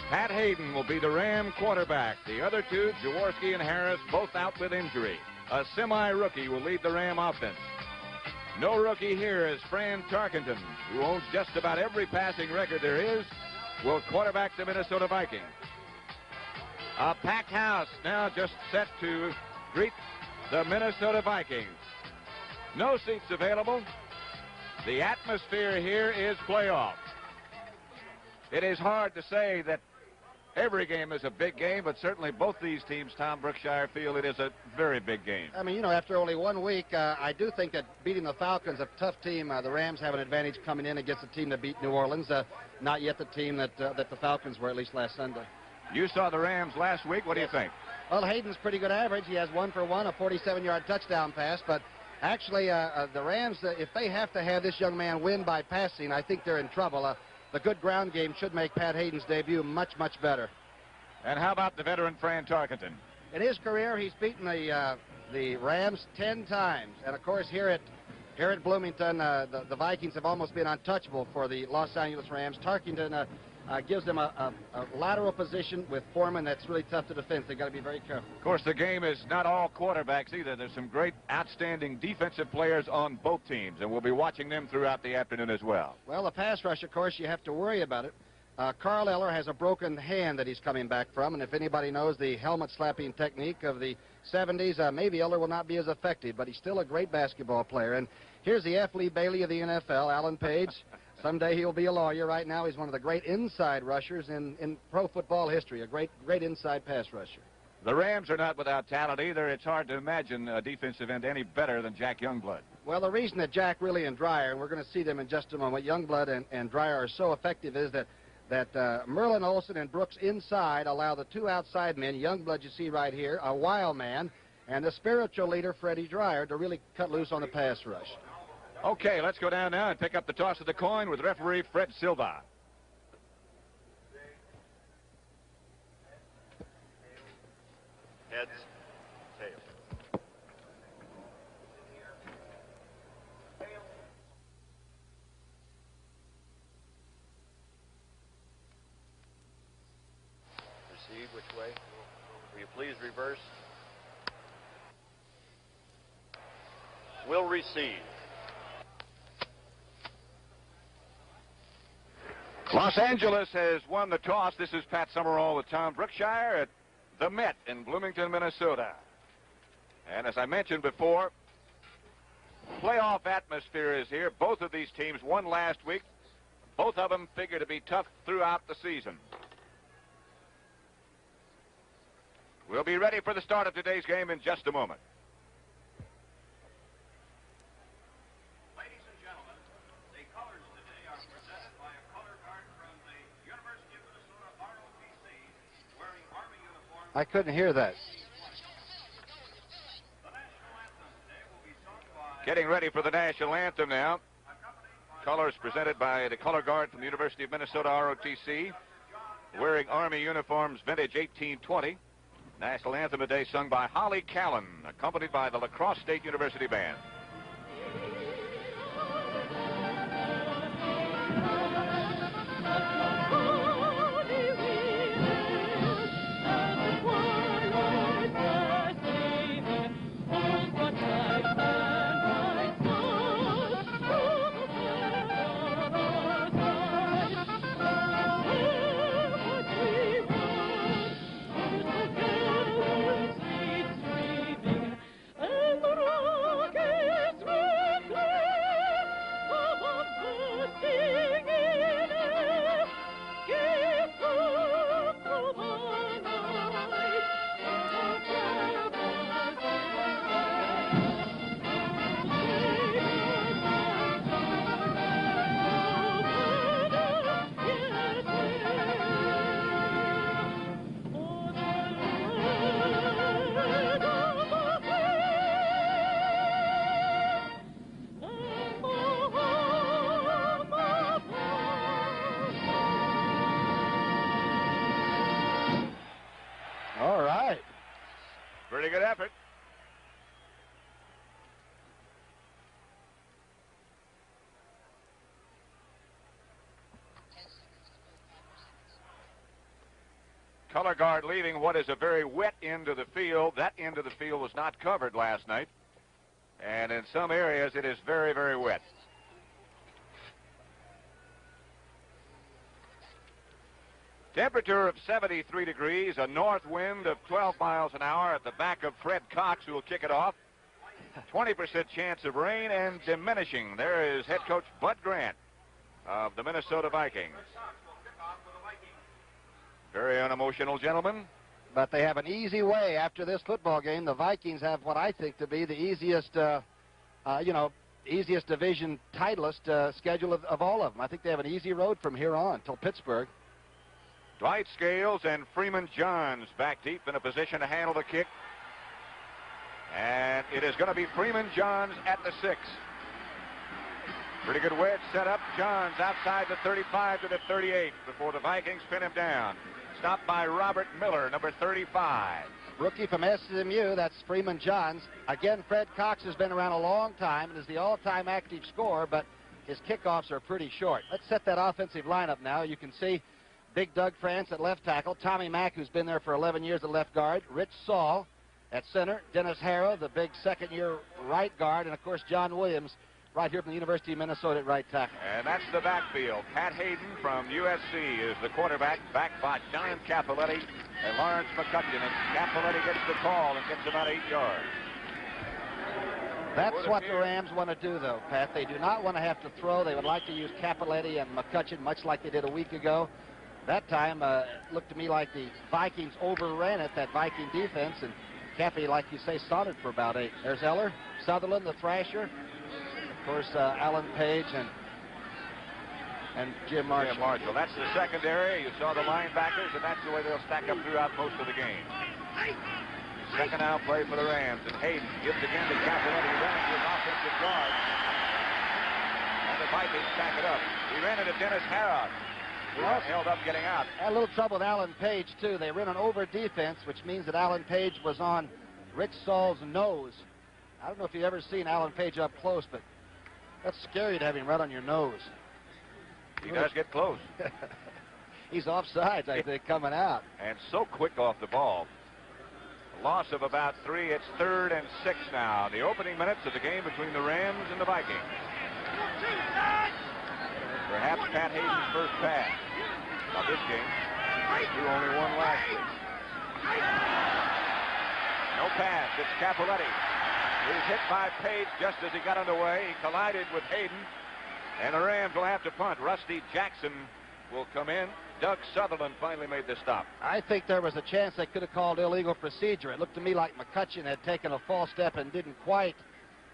Pat Hayden will be the Ram quarterback. The other two, Jaworski and Harris, both out with injury. A semi-rookie will lead the Ram offense. No rookie here is Fran Tarkenton, who owns just about every passing record there is, will quarterback the Minnesota Vikings. A packed house now just set to greet the Minnesota Vikings. No seats available. The atmosphere here is playoff. It is hard to say that every game is a big game, but certainly both these teams, Tom Brookshire, feel it is a very big game. I mean, you know, after only 1 week, I do think that beating the Falcons, a tough team, the Rams have an advantage coming in against the team that beat New Orleans. Not yet the team that the Falcons were, at least last Sunday. You saw the Rams last week. What do you think? Well, Hayden's pretty good average. He has 1 for 1, a 47-yard touchdown pass. But actually, the Rams, if they have to have this young man win by passing, I think they're in trouble. The good ground game should make Pat Hayden's debut much, much better. And how about the veteran Fran Tarkenton? In his career, he's beaten the Rams 10 times. And, of course, here at Bloomington, the Vikings have almost been untouchable for the Los Angeles Rams. Tarkenton gives them a lateral position with Foreman that's really tough to defend. They've got to be very careful. Of course, the game is not all quarterbacks either. There's some great, outstanding defensive players on both teams, and we'll be watching them throughout the afternoon as well. Well, the pass rush, of course, you have to worry about it. Carl Eller has a broken hand that he's coming back from, and if anybody knows the helmet-slapping technique of the 70s, maybe Eller will not be as effective, but he's still a great basketball player. And here's the F. Lee Bailey of the NFL, Alan Page. Someday he'll be a lawyer. Right now he's one of the great inside rushers in pro football history, a great inside pass rusher. The Rams are not without talent either. It's hard to imagine a defensive end any better than Jack Youngblood. Well, the reason that Jack really and Dreyer, and we're going to see them in just a moment, Youngblood and Dreyer are so effective is that Merlin Olsen and Brooks inside allow the two outside men, Youngblood you see right here, a wild man, and the spiritual leader, Freddie Dreyer, to really cut loose on the pass rush. Okay, let's go down now and pick up the toss of the coin with referee Fred Silva. Heads, tails. Receive which way? Will you please reverse? Will receive. Los Angeles has won the toss. This is Pat Summerall with Tom Brookshire at the Met in Bloomington, Minnesota. And as I mentioned before, playoff atmosphere is here. Both of these teams won last week. Both of them figure to be tough throughout the season. We'll be ready for the start of today's game in just a moment. I couldn't hear that. Getting ready for the national anthem now. Colors presented by the color guard from the University of Minnesota ROTC, wearing Army uniforms vintage 1820. National anthem today sung by Holly Callan, accompanied by the La Crosse State University Band. All right. Pretty good effort. Color guard leaving what is a very wet end of the field. That end of the field was not covered last night. And in some areas, it is very, very wet. Temperature of 73 degrees, a north wind of 12 miles an hour at the back of Fred Cox, who will kick it off. 20% chance of rain and diminishing. There is head coach Bud Grant of the Minnesota Vikings. Very unemotional gentleman. But they have an easy way after this football game. The Vikings have what I think to be the easiest, easiest division titleist schedule of all of them. I think they have an easy road from here on till Pittsburgh. Dwight Scales and Freeman Johns back deep in a position to handle the kick. And it is going to be Freeman Johns at the 6. Pretty good wedge set up. Johns outside the 35 to the 38 before the Vikings pin him down. Stopped by Robert Miller, number 35. Rookie from SMU, that's Freeman Johns. Again, Fred Cox has been around a long time and is the all-time active scorer, but his kickoffs are pretty short. Let's set that offensive lineup now. You can see Big Doug France at left tackle, Tommy Mack, who's been there for 11 years at left guard, Rich Saul at center, Dennis Harrow, the big second-year right guard, and, of course, John Williams right here from the University of Minnesota at right tackle. And that's the backfield. Pat Hayden from USC is the quarterback, backed by John Capoletti and Lawrence McCutcheon. And Capoletti gets the call and gets about 8 yards. That's what the Rams want to do, though, Pat. They do not want to have to throw. They would like to use Capoletti and McCutcheon, much like they did a week ago. That time, it looked to me like the Vikings overran it, that Viking defense, and Cappy, like you say, started for about 8. There's Eller, Sutherland, the Thrasher. Of course, Alan Page and Jim Marshall. Jim Marshall. That's the secondary. You saw the linebackers, and that's the way they'll stack up throughout most of the game. Second down play for the Rams, and Hayden gives again to Capoletti, running to his offensive guard. And the Vikings stack it up. He ran into Dennis Harrod, who got held up getting out. Had a little trouble with Alan Page, too. They ran an over defense, which means that Alan Page was on Rich Saul's nose. I don't know if you've ever seen Alan Page up close, but that's scary to have him right on your nose. He does get close. He's offsides, I think, coming out. And so quick off the ball. A loss of about 3. It's 3rd and 6 now. The opening minutes of the game between the Rams and the Vikings. Perhaps Pat Hayden's first pass of this game. He only won last week. No pass. It's Capoletti. He's hit by Page just as he got underway. He collided with Hayden. And the Rams will have to punt. Rusty Jackson will come in. Doug Sutherland finally made the stop. I think there was a chance they could have called illegal procedure. It looked to me like McCutcheon had taken a false step and didn't quite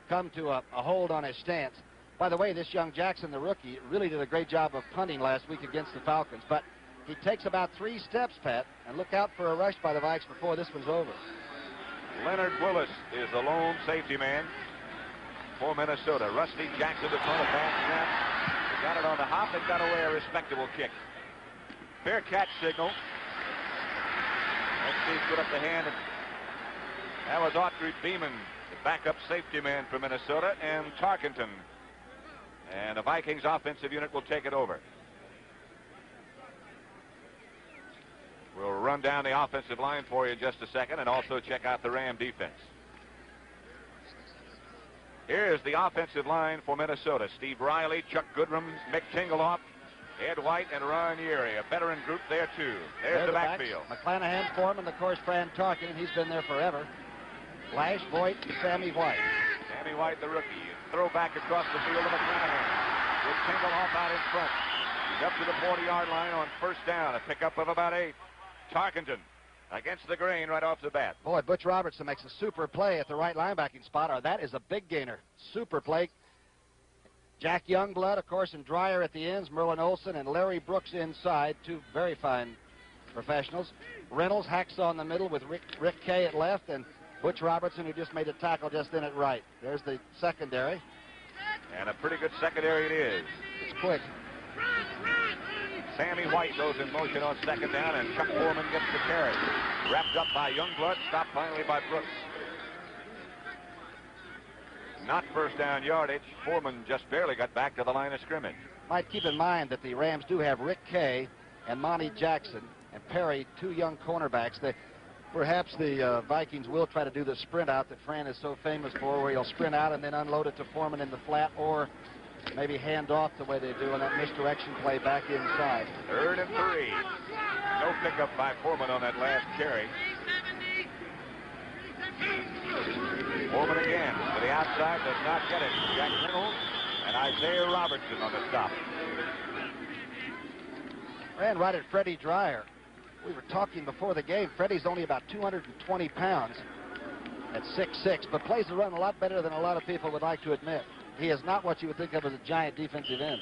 come to a hold on his stance. By the way, this young Jackson, the rookie, really did a great job of punting last week against the Falcons. But he takes about 3 steps, Pat, and look out for a rush by the Vikes before this one's over. Leonard Willis is the lone safety man for Minnesota. Rusty Jackson to punt a fast snap. He got it on the hop and got away a respectable kick. Fair catch signal. Let's see, put up the hand. That was Autry Beeman, the backup safety man for Minnesota, and Tarkenton. And the Vikings offensive unit will take it over. We'll run down the offensive line for you in just a second and also check out the Ram defense. Here's the offensive line for Minnesota. Steve Riley, Chuck Goodrum, Mick Tingeloff, Ed White, and Ron Yeary. A veteran group there, too. There's the backfield. McClanahan, Foreman, of course, Fran Tarkenton. He's been there forever. Lash, Voigt, and Sammy White. Sammy White, the rookie. Throw back across the field to McClanahan. With Tingeloff out in front. He's up to the 40-yard line on first down. A pickup of about 8. Tarkenton against the grain right off the bat. Boy, Butch Robertson makes a super play at the right linebacking spot. Or that is a big gainer. Super play. Jack Youngblood, of course, and Dreyer at the ends. Merlin Olsen and Larry Brooks inside. 2 very fine professionals. Reynolds, Hacksaw in the middle with Rick Kay at left. And Butch Robertson, who just made a tackle just in at right. There's the secondary. And a pretty good secondary it is. It's quick. Sammy White goes in motion on second down, and Chuck Foreman gets the carry. Wrapped up by Youngblood, stopped finally by Brooks. Not first down yardage. Foreman just barely got back to the line of scrimmage. Might keep in mind that the Rams do have Rick Kay and Monty Jackson and Perry, two young cornerbacks. Perhaps the Vikings will try to do the sprint out that Fran is so famous for, where he'll sprint out and then unload it to Foreman in the flat, or maybe hand off the way they do on that misdirection play back inside. 3rd and 3. No pickup by Foreman on that last carry. Foreman again to the outside, does not get it. Jack Reynolds and Isaiah Robertson on the stop. Ran right at Freddie Dreyer. We were talking before the game. Freddie's only about 220 pounds at 6'6", but plays the run a lot better than a lot of people would like to admit. He is not what you would think of as a giant defensive end.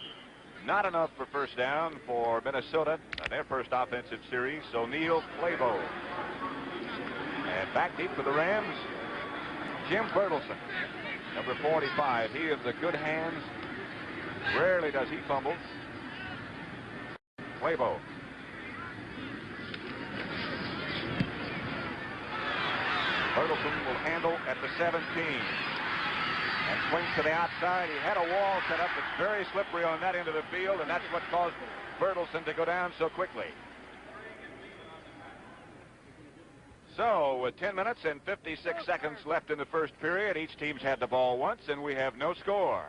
Not enough for first down for Minnesota on their first offensive series. So Neil Clabo. And back deep for the Rams, Jim Bertelsen, number 45. He is the good hands. Rarely does he fumble. Clabo. Bertelsen will handle at the 17 and swings to the outside. He had a wall set up that's very slippery on that end of the field, and that's what caused Bertelsen to go down so quickly. So with 10 minutes and 56 seconds left in the first period, each team's had the ball once, and we have no score.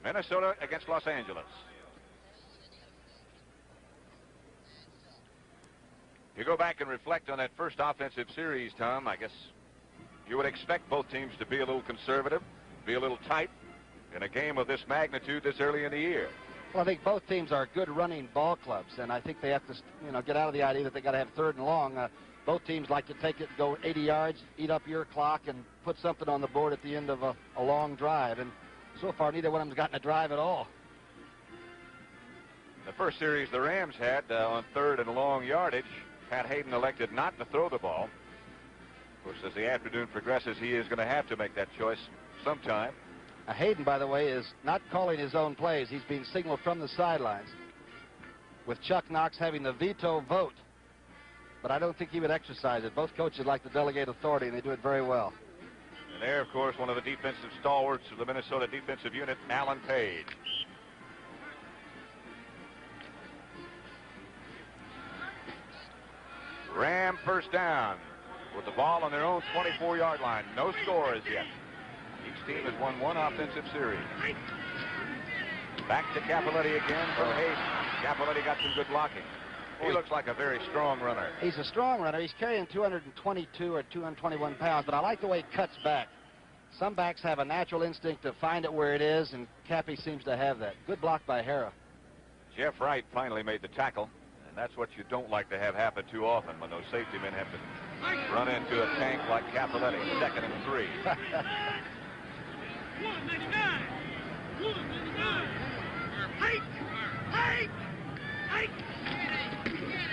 Minnesota against Los Angeles. You go back and reflect on that first offensive series, Tom, I guess you would expect both teams to be a little conservative, be a little tight in a game of this magnitude this early in the year. Well, I think both teams are good running ball clubs, and I think they have to, get out of the idea that they got to have 3rd and long. Both teams like to take it, go 80 yards, eat up your clock, and put something on the board at the end of a long drive. And so far, neither one of them's gotten a drive at all. The first series the Rams had on 3rd and long yardage, Pat Hayden elected not to throw the ball. Of course, as the afternoon progresses, he is going to have to make that choice sometime. Hayden, by the way, is not calling his own plays. He's being signaled from the sidelines, with Chuck Knox having the veto vote. But I don't think he would exercise it. Both coaches like to delegate authority, and they do it very well. And there, of course, one of the defensive stalwarts of the Minnesota defensive unit, Alan Page. Ram first down with the ball on their own 24-yard line. No score as yet. Each team has won one offensive series. Back to Cappelletti again from Hayden. Cappelletti got some good blocking. He looks like a very strong runner. He's a strong runner. He's carrying 222 or 221 pounds, but I like the way he cuts back. Some backs have a natural instinct to find it where it is, and Cappy seems to have that. Good block by Hara. Jeff Wright finally made the tackle, and that's what you don't like to have happen too often when those safety men have to run into a tank like Cappelletti. 2nd and 3.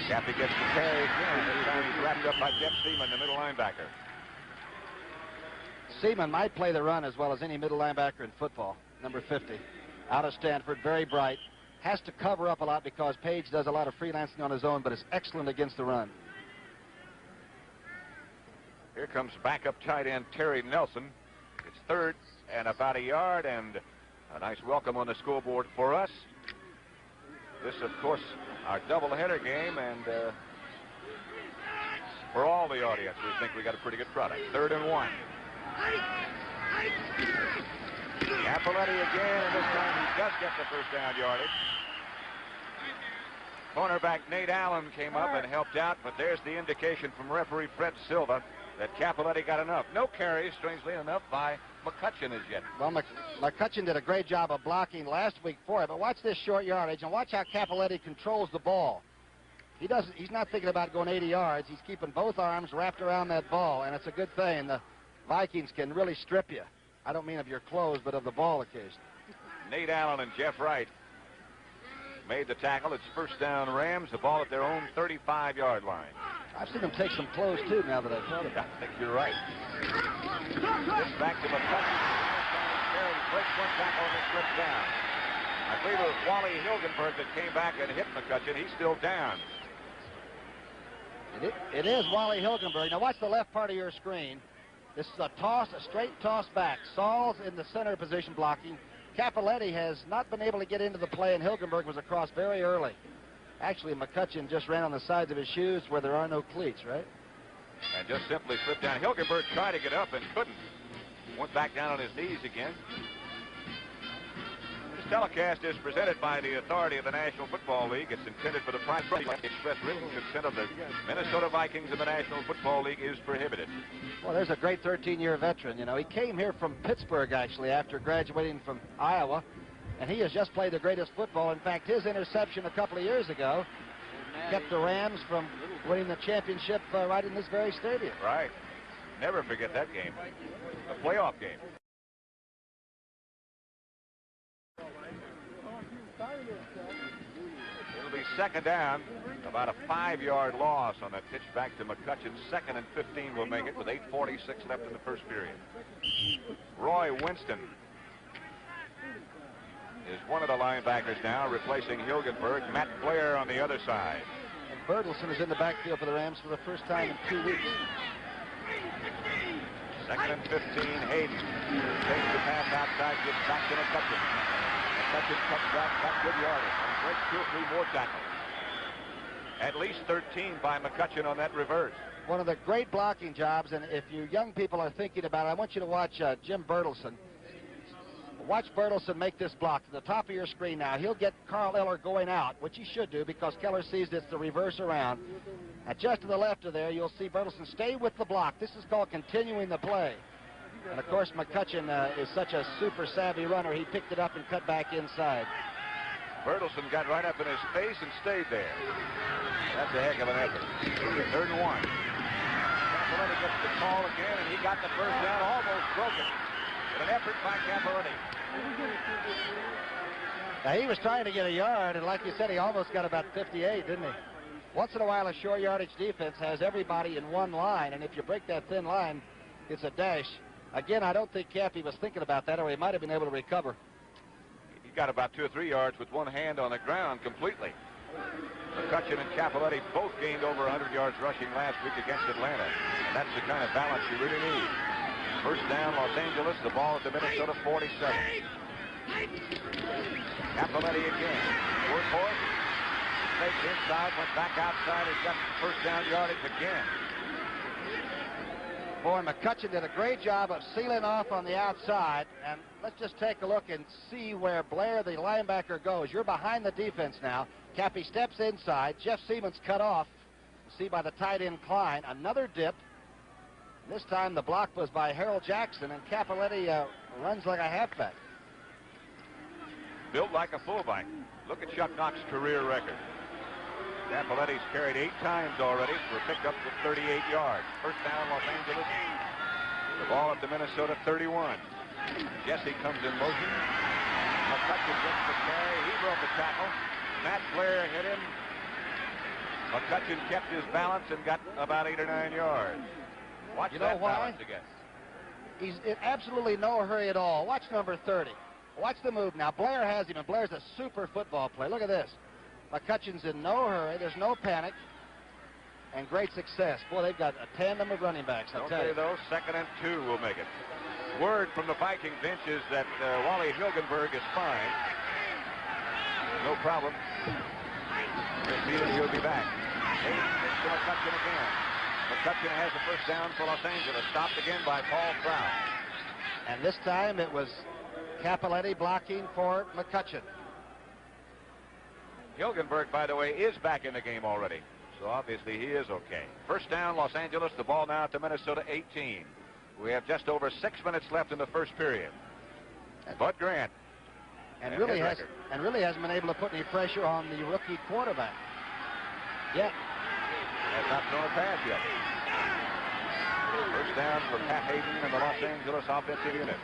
Cappy gets the carry again. This time he's wrapped up by Jeff Seaman, the middle linebacker. Seaman might play the run as well as any middle linebacker in football. Number 50. Out of Stanford, very bright. Has to cover up a lot because Page does a lot of freelancing on his own, but is excellent against the run. Here comes backup tight end Terry Nelson. It's 3rd and about a yard, and a nice welcome on the scoreboard for us. This, of course, our doubleheader game, and for all the audience, we think we got a pretty good product. 3rd and 1. Cappelletti again, and this time he does get the first down yardage. Cornerback Nate Allen came up and helped out, but there's the indication from referee Fred Silva that Cappelletti got enough. No carries, strangely enough, by McCutcheon as yet. Well, McCutcheon did a great job of blocking last week for it, but watch this short yardage and watch how Cappelletti controls the ball. He's not thinking about going 80 yards. He's keeping both arms wrapped around that ball, and it's a good thing. The Vikings can really strip you. I don't mean of your clothes, but of the ball occasionally. Nate Allen and Jeff Wright made the tackle. It's first down Rams, the ball at their own 35-yard line. I've seen them take some clothes, too, now that I've thought about it. I think you're right. It's back to McCutcheon. He breaks one tackle and slips down. I believe it was Wally Hilgenberg that came back and hit McCutcheon. He's still down. It is Wally Hilgenberg. Now watch the left part of your screen. This is a toss, a straight toss back. Saul's in the center position blocking. Cappelletti has not been able to get into the play, and Hilgenberg was across very early. Actually, McCutcheon just ran on the sides of his shoes where there are no cleats, right? And just simply slipped down. Hilgenberg tried to get up and couldn't. Went back down on his knees again. This telecast is presented by the authority of the National Football League. It's intended for the private express written consent of the Minnesota Vikings, and the National Football League is prohibited. Well, there's a great 13-year veteran. You know, he came here from Pittsburgh, actually, after graduating from Iowa, and he has just played the greatest football. In fact, his interception a couple of years ago kept the Rams from winning the championship right in this very stadium. Right. Never forget that game. A playoff game. It'll be second down. About a 5-yard loss on that pitch back to McCutcheon. 2nd and 15 will make it with 8:46 left in the first period. Roy Winston is one of the linebackers now, replacing Hilgenberg. Matt Blair on the other side. And Bertelson is in the backfield for the Rams for the first time in 2 weeks. 2nd and 15, Hayden takes the pass outside, gives back to McCutcheon. McCutcheon cuts back, got good yardage, and breaks 2 or 3 more tackles. At least 13 by McCutcheon on that reverse. One of the great blocking jobs, and if you young people are thinking about it, I want you to watch Jim Bertelson. Watch Bertelson make this block to the top of your screen now. He'll get Carl Eller going out, which he should do because Keller sees it's the reverse around. And just to the left of there, you'll see Bertelson stay with the block. This is called continuing the play. And, of course, McCutcheon is such a super savvy runner. He picked it up and cut back inside. Bertelson got right up in his face and stayed there. That's a heck of an effort. 3rd and 1. Capoletti gets the call again, and he got the first down, almost broken. But an effort by Capoletti. Now, he was trying to get a yard, and like you said, he almost got about 58, didn't he? Once in a while, a short yardage defense has everybody in one line, and if you break that thin line, it's a dash. Again, I don't think Cappy was thinking about that, or he might have been able to recover. He got about 2 or 3 yards with one hand on the ground completely. McCutcheon and Capoletti both gained over 100 yards rushing last week against Atlanta, and that's the kind of balance you really need. First down, Los Angeles, the ball at the Minnesota 47. Capoletti again. Workhorse. Fakes inside, went back outside, and got first down yardage again. Boy, McCutcheon did a great job of sealing off on the outside. And let's just take a look and see where Blair, the linebacker, goes. You're behind the defense now. Cappy steps inside. Jeff Siemens cut off. See by the tight end Klein. Another dip. This time the block was by Harold Jackson, and Capoletti runs like a halfback. Built like a fullback. Look at Chuck Knox's career record. Capoletti's carried 8 times already for picked up to 38 yards. First down, Los Angeles. The ball at the Minnesota 31. Jesse comes in motion. McCutcheon gets the carry. He broke a tackle. Matt Blair hit him. McCutcheon kept his balance and got about 8 or 9 yards. Watch that balance again. He's in absolutely no hurry at all. Watch number 30. Watch the move now. Blair has him, and Blair's a super football player. Look at this. McCutcheon's in no hurry. There's no panic. And great success. Boy, they've got a tandem of running backs, I'll tell you. Okay, though, 2nd and 2 will make it. Word from the Viking bench is that Wally Hilgenberg is fine. No problem. He'll be back. Hayes to McCutcheon again. McCutcheon has the first down for Los Angeles. Stopped again by Paul Proud. And this time it was Capoletti blocking for McCutcheon. Hilgenberg, by the way, is back in the game already. So obviously he is okay. First down, Los Angeles. The ball now to Minnesota 18. We have just over 6 minutes left in the first period. Bud Grant. And really hasn't been able to put any pressure on the rookie quarterback. Yet. Has not thrown a pass yet. First down for Pat Hayden and the Los Angeles offensive unit.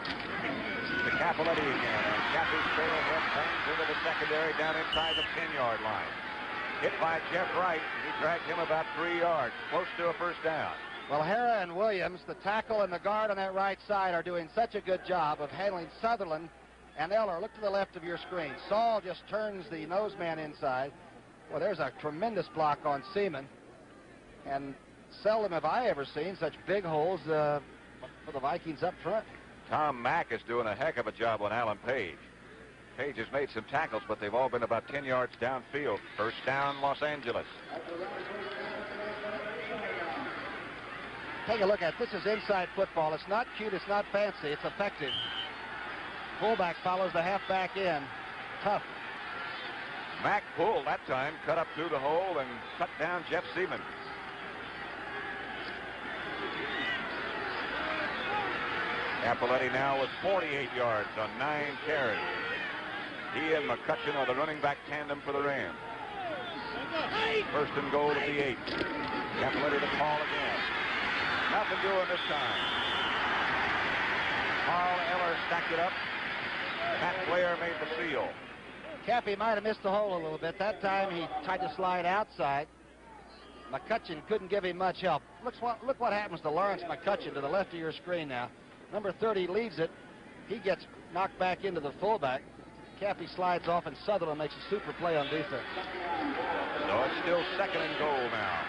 To Capoletti again, and Cappy's straight ahead bangs into the secondary down inside the 10-yard line. Hit by Jeff Wright. He dragged him about 3 yards, close to a first down. Well, Hara and Williams, the tackle and the guard on that right side, are doing such a good job of handling Sutherland and Eller. Look to the left of your screen. Saul just turns the nose man inside. Well, there's a tremendous block on Seaman. And seldom have I ever seen such big holes for the Vikings up front. Tom Mack is doing a heck of a job on Alan Page. Page has made some tackles, but they've all been about 10 yards downfield. First down, Los Angeles. Take a look at it. This is inside football. It's not cute. It's not fancy. It's effective. Fullback follows the halfback in. Tough. Mack pulled that time, cut up through the hole, and cut down Jeff Seaman. Capoletti now with 48 yards on 9 carries. He and McCutcheon are the running back tandem for the Rams. First and goal at the 8. Capoletti to call again. Nothing doing this time. Carl Eller stacked it up. Pat Blair made the seal. Cappy might have missed the hole a little bit. That time he tried to slide outside. McCutcheon couldn't give him much help. Look what happens to Lawrence McCutcheon to the left of your screen now. Number 30 leads it. He gets knocked back into the fullback. Cappy slides off, and Sutherland makes a super play on defense. So it's still second and goal now.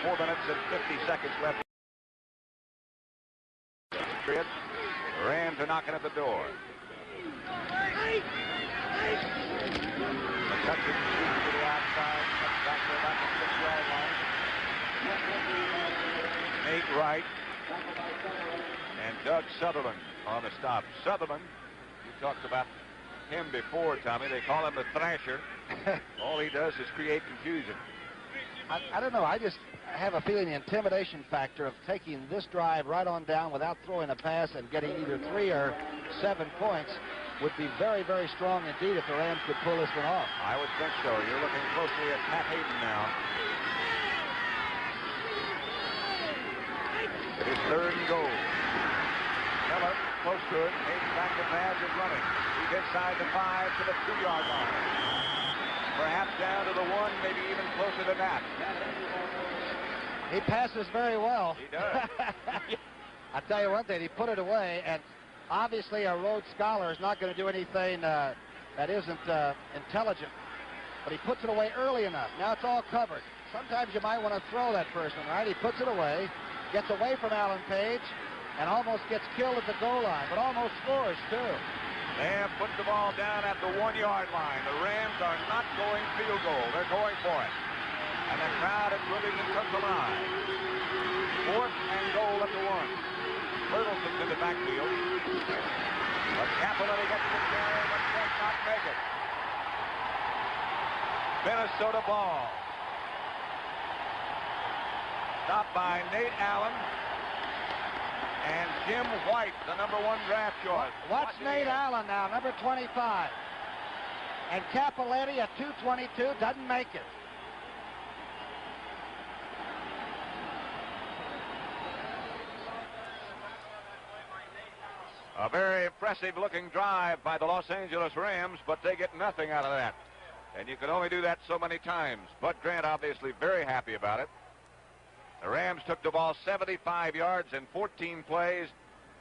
4 minutes and 50 seconds left. The Rams are knocking at the door. McCutcheon shoots to the outside, cuts back to about the 6-yard line. Nate Wright and Doug Sutherland on the stop. Sutherland, you talked about him before, Tommy. They call him the Thrasher. All he does is create confusion. I don't know. I just have a feeling the intimidation factor of taking this drive right on down without throwing a pass and getting either 3 or 7 points would be very, very strong indeed if the Rams could pull this one off. I would think so. You're looking closely at Pat Hayden now. It is third and goal. Miller close to it. Hayden back to pass is running. He's inside the 5 to the 2-yard line. Perhaps down to the 1, maybe even closer than that. He passes very well. He does. I tell you one thing, he put it away, and obviously a Rhodes Scholar is not going to do anything that isn't intelligent, but he puts it away early enough. Now it's all covered. Sometimes you might want to throw that person, right? He puts it away, gets away from Alan Page, and almost gets killed at the goal line, but almost scores, too. They have put the ball down at the 1-yard line. The Rams are not going field goal. They're going for it. And the crowd at Bloomington took the line. Fourth and goal at the 1. Bertelson's in the backfield. But Capoletti gets the carry, but does not make it. Minnesota ball. Stopped by Nate Allen and Jim White, the number 1 draft choice. Watch Nate Allen now, number 25. And Capoletti at 222 doesn't make it. A very impressive-looking drive by the Los Angeles Rams, but they get nothing out of that. And you can only do that so many times. Bud Grant obviously very happy about it. The Rams took the ball 75 yards in 14 plays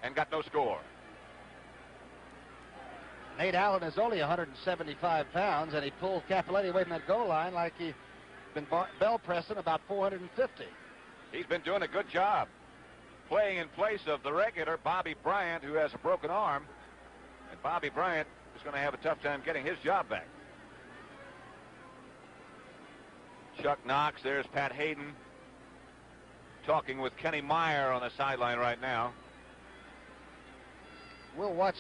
and got no score. Nate Allen is only 175 pounds, and he pulled Capoletti away from that goal line like he's been bell pressing about 450. He's been doing a good job playing in place of the regular Bobby Bryant, who has a broken arm. And Bobby Bryant is going to have a tough time getting his job back. Chuck Knox, there's Pat Hayden talking with Kenny Meyer on the sideline right now. We'll watch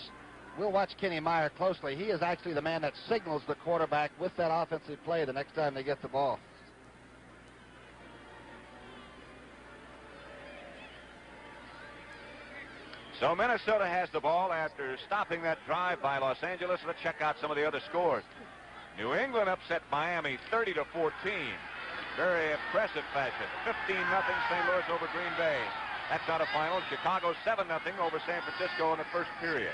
Kenny Meyer closely. He is actually the man that signals the quarterback with that offensive play the next time they get the ball. So Minnesota has the ball after stopping that drive by Los Angeles. Let's check out some of the other scores. New England upset Miami 30-14. Very impressive fashion. 15-0 St. Louis over Green Bay. That's not a final. Chicago 7-0 over San Francisco in the first period.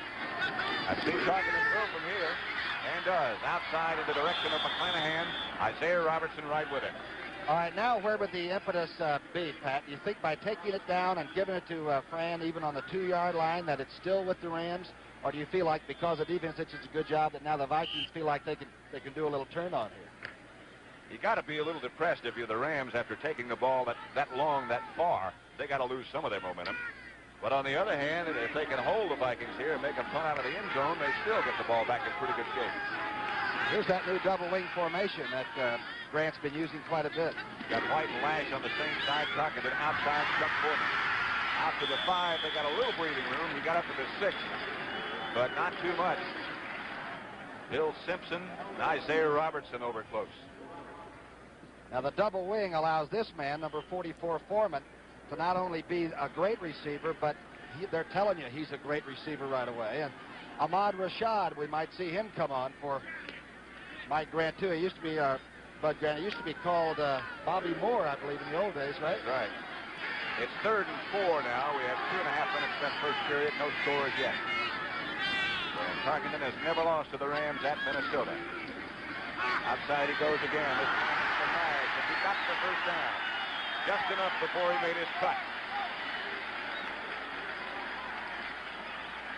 I see Tarkenton throw from here, and does. Outside in the direction of McClanahan. Isaiah Robertson right with him. All right, now where would the impetus be, Pat? Do you think by taking it down and giving it to Fran even on the 2-yard line that it's still with the Rams? Or do you feel like because the defense did such a good job that now the Vikings feel like they can do a little turn on here? You got to be a little depressed if you're the Rams after taking the ball that long, that far. They got to lose some of their momentum. But on the other hand, if they can hold the Vikings here and make a punt out of the end zone, they still get the ball back in pretty good shape. Here's that new double wing formation that Grant's been using quite a bit. Got White and Lash on the same side, Tarkenton outside, Chuck Foreman. Out to the 5, they got a little breathing room. He got up to the 6, but not too much. Bill Simpson and Isaiah Robertson over close. Now the double wing allows this man, number 44 Foreman, to not only be a great receiver, but they're telling you he's a great receiver right away. And Ahmad Rashad, we might see him come on for Mike Grant too. He used to be Bud Grant. He used to be called Bobby Moore, I believe, in the old days, right? Right. It's 3rd and 4 now. We have 2.5 minutes left first period. No scores yet. And Tarkenton has never lost to the Rams at Minnesota. Outside he goes again. This time for Nash, and he got the first down. Just enough before he made his cut.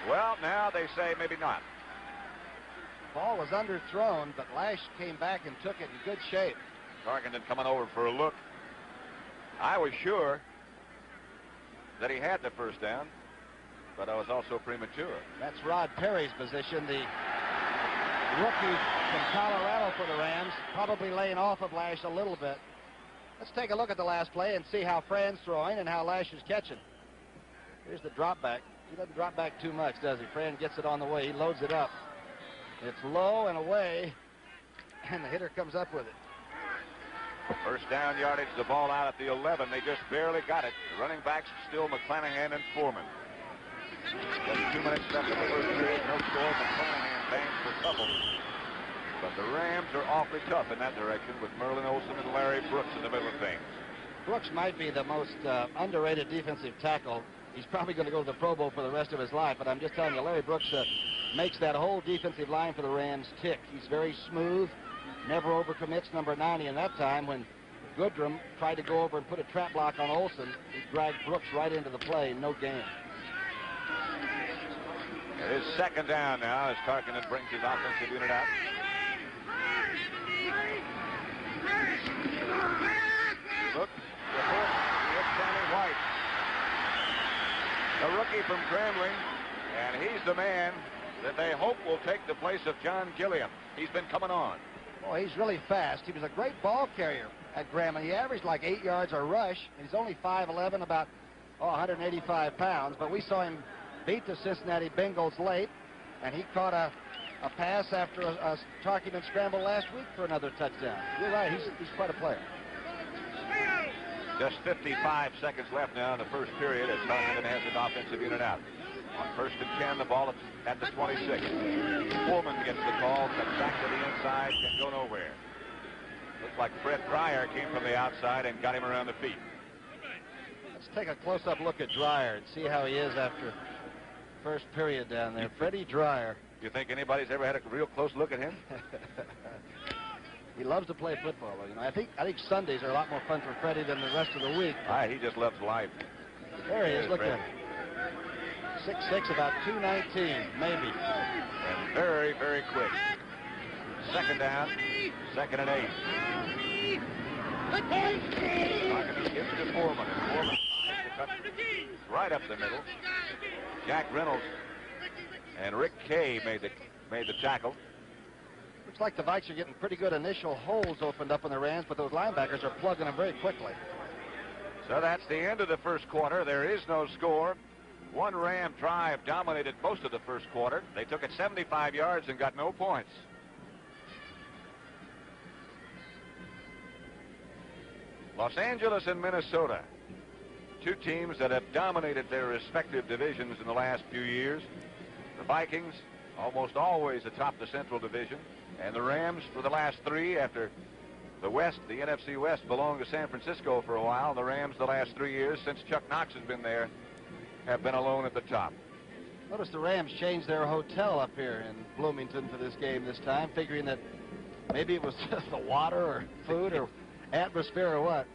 Well, now they say maybe not. Ball was underthrown, but Lash came back and took it in good shape. Tarkenton coming over for a look. I was sure that he had the first down, but I was also premature. That's Rod Perry's position, the rookie from Colorado for the Rams, probably laying off of Lash a little bit. Let's take a look at the last play and see how Fran's throwing and how Lash is catching. Here's the drop back. He doesn't drop back too much, does he? Fran gets it on the way. He loads it up. It's low and away, and the hitter comes up with it. First down yardage, the ball out at the 11. They just barely got it. The running backs still McClanahan and Foreman. Just 2 minutes left in the first period. No score. McClanahan bangs for a couple. But the Rams are awfully tough in that direction with Merlin Olsen and Larry Brooks in the middle of things. Brooks might be the most underrated defensive tackle. He's probably going to go to the Pro Bowl for the rest of his life, but I'm just telling you, Larry Brooks makes that whole defensive line for the Rams tick. He's very smooth, never overcommits number 90. And that time when Goodrum tried to go over and put a trap block on Olsen, he dragged Brooks right into the play, no gain. It is 2nd down now as Tarkenton brings his offensive unit out. Look, it's Sammy White, a rookie from Grambling, and he's the man that they hope will take the place of John Gilliam. He's been coming on. Oh, he's really fast. He was a great ball carrier at Grambling. He averaged like 8 yards a rush, and he's only 5'11", about 185 pounds. But we saw him beat the Cincinnati Bengals late, and he caught a pass after a Tarkenton scramble last week for another touchdown. You're right, he's quite a player. Just 55 seconds left now in the first period as Tarkenton has his offensive unit out. On 1st and 10, the ball at the 26. Foreman gets the call, cuts back to the inside, can go nowhere. Looks like Fred Dreyer came from the outside and got him around the feet. Let's take a close-up look at Dreyer and see how he is after first period down there. Freddie Dreyer. You think anybody's ever had a real close look at him? He loves to play football. You know, I think Sundays are a lot more fun for Freddie than the rest of the week. He just loves life. There he is. Look at him. 6'6", about 219, maybe. And very, very quick. 2nd down, 2nd and 8. Tarkenton gives to Foreman, and Foreman cut right up the middle. Jack Reynolds and Rick Kay made the tackle. Looks like the Vikes are getting pretty good initial holes opened up in the Rams, but those linebackers are plugging them very quickly. So that's the end of the first quarter. There is no score. One Ram drive dominated most of the first quarter. They took it 75 yards and got no points. Los Angeles and Minnesota, two teams that have dominated their respective divisions in the last few years. The Vikings almost always atop the Central Division, and the Rams for the last 3 after the West, the NFC West, belonged to San Francisco for a while. The Rams the last 3 years since Chuck Knox has been there have been alone at the top. Notice the Rams changed their hotel up here in Bloomington for this game this time, figuring that maybe it was just the water or food or atmosphere or what.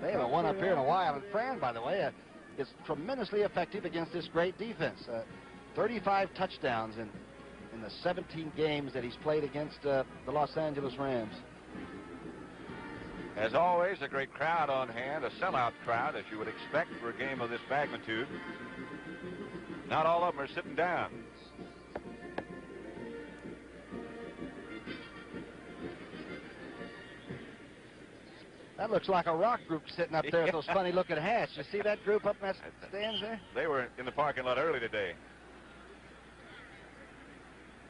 They haven't won up here in a while. And Fran, by the way, is tremendously effective against this great defense. 35 touchdowns in the 17 games that he's played against the Los Angeles Rams. As always, a great crowd on hand, a sellout crowd, as you would expect for a game of this magnitude. Not all of them are sitting down. That looks like a rock group sitting up there with those funny-looking hats. You see that group up in that stands there? They were in the parking lot early today.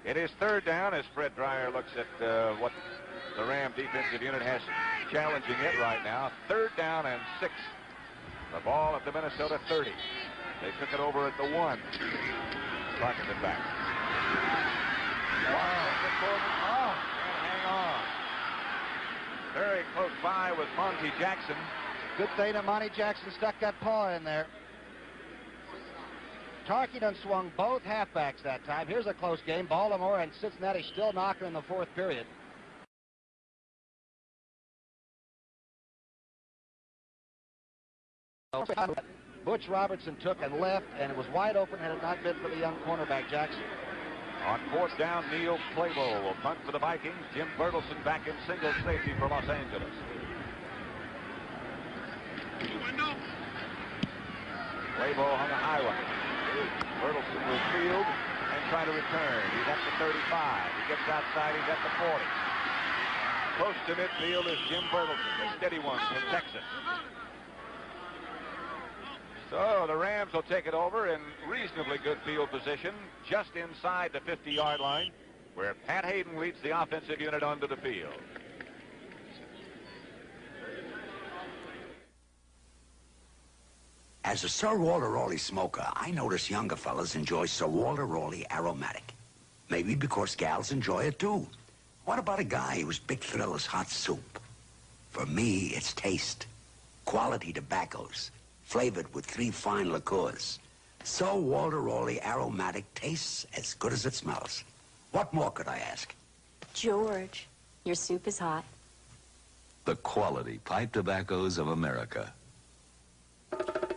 It is third down as Fred Dreyer looks at what the Ram defensive unit has challenging it right now. Third down and 6. The ball at the Minnesota 30. They took it over at the 1. Parkinson back. Wow. Can't hang on. Very close by was Monty Jackson. Good thing that Monty Jackson stuck that paw in there. Tarkington swung both halfbacks that time. Here's a close game. Baltimore and Cincinnati still knocking in the 4th period. Butch Robertson took and left, and it was wide open had it not been for the young cornerback Jackson. On 4th down, Neil Clavo will punt for the Vikings. Jim Bertelsen back in single safety for Los Angeles. Clavo hung a high one. Bertelsen will field and try to return. He's at the 35. He gets outside. He's at the 40. Close to midfield is Jim Bertelsen, the steady one from Texas. So the Rams will take it over in reasonably good field position, just inside the 50-yard line, where Pat Hayden leads the offensive unit onto the field. As a Sir Walter Raleigh smoker, I notice younger fellas enjoy Sir Walter Raleigh Aromatic. Maybe because gals enjoy it too. What about a guy whose big thrill is hot soup? For me, it's taste. Quality tobaccos, flavored with 3 fine liqueurs. Sir Walter Raleigh Aromatic tastes as good as it smells. What more could I ask? George, your soup is hot. The quality pipe tobaccos of America.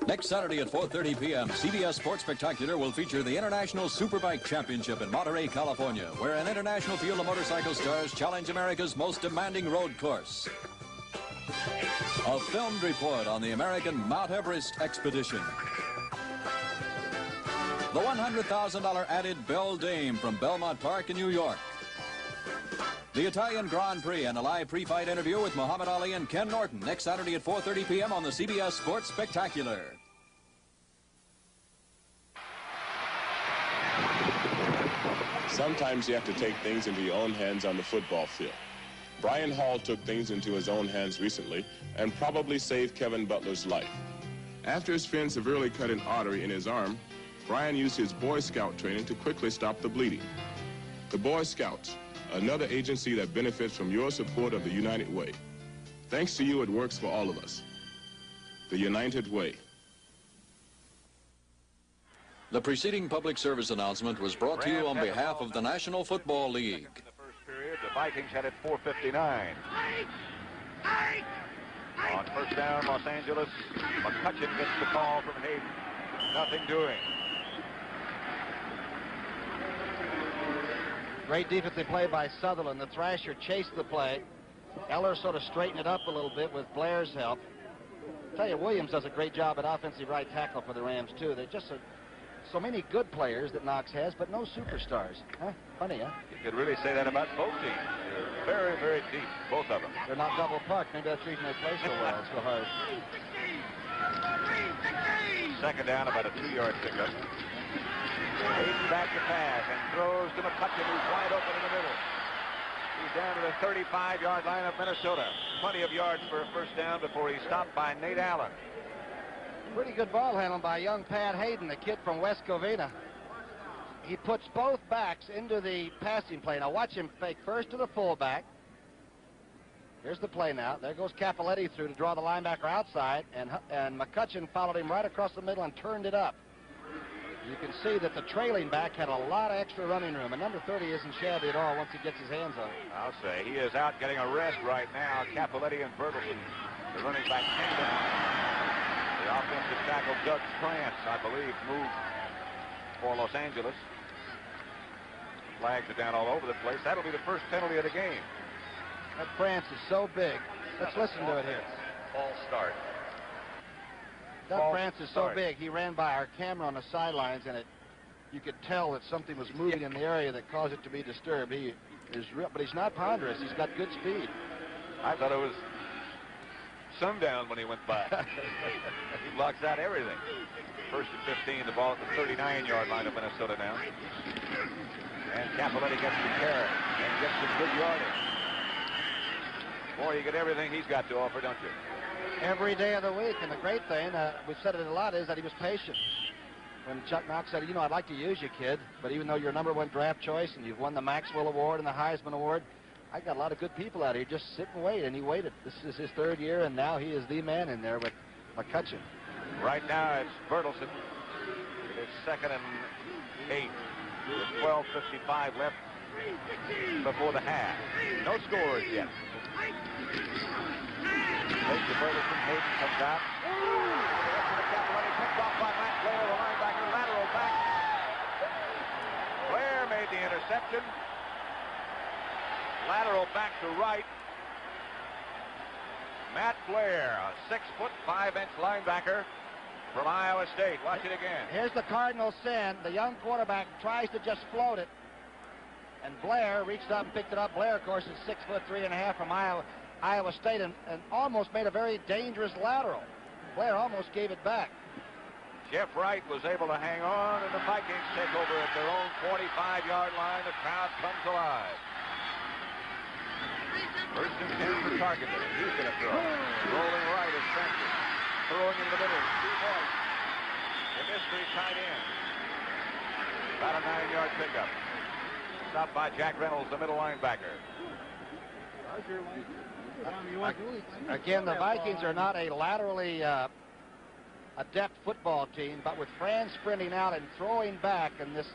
Next Saturday at 4:30 p.m., CBS Sports Spectacular will feature the International Superbike Championship in Monterey, California, where an international field of motorcycle stars challenge America's most demanding road course. A filmed report on the American Mount Everest expedition. The $100,000 added Belle Dame from Belmont Park in New York. The Italian Grand Prix and a live pre-fight interview with Muhammad Ali and Ken Norton next Saturday at 4:30 p.m. on the CBS Sports Spectacular. Sometimes you have to take things into your own hands on the football field. Brian Hall took things into his own hands recently and probably saved Kevin Butler's life. After his friend severely cut an artery in his arm, Brian used his Boy Scout training to quickly stop the bleeding. The Boy Scouts, another agency that benefits from your support of the United Way. Thanks to you, it works for all of us. The United Way. The preceding public service announcement was brought to you on behalf of the National Football League. In the first period, the Vikings had it 4:59. On 1st down, Los Angeles, McCutcheon gets the call from Hayden. Nothing doing. Great defensive play by Sutherland. The Thrasher chased the play. Eller sort of straightened it up a little bit with Blair's help. I tell you, Williams does a great job at offensive right tackle for the Rams, too. They're just so many good players that Knox has, but no superstars. Huh? Funny, huh? You could really say that about both teams. They're very, very deep, both of them. They're not double parked. Maybe that's the reason they play so well, so hard. 2nd down, about a 2-yard pickup. Hayden back to pass and throws to McCutcheon, who's wide open in the middle. He's down to the 35-yard line of Minnesota. Plenty of yards for a 1st down before he's stopped by Nate Allen. Pretty good ball handling by young Pat Hayden, the kid from West Covina. He puts both backs into the passing play. Now watch him fake first to the fullback. Here's the play now. There goes Capoletti through to draw the linebacker outside, and McCutcheon followed him right across the middle and turned it up. You can see that the trailing back had a lot of extra running room, and number 30 isn't shabby at all once he gets his hands on it. I'll say he is out getting a rest right now. Capoletti and Bertelsen, the running back tandem. The offensive tackle, Doug Krantz, I believe, moved for Los Angeles. Flags are down all over the place. That'll be the first penalty of the game. That Krantz is so big. Let's listen to it here. False start. Doug False France is so start. big. He ran by our camera on the sidelines, and you could tell that something was moving in the area that caused it to be disturbed. He is real, but he's not ponderous. He's got good speed. I thought it was sundown when he went by. He blocks out everything. First and 15, the ball at the 39-yard line of Minnesota now. And Capoletti gets the carry and gets some good yardage. Boy, you get everything he's got to offer, don't you? Every day of the week, and the great thing, we've said it a lot, is that he was patient. When Chuck Knox said, I'd like to use you, kid, but even though you're #1 draft choice and you've won the Maxwell Award and the Heisman Award, I got a lot of good people out here. Just sit and wait. And he waited. This is his 3rd year, and now he is the man in there with McCutcheon. Right now, it's Bertelson. It is 2nd and 8 with 12:55 left before the half. No scores yet. Takes to Bertelson. Hayden comes out. Capoletti picked off by Matt Blair, the linebacker, lateral back. Blair made the interception. Lateral back to right. Matt Blair, a 6-foot 5-inch linebacker from Iowa State. Watch it again. Here's the Cardinal sin. The young quarterback tries to just float it, and Blair reached up and picked it up. Blair, of course, is 6 foot 3.5 from Iowa State, and almost made a very dangerous lateral. Blair almost gave it back. Jeff Wright was able to hang on, and the Vikings take over at their own 45-yard line. The crowd comes alive. First and 10 for Tarkenton. He's going to throw. Rolling right is Francis. Throwing in the middle. Boyce. The mystery tight end. About a 9-yard pickup. Stopped by Jack Reynolds, the middle linebacker. Again, the Vikings are not a laterally adept football team, but with Fran sprinting out and throwing back and this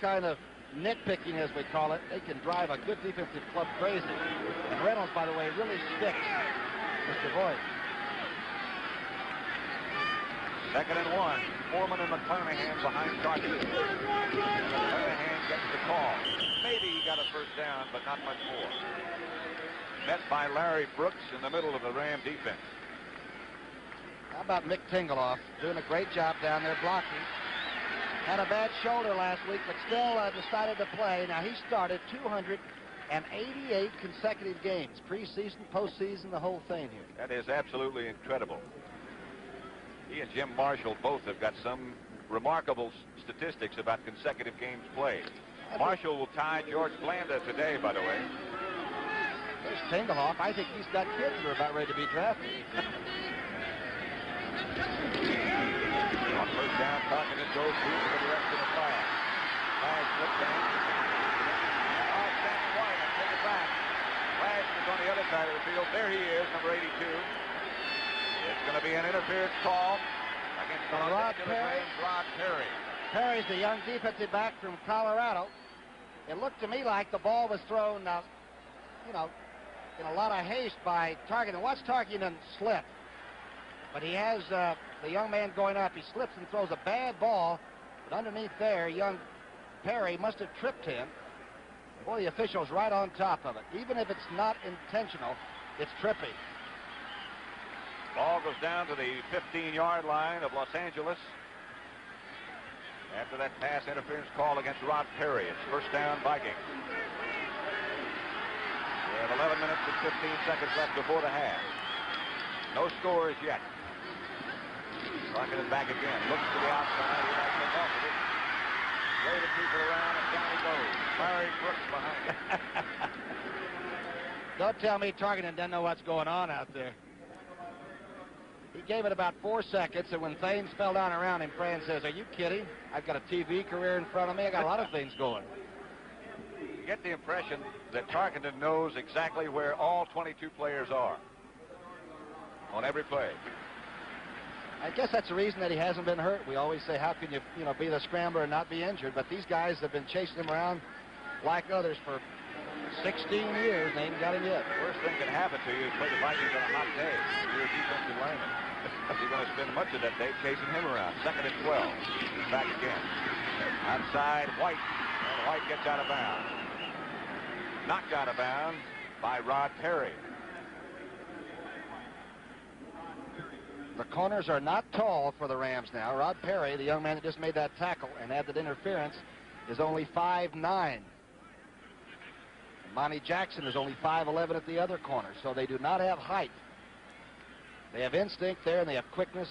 kind of nitpicking, as we call it, they can drive a good defensive club crazy. And Reynolds, by the way, really sticks Mr. Boyd. 2nd and 1. Foreman and McClanahan behind Tarkenton. McClanahan gets the call. Maybe he got a first down, but not much more. Met by Larry Brooks in the middle of the Ram defense. How about Mick Tingeloff doing a great job down there blocking. Had a bad shoulder last week, but still decided to play. Now, he started 288 consecutive games, preseason, postseason, the whole thing here. That is absolutely incredible. He and Jim Marshall both have got some remarkable statistics about consecutive games played. Marshall will tie George Blanda today, by the way. There's Tingeloff. I think he's got kids who are about ready to be drafted. On first down, Tarkenton goes through to the direction of Flash. Flash slips in. Stanton White and take it back. Flash is on the other side of the field. There he is, number 82. It's going to be an interference call against the Rod Perry. Rod Perry. Perry's the young defensive back from Colorado. It looked to me like the ball was thrown, in a lot of haste by Tarkenton. Watch Tarkenton slip. But he has the young man going up. He slips and throws a bad ball. But underneath there, young Perry must have tripped him. Boy, the official's right on top of it. Even if it's not intentional, it's trippy. Ball goes down to the 15-yard line of Los Angeles. After that pass interference call against Rod Perry, it's first down Vikings. We have 11 minutes and 15 seconds left before the half. No scores yet. Tarkenton back again. Looks to the outside. He might take off with it. Waving people around, and down he goes. Larry Brooks behind him. Don't tell me Tarkenton doesn't know what's going on out there. He gave it about 4 seconds, and when Thames fell down around him, Fran says, "Are you kidding? I've got a TV career in front of me. I got a lot of things going." You get the impression that Tarkenton knows exactly where all 22 players are on every play. I guess that's the reason that he hasn't been hurt. We always say, how can you, be the scrambler and not be injured? But these guys have been chasing him around like others for 16 years, and they ain't got him yet. Worst thing can happen to you is play the Vikings on a hot day. You're a defensive lineman. You're going to spend much of that day chasing him around. 2nd and 12. Back again. Outside, White. And White gets out of bounds. Knocked out of bounds by Rod Perry. The corners are not tall for the Rams now. Rod Perry, the young man that just made that tackle and had that interference, is only 5'9". Monty Jackson is only 5'11" at the other corner, so they do not have height. They have instinct there, and they have quickness.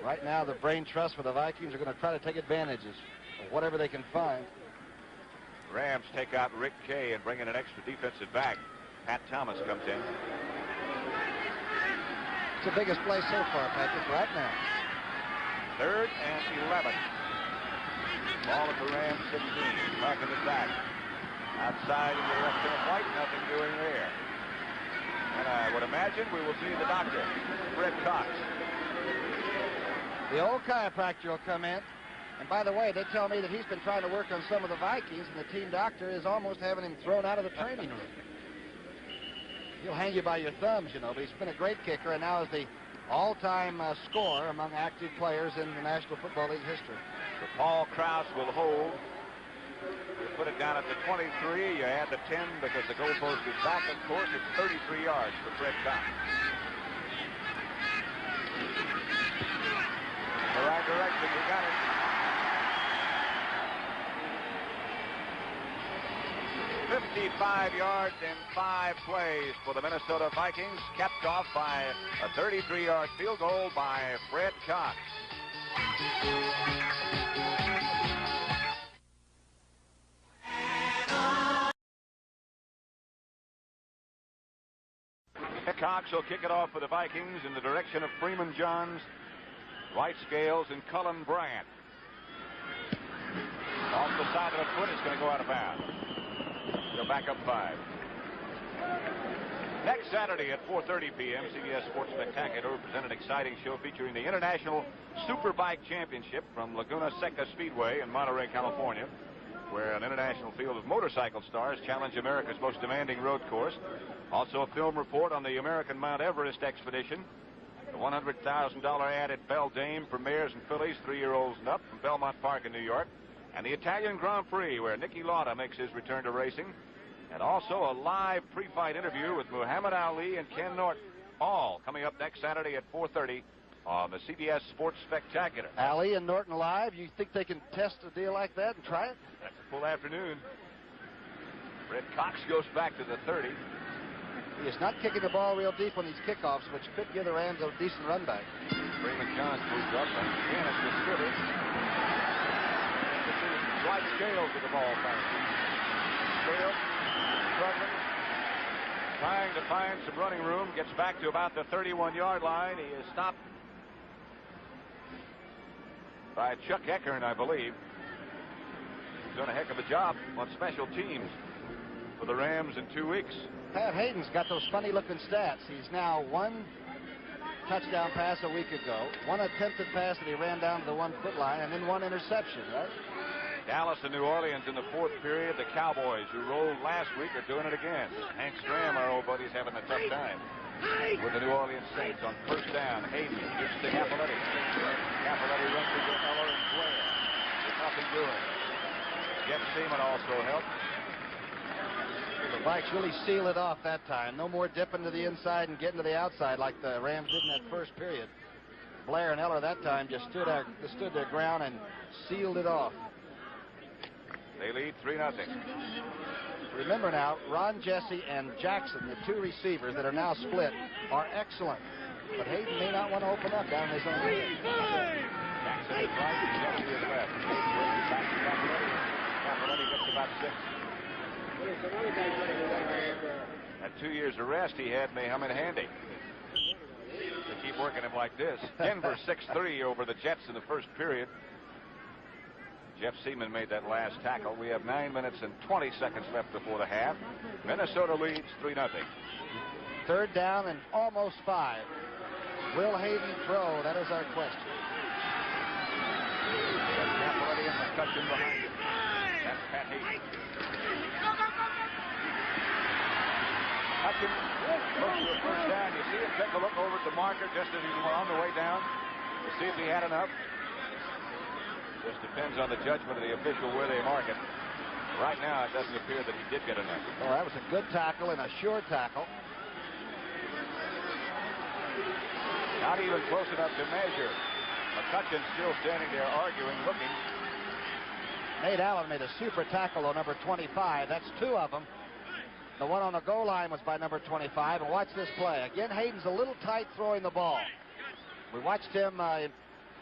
Right now, the brain trust for the Vikings are going to try to take advantages of whatever they can find. Rams take out Rick Kay and bring in an extra defensive back. Pat Thomas comes in. It's the biggest play so far, Patrick, right now. 3rd and 11. Ball at the Rams 16. Parking it back. Outside in the direction of White. Nothing doing there. And I would imagine we will see the doctor, Fred Cox. The old chiropractor will come in. And by the way, they tell me that he's been trying to work on some of the Vikings, and the team doctor is almost having him thrown out of the training room. He'll hang you by your thumbs, you know, but he's been a great kicker and now is the all-time scorer among active players in the National Football League history. So Paul Krause will hold. You put it down at the 23. You add the 10 because the goalpost is back. Of course, it's 33 yards for Fred Cox. In the right direction. He got it. 55 yards in 5 plays for the Minnesota Vikings, capped off by a 33-yard field goal by Fred Cox. Cox will kick it off for the Vikings in the direction of Freeman Johns, White Scales, and Cullen Bryant. Off the side of the foot, it's going to go out of bounds. Go back up 5. Next Saturday at 4:30 p.m., CBS Sports Spectacular will present an exciting show featuring the International Superbike Championship from Laguna Seca Speedway in Monterey, California, where an international field of motorcycle stars challenge America's most demanding road course. Also a film report on the American Mount Everest expedition, the $100,000 ad at Beldame for mares and fillies, 3-year-olds and up, from Belmont Park in New York, and the Italian Grand Prix, where Nicky Lauda makes his return to racing, and also a live pre-fight interview with Muhammad Ali and Ken Norton, all coming up next Saturday at 4:30 on the CBS Sports Spectacular. Ali and Norton live? You think they can test a deal like that and try it? That's a full afternoon. Fred Cox goes back to the 30. He is not kicking the ball real deep on these kickoffs, which could give the Rams a decent run back. Freeman Johns moves up, and again it's the Skipper. White Scales with the ball back. Scales struggling, trying to find some running room, gets back to about the 31-yard line. He is stopped by Chuck Eckern, I believe. He's done a heck of a job on special teams for the Rams in 2 weeks. Pat Hayden's got those funny-looking stats. He's now 1 touchdown pass a week ago, 1 attempted pass that he ran down to the 1-foot line, and then 1 interception, right? Dallas and New Orleans in the 4th period. The Cowboys, who rolled last week, are doing it again. Hank Stram, our old buddy, is having a tough time with the New Orleans Saints on 1st down. Hayden gives to Capoletti. Capoletti runs into Eller and Blair. There's nothing doing. Jeff Seaman also helped. The Vikes really seal it off that time. No more dipping to the inside and getting to the outside like the Rams did in that 1st period. Blair and Eller that time just stood their ground and sealed it off. They lead 3-0. Remember now, Ron Jesse and Jackson, the 2 receivers that are now split, are excellent. But Hayden may not want to open up down his own end. Jackson is right, Jesse is left. Hayden brings it back to Capoletti. Capoletti gets about 6. That 2 years of rest he had may come in handy. They keep working him like this. Denver 6-3 over the Jets in the 1st period. Jeff Seaman made that last tackle. We have 9 minutes and 20 seconds left before the half. Minnesota leads 3-0. 3rd down and almost 5. Will Hayden throw? That is our question. That's Capoletti and McCutcheon behind him. That's Pat Hayden. McCutcheon looks for a 1st down. You see him take a look over at the marker just as he's on the way down to see if he had enough. Just depends on the judgment of the official where they mark it. Right now, it doesn't appear that he did get enough. Oh, that was a good tackle and a sure tackle. Now Not even close enough to measure. McCutcheon still standing there arguing, looking. Nate Allen made a super tackle on number 25. That's 2 of them. The one on the goal line was by number 25. And watch this play. Again, Hayden's a little tight throwing the ball. We watched him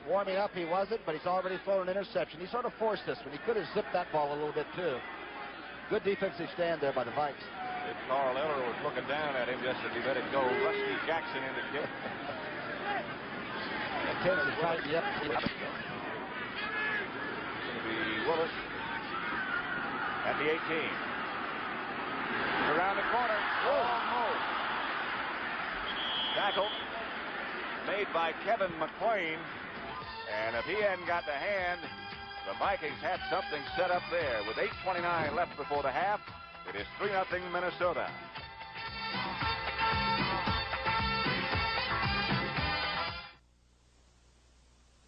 warming up. He wasn't, but he's already thrown an interception. He sort of forced this one. He could have zipped that ball a little bit, too. Good defensive stand there by the Vikes. Carl Eller was looking down at him just as he let it go. Rusty Jackson in the kick. Yep. It's going to be Willis at the 18. Around the corner. Oh. Tackle made by Kevin McLean. And if he hadn't got the hand, the Vikings had something set up there. With 8:29 left before the half, it is 3-0 Minnesota.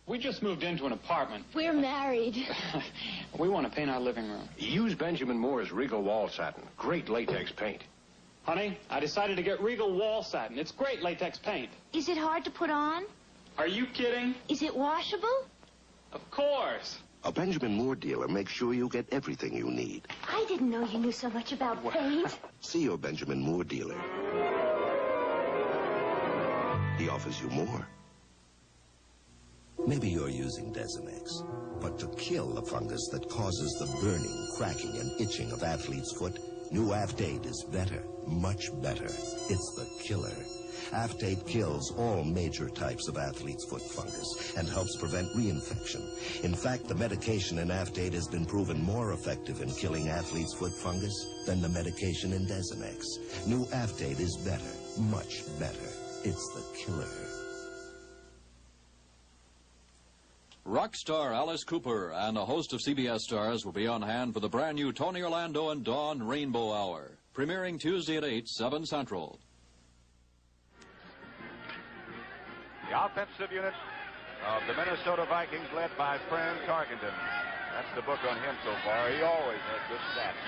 We just moved into an apartment. We're married. We want to paint our living room. Use Benjamin Moore's Regal Wall Satin. Great latex paint. Honey, I decided to get Regal Wall Satin. It's great latex paint. Is it hard to put on? Are you kidding? Is it washable? Of course. A Benjamin Moore dealer makes sure you get everything you need. I didn't know you knew so much about paint. See your Benjamin Moore dealer. He offers you more. Maybe you're using Desimex, but to kill the fungus that causes the burning, cracking, and itching of athlete's foot, new Aftate is better, much better. It's the killer. Aftate kills all major types of athlete's foot fungus and helps prevent reinfection. In fact, the medication in Aftate has been proven more effective in killing athlete's foot fungus than the medication in Desimex. New Aftate is better, much better. It's the killer. Rock star Alice Cooper and a host of CBS stars will be on hand for the brand new Tony Orlando and Dawn Rainbow Hour, premiering Tuesday at 8, 7 Central. The offensive unit of the Minnesota Vikings led by Fran Tarkenton. That's the book on him so far. He always has good stats.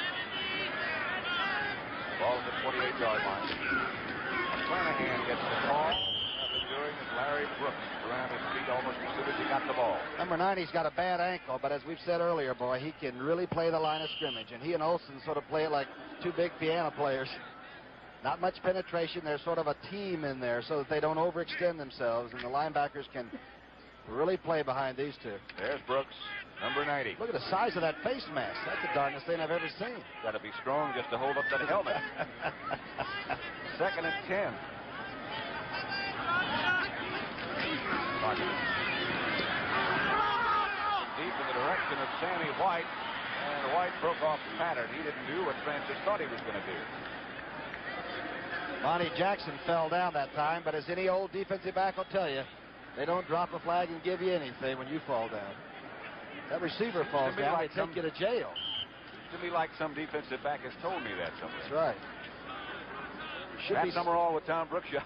Ball at the 28-yard line. And Flanagan gets the ball. Nothing doing as Larry Brooks around his feet almost as soon as he got the ball. Number 90's got a bad ankle, but as we've said earlier, boy, he can really play the line of scrimmage. And he and Olsen sort of play it like two big piano players. Not much penetration. There's sort of a team in there so that they don't overextend themselves, and the linebackers can really play behind these two. There's Brooks, number 90. Look at the size of that face mask. That's the darndest thing I've ever seen. Got to be strong just to hold up that helmet. 2nd and 10. Deep in the direction of Sammy White, and White broke off the pattern. He didn't do what Francis thought he was going to do. Monty Jackson fell down that time, but as any old defensive back will tell you, they don't drop a flag and give you anything when you fall down. That receiver falls down, like they take you to jail. To me, like some defensive back has told me that somewhere. That's right. That summer all with Tom Brookshire.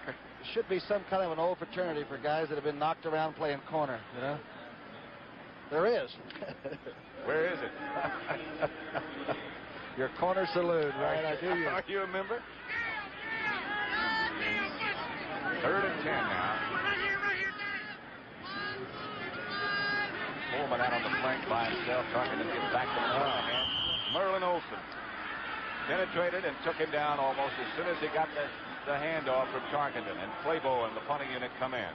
Should be some kind of an old fraternity for guys that have been knocked around playing corner, you know? There is. Where is it? Your corner saloon, right? I do. Are you a member? 3rd and 10 now. Pullman out on the flank by himself. Tarkenton gets back to Flanagan. Merlin Olsen penetrated and took him down almost as soon as he got the handoff from Tarkenton. And Flaybo and the punting unit come in.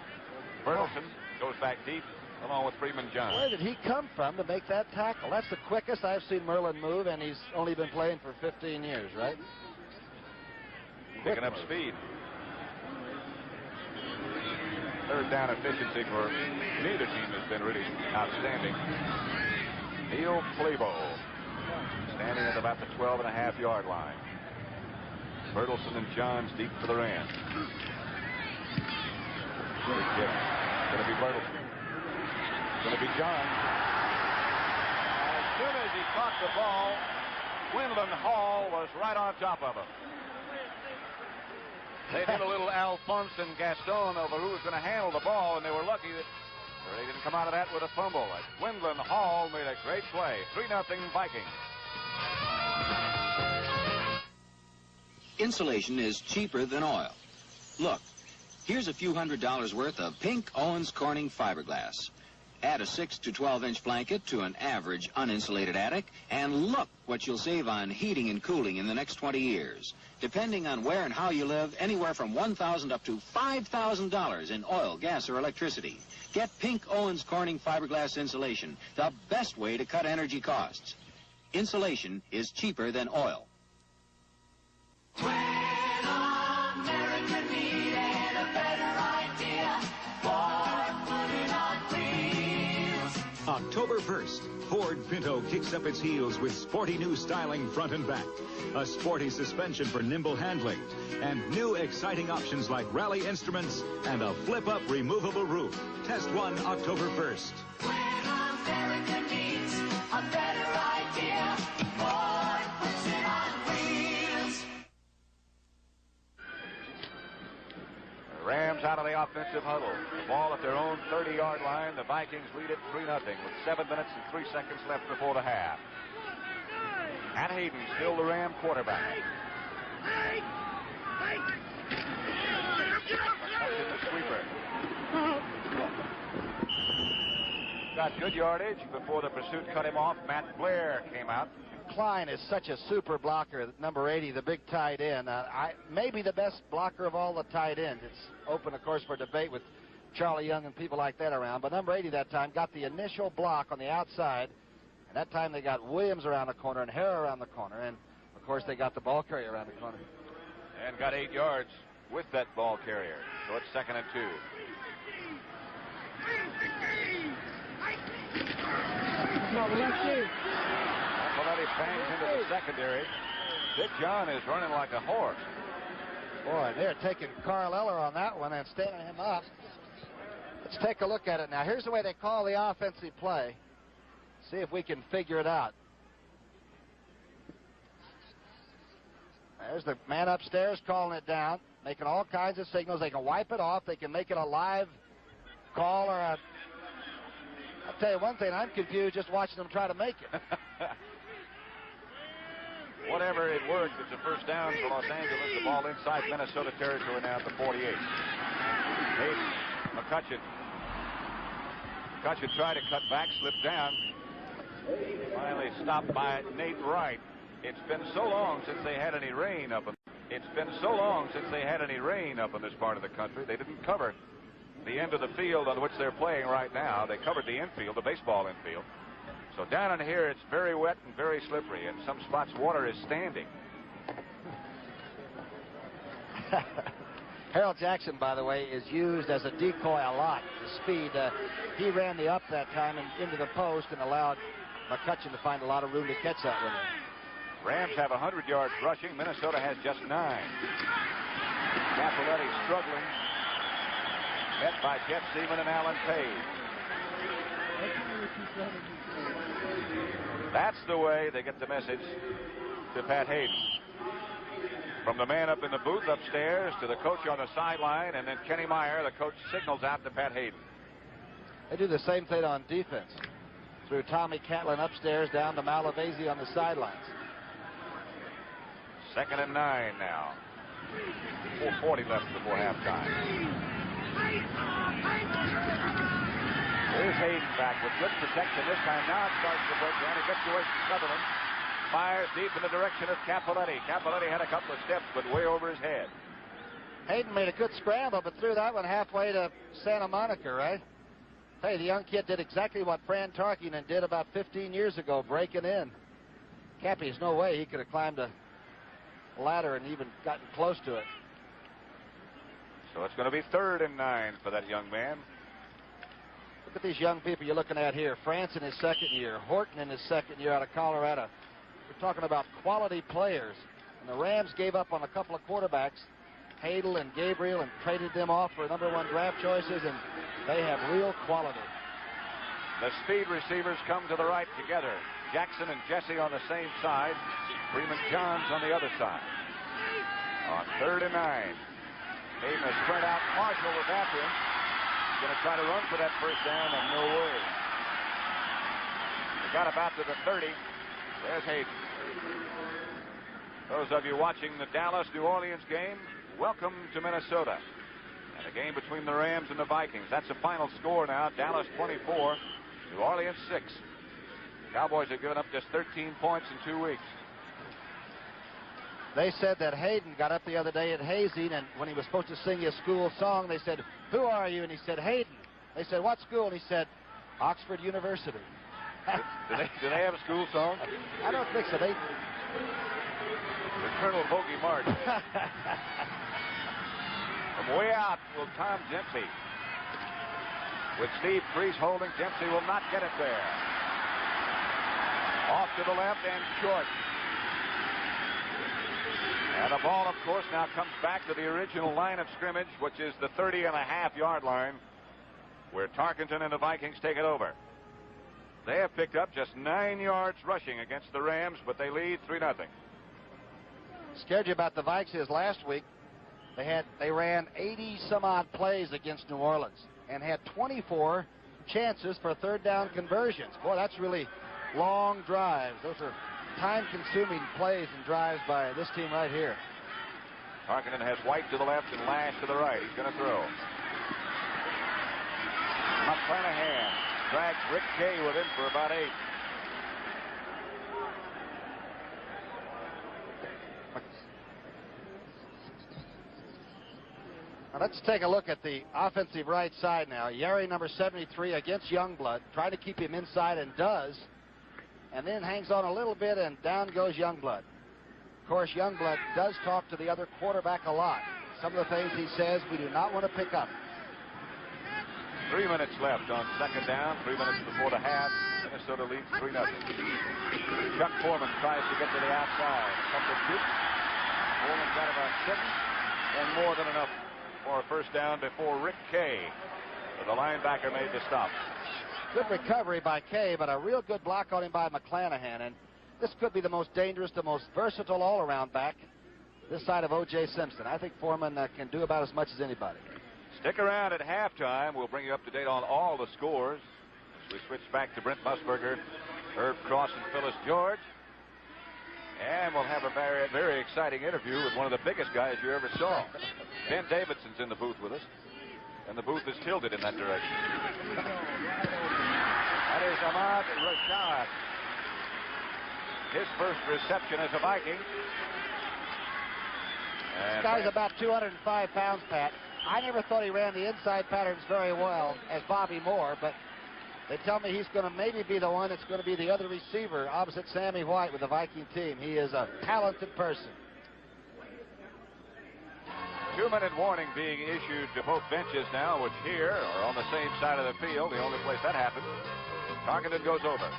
Bertelson goes back deep along with Freeman John. Where did he come from to make that tackle? That's the quickest I've seen Merlin move, and he's only been playing for 15 years, right? Picking up speed. 3rd down efficiency for neither team has been really outstanding. Neil Flaybo standing at about the 12.5-yard line. Bertelson and Johns deep for the Rams. Good kick. Going to be Bertelson. Going to be Johns. As soon as he caught the ball, Quinlan Hall was right on top of him. They did a little Alphonse and Gaston over who was going to handle the ball, and they were lucky that they didn't come out of that with a fumble. Quinlan Hall made a great play. 3-0 Vikings. Insulation is cheaper than oil. Look, Here's a few $100s worth of Pink Owens Corning fiberglass. Add a 6 to 12-inch blanket to an average uninsulated attic, and look what you'll save on heating and cooling in the next 20 years. Depending on where and how you live, anywhere from $1,000 up to $5,000 in oil, gas, or electricity. Get Pink Owens Corning fiberglass insulation, the best way to cut energy costs. Insulation is cheaper than oil. October 1st, Ford Pinto kicks up its heels with sporty new styling front and back, a sporty suspension for nimble handling, and new exciting options like rally instruments and a flip-up removable roof. Test one October 1st. When America needs a better idea, Ford puts it on wheels. The Rams out of the offensive huddle. The ball at their own 30-yard line. The Vikings lead it 3-0 with 7 minutes and 3 seconds left before the half. Pat Hayden, still the Ram quarterback. Catching the sweeper. Got good yardage before the pursuit cut him off. Matt Blair came out. Klein is such a super blocker, number 80, the big tight end. Maybe the best blocker of all the tight ends. It's open, of course, for debate with Charlie Young and people like that around. But number 80 that time got the initial block on the outside. And that time they got Williams around the corner and Harrah around the corner. And, of course, they got the ball carrier around the corner. And got 8 yards with that ball carrier. So it's 2nd and 2. Capoletti bangs into the secondary. Big John is running like a horse. Boy, they're taking Carl Eller on that one and standing him up. Let's take a look at it now. Here's the way they call the offensive play. See if we can figure it out. There's the man upstairs calling it down, making all kinds of signals. They can wipe it off. They can make it a live call or a... I'll tell you one thing, I'm confused just watching them try to make it. Whatever it worked, it's a first down for Los Angeles. The ball inside Minnesota territory now at the 48. Hayden, McCutcheon. McCutcheon tried to cut back, slipped down. Finally stopped by Nate Wright. It's been so long since they had any rain up in this part of the country. They didn't cover the end of the field on which they're playing right now. They covered the infield, the baseball infield. So down in here, it's very wet and very slippery. In some spots, water is standing. Harold Jackson, by the way, is used as a decoy a lot. The speed, he ran the up that time and into the post and allowed McCutcheon to find a lot of room to catch that one. Rams have 100 yards rushing. Minnesota has just 9. Capoletti struggling. Met by Jeff Seaman and Alan Page. That's the way they get the message to Pat Hayden. From the man up in the booth upstairs to the coach on the sideline, and then Kenny Meyer, the coach, signals out to Pat Hayden. They do the same thing on defense. Through Tommy Catlin upstairs down to Malavasi on the sidelines. 2nd and 9 now. 4:40 left before halftime. Here's Hayden back with good protection this time. Now it starts to break down. He gets away from Sutherland. Fires deep in the direction of Capoletti. Capoletti had a couple of steps, but way over his head. Hayden made a good scramble, but threw that one halfway to Santa Monica, right? Hey, the young kid did exactly what Fran Tarkenton did about 15 years ago, breaking in. Cappy's no way he could have climbed a ladder and even gotten close to it. So it's going to be 3rd and 9 for that young man. Look at these young people you're looking at here. France in his 2nd year. Horton in his 2nd year out of Colorado. We're talking about quality players. And the Rams gave up on a couple of quarterbacks, Hadel and Gabriel, and traded them off for #1 draft choices, and they have real quality. The speed receivers come to the right together. Jackson and Jesse on the same side. Freeman Johns on the other side. On 3rd and 9. Hayden has spread out. Marshall was after him. He's going to try to run for that first down, and no way. He got about to the 30. There's Hayden. Those of you watching the Dallas-New Orleans game, welcome to Minnesota. And the game between the Rams and the Vikings. That's the final score now. Dallas 24, New Orleans 6. Cowboys have given up just 13 points in 2 weeks. They said that Hayden got up the other day at hazing, and when he was supposed to sing his school song, they said, "Who are you?" And he said, "Hayden." They said, "What school?" And he said, "Oxford University." Do they have a school song? I don't think so. They... The Colonel Bogey March. From way out will Tom Dempsey. With Steve Kreese holding, Dempsey will not get it there. Off to the left and short. And the ball, of course, now comes back to the original line of scrimmage, which is the 30.5-yard line, where Tarkenton and the Vikings take it over. They have picked up just 9 yards rushing against the Rams, but they lead 3-0. Scared you about the Vikes is last week. They ran 80-some-odd plays against New Orleans and had 24 chances for third down conversions. Boy, that's really long drives. Those are time-consuming plays and drives by this team right here. Tarkenton has White to the left and Lash to the right. He's going to throw. McClanahan drags Rick Kay with him for about 8. Now let's take a look at the offensive right side now. Yeri, number 73, against Youngblood. Try to keep him inside and does. And then hangs on a little bit, and down goes Youngblood. Of course, Youngblood does talk to the other quarterback a lot. Some of the things he says we do not want to pick up. 3 minutes left on second down. 3 minutes before the half. Minnesota leads 3-0. Chuck Foreman tries to get to the outside. Couple of shoots. Foreman got about 6 and more than enough for a first down before Rick Kay, the linebacker, made the stop. Good recovery by Kay, but a real good block on him by McClanahan. And this could be the most dangerous, the most versatile all-around back this side of O.J. Simpson. I think Foreman can do about as much as anybody. Stick around at halftime. We'll bring you up to date on all the scores as we switch back to Brent Musburger, Herb Cross, and Phyllis George. And we'll have a very, very exciting interview with one of the biggest guys you ever saw. Ben Davidson's in the booth with us, and the booth is tilted in that direction. That is Ahmad Rashad. His first reception as a Viking. This guy's about 205 pounds, Pat. I never thought he ran the inside patterns very well as Bobby Moore, but they tell me he's going to maybe be the one that's going to be the other receiver opposite Sammy White with the Viking team. He is a talented person. 2-minute warning being issued to both benches now, which here are on the same side of the field, the only place that happens. Tarkenton goes over.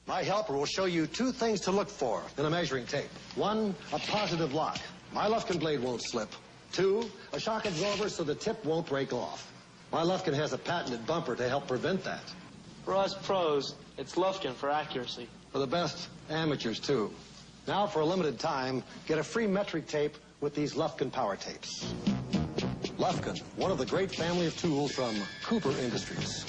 My helper will show you 2 things to look for in a measuring tape. 1, a positive lock. My Lufkin blade won't slip. 2, a shock absorber so the tip won't break off. My Lufkin has a patented bumper to help prevent that. For us pros, it's Lufkin for accuracy. For the best amateurs, too. Now, for a limited time, get a free metric tape with these Lufkin power tapes. Lufkin, one of the great family of tools from Cooper Industries.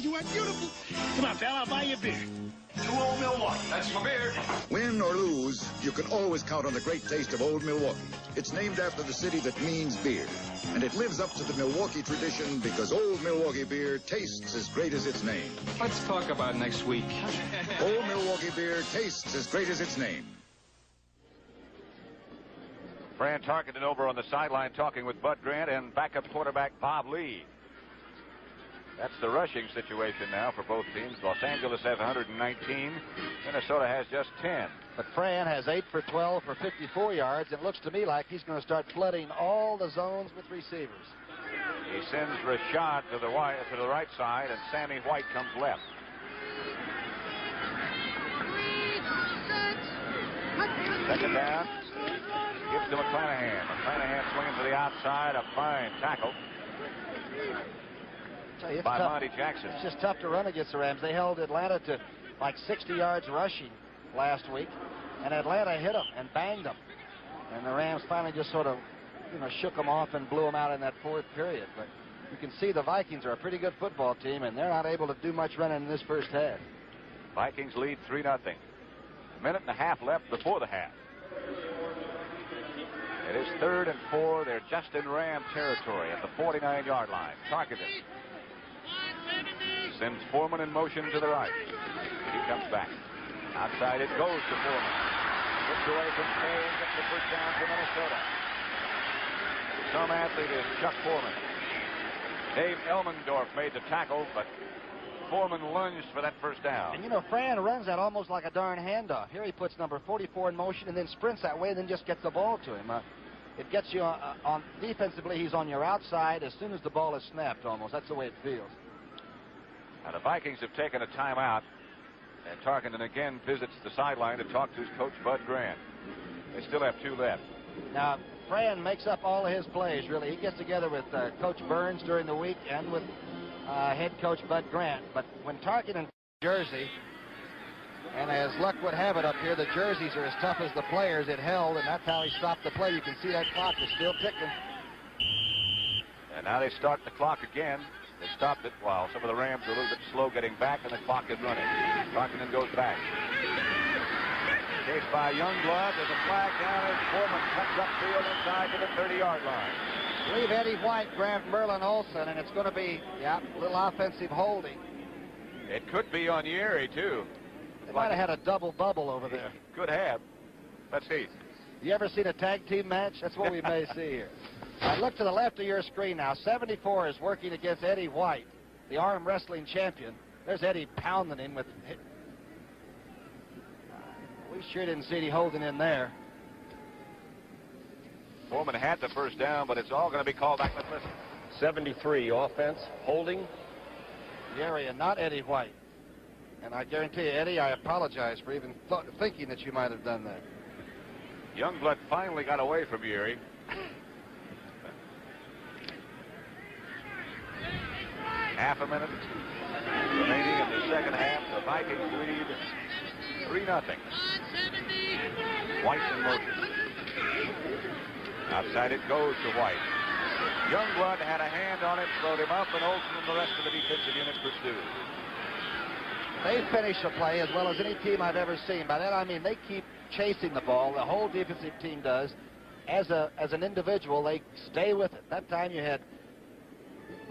You are beautiful. Come on, pal, I'll buy you a beer. 2 Old Milwaukee. That's my beer. Win or lose, you can always count on the great taste of Old Milwaukee. It's named after the city that means beer. And it lives up to the Milwaukee tradition because Old Milwaukee beer tastes as great as its name. Let's talk about next week. Old Milwaukee beer tastes as great as its name. Fran Tarkenton over on the sideline talking with Bud Grant and backup quarterback Bob Lee. That's the rushing situation now for both teams. Los Angeles has 119. Minnesota has just 10. But Fran has 8 for 12 for 54 yards. It looks to me like he's going to start flooding all the zones with receivers. He sends Rashad to the right side, and Sammy White comes left. Second down. Gives to McClanahan. McClanahan swinging to the outside. A fine tackle by Monty Jackson. It's just tough to run against the Rams. They held Atlanta to like 60 yards rushing last week, and Atlanta hit them and banged them. And the Rams finally just sort of shook them off and blew them out in that fourth period. But you can see the Vikings are a pretty good football team, and they're not able to do much running in this first half. Vikings lead 3-0. A minute and a half left before the half. It is 3rd and 4. They're just in Ram territory at the 49-yard line. Tarkenton sends Foreman in motion to the right. He comes back. Outside it goes to Foreman. Gets away from Kay and gets the first down for Minnesota. Some athlete is Chuck Foreman. Dave Elmendorf made the tackle, but Foreman lunged for that first down. And Fran runs that almost like a darn handoff. Here he puts number 44 in motion and then sprints that way and then just gets the ball to him. It gets you on defensively. He's on your outside as soon as the ball is snapped almost. That's the way it feels. Now the Vikings have taken a timeout, and Tarkenton again visits the sideline to talk to his coach, Bud Grant. They still have 2 left. Now, Fran makes up all of his plays, really. He gets together with Coach Burns during the week and with head coach Bud Grant. But when Tarkenton jersey, and as luck would have it up here, the jerseys are as tough as the players. It held, and that's how he stopped the play. You can see that clock is still ticking. And now they start the clock again. They stopped it while some of the Rams are a little bit slow getting back, and the clock is running. Tarkenton goes back. Chased by Youngblood. There's a flag down as Foreman cuts upfield inside to the 30-yard line. I believe Eddie White grabbed Merlin Olsen, and it's going to be, a little offensive holding. It could be on Yeri, too. They might have had a double bubble over there. Could have. Let's see. You ever seen a tag team match? That's what we may see here. I look to the left of your screen now. 74 is working against Eddie White, the arm wrestling champion. There's Eddie pounding him with... We sure didn't see Eddie holding in there. Foreman had the first down, but it's all going to be called back. Let's listen. 73 offense, holding. Yeri and not Eddie White. And I guarantee you, Eddie, I apologize for even thinking that you might have done that. Youngblood finally got away from Yeri. Half a minute remaining in the second half. The Vikings lead 3-0. White's in motion. Outside it goes to White. Youngblood had a hand on it, slowed him up, and Olsen and the rest of the defensive unit pursued. They finish the play as well as any team I've ever seen. By that I mean they keep chasing the ball. The whole defensive team does. As an individual, they stay with it. That time you had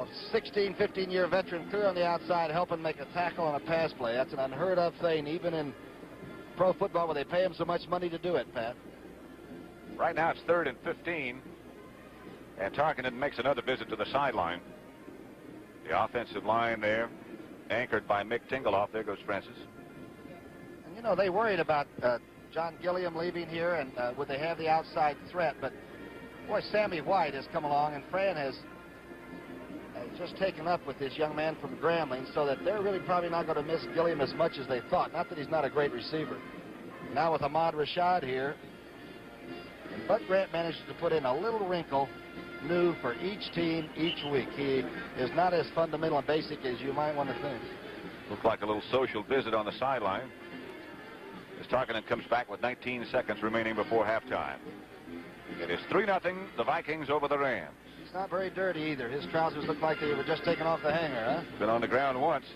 a 16, 15-year veteran clear on the outside helping make a tackle on a pass play. That's an unheard of thing, even in pro football where they pay them so much money to do it, Pat. Right now it's 3rd and 15. And Tarkenton makes another visit to the sideline. The offensive line there, anchored by Mick Tingeloff. There goes Francis. And they worried about John Gilliam leaving here, and would they have the outside threat? But boy, Sammy White has come along, and Fran has just taken up with this young man from Grambling, so that they're really probably not going to miss Gilliam as much as they thought. Not that he's not a great receiver. Now with Ahmad Rashad here, and Bud Grant manages to put in a little wrinkle new for each team each week. He is not as fundamental and basic as you might want to think. Looked like a little social visit on the sideline as Tarkenton comes back with 19 seconds remaining before halftime. It is 3-0, the Vikings over the Rams. He's not very dirty either. His trousers look like they were just taken off the hanger, huh? Been on the ground once.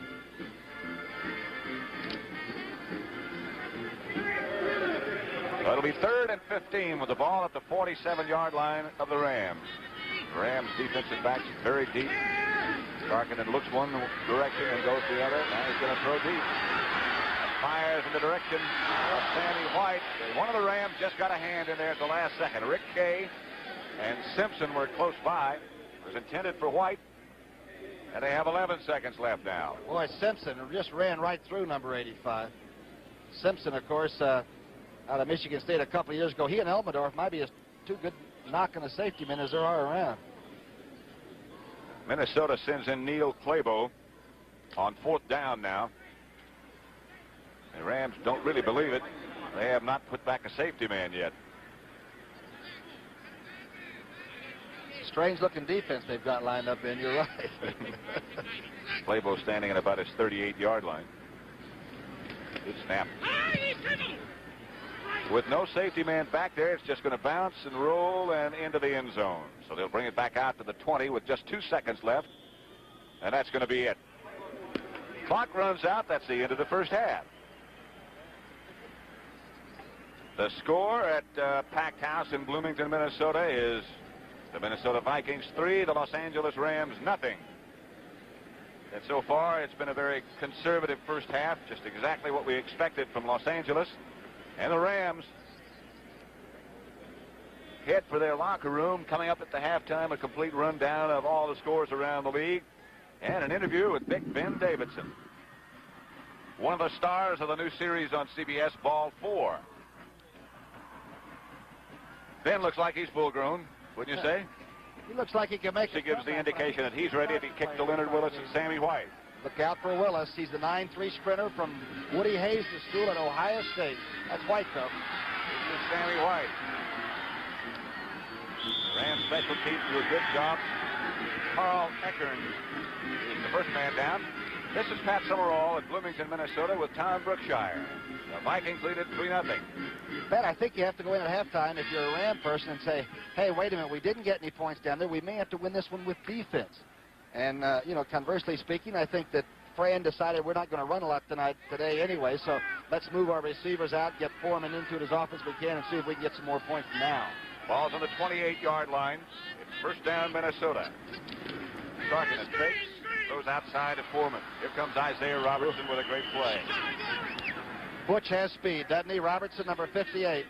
Well, it'll be 3rd and 15 with the ball at the 47-yard line of the Rams. The Rams defensive backs very deep. Tarkenton looks one direction and goes the other. Now he's going to throw deep. Fires in the direction of Sammy White. One of the Rams just got a hand in there at the last second. Rick Kay and Simpson were close by. It was intended for White. And they have 11 seconds left now. Boy, Simpson just ran right through number 85. Simpson, of course, out of Michigan State a couple of years ago. He and Elmendorf might be as two good knocking a safety men as there are around. Minnesota sends in Neil Clabo on 4th down now. The Rams don't really believe it. They have not put back a safety man yet. Strange-looking defense they've got lined up in. You're right. Clabo standing at about his 38-yard line. Good snap. With no safety man back there, it's just going to bounce and roll and into the end zone. So they'll bring it back out to the 20 with just 2 seconds left. And that's going to be it. Clock runs out. That's the end of the first half. The score at Packed House in Bloomington, Minnesota is the Minnesota Vikings 3, the Los Angeles Rams nothing. And so far, it's been a very conservative first half, just exactly what we expected from Los Angeles. And the Rams head for their locker room. Coming up at the halftime, a complete rundown of all the scores around the league and an interview with Big Ben Davidson, one of the stars of the new series on CBS, Ball 4. Ben looks like he's full grown, wouldn't you say? He looks like he can make it. He gives the indication that he's ready to kick to Leonard Willis and Sammy White. Look out for Willis. He's the 9'3" sprinter from Woody Hayes' school at Ohio State. That's White, though. This is Sammy White. Rams special teams do a good job. Carl Eckern is the first man down. This is Pat Summerall at Bloomington, Minnesota with Tom Brookshire. The Vikings lead it 3-0. Pat, I think you have to go in at halftime if you're a Ram person and say, hey, wait a minute, we didn't get any points down there. We may have to win this one with defense. And, you know, conversely speaking, I think that Fran decided we're not going to run a lot today anyway, so let's move our receivers out, get Foreman into it as often as we can, and see if we can get some more points now. Ball's on the 28-yard line. It's first down, Minnesota. Tarkin fakes, throws outside to Foreman. Here comes Isaiah Robertson with a great play. Butch has speed, doesn't he? Robertson, number 58.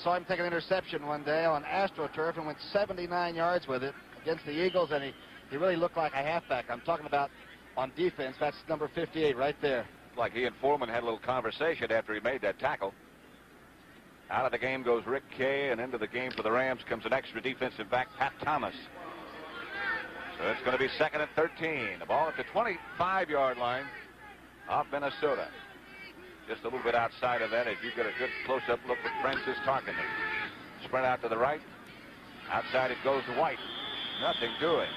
Saw him take an interception one day on AstroTurf and went 79 yards with it against the Eagles, and he really looked like a halfback. I'm talking about on defense. That's number 58 right there. Like he and Foreman had a little conversation after he made that tackle. Out of the game goes Rick Kay, and into the game for the Rams comes an extra defensive back, Pat Thomas. So it's going to be 2nd and 13. The ball at the 25-yard line of Minnesota. Just a little bit outside of that as you get a good close-up look at Francis Tarkenton. Spread out to the right. Outside it goes to White. Nothing doing.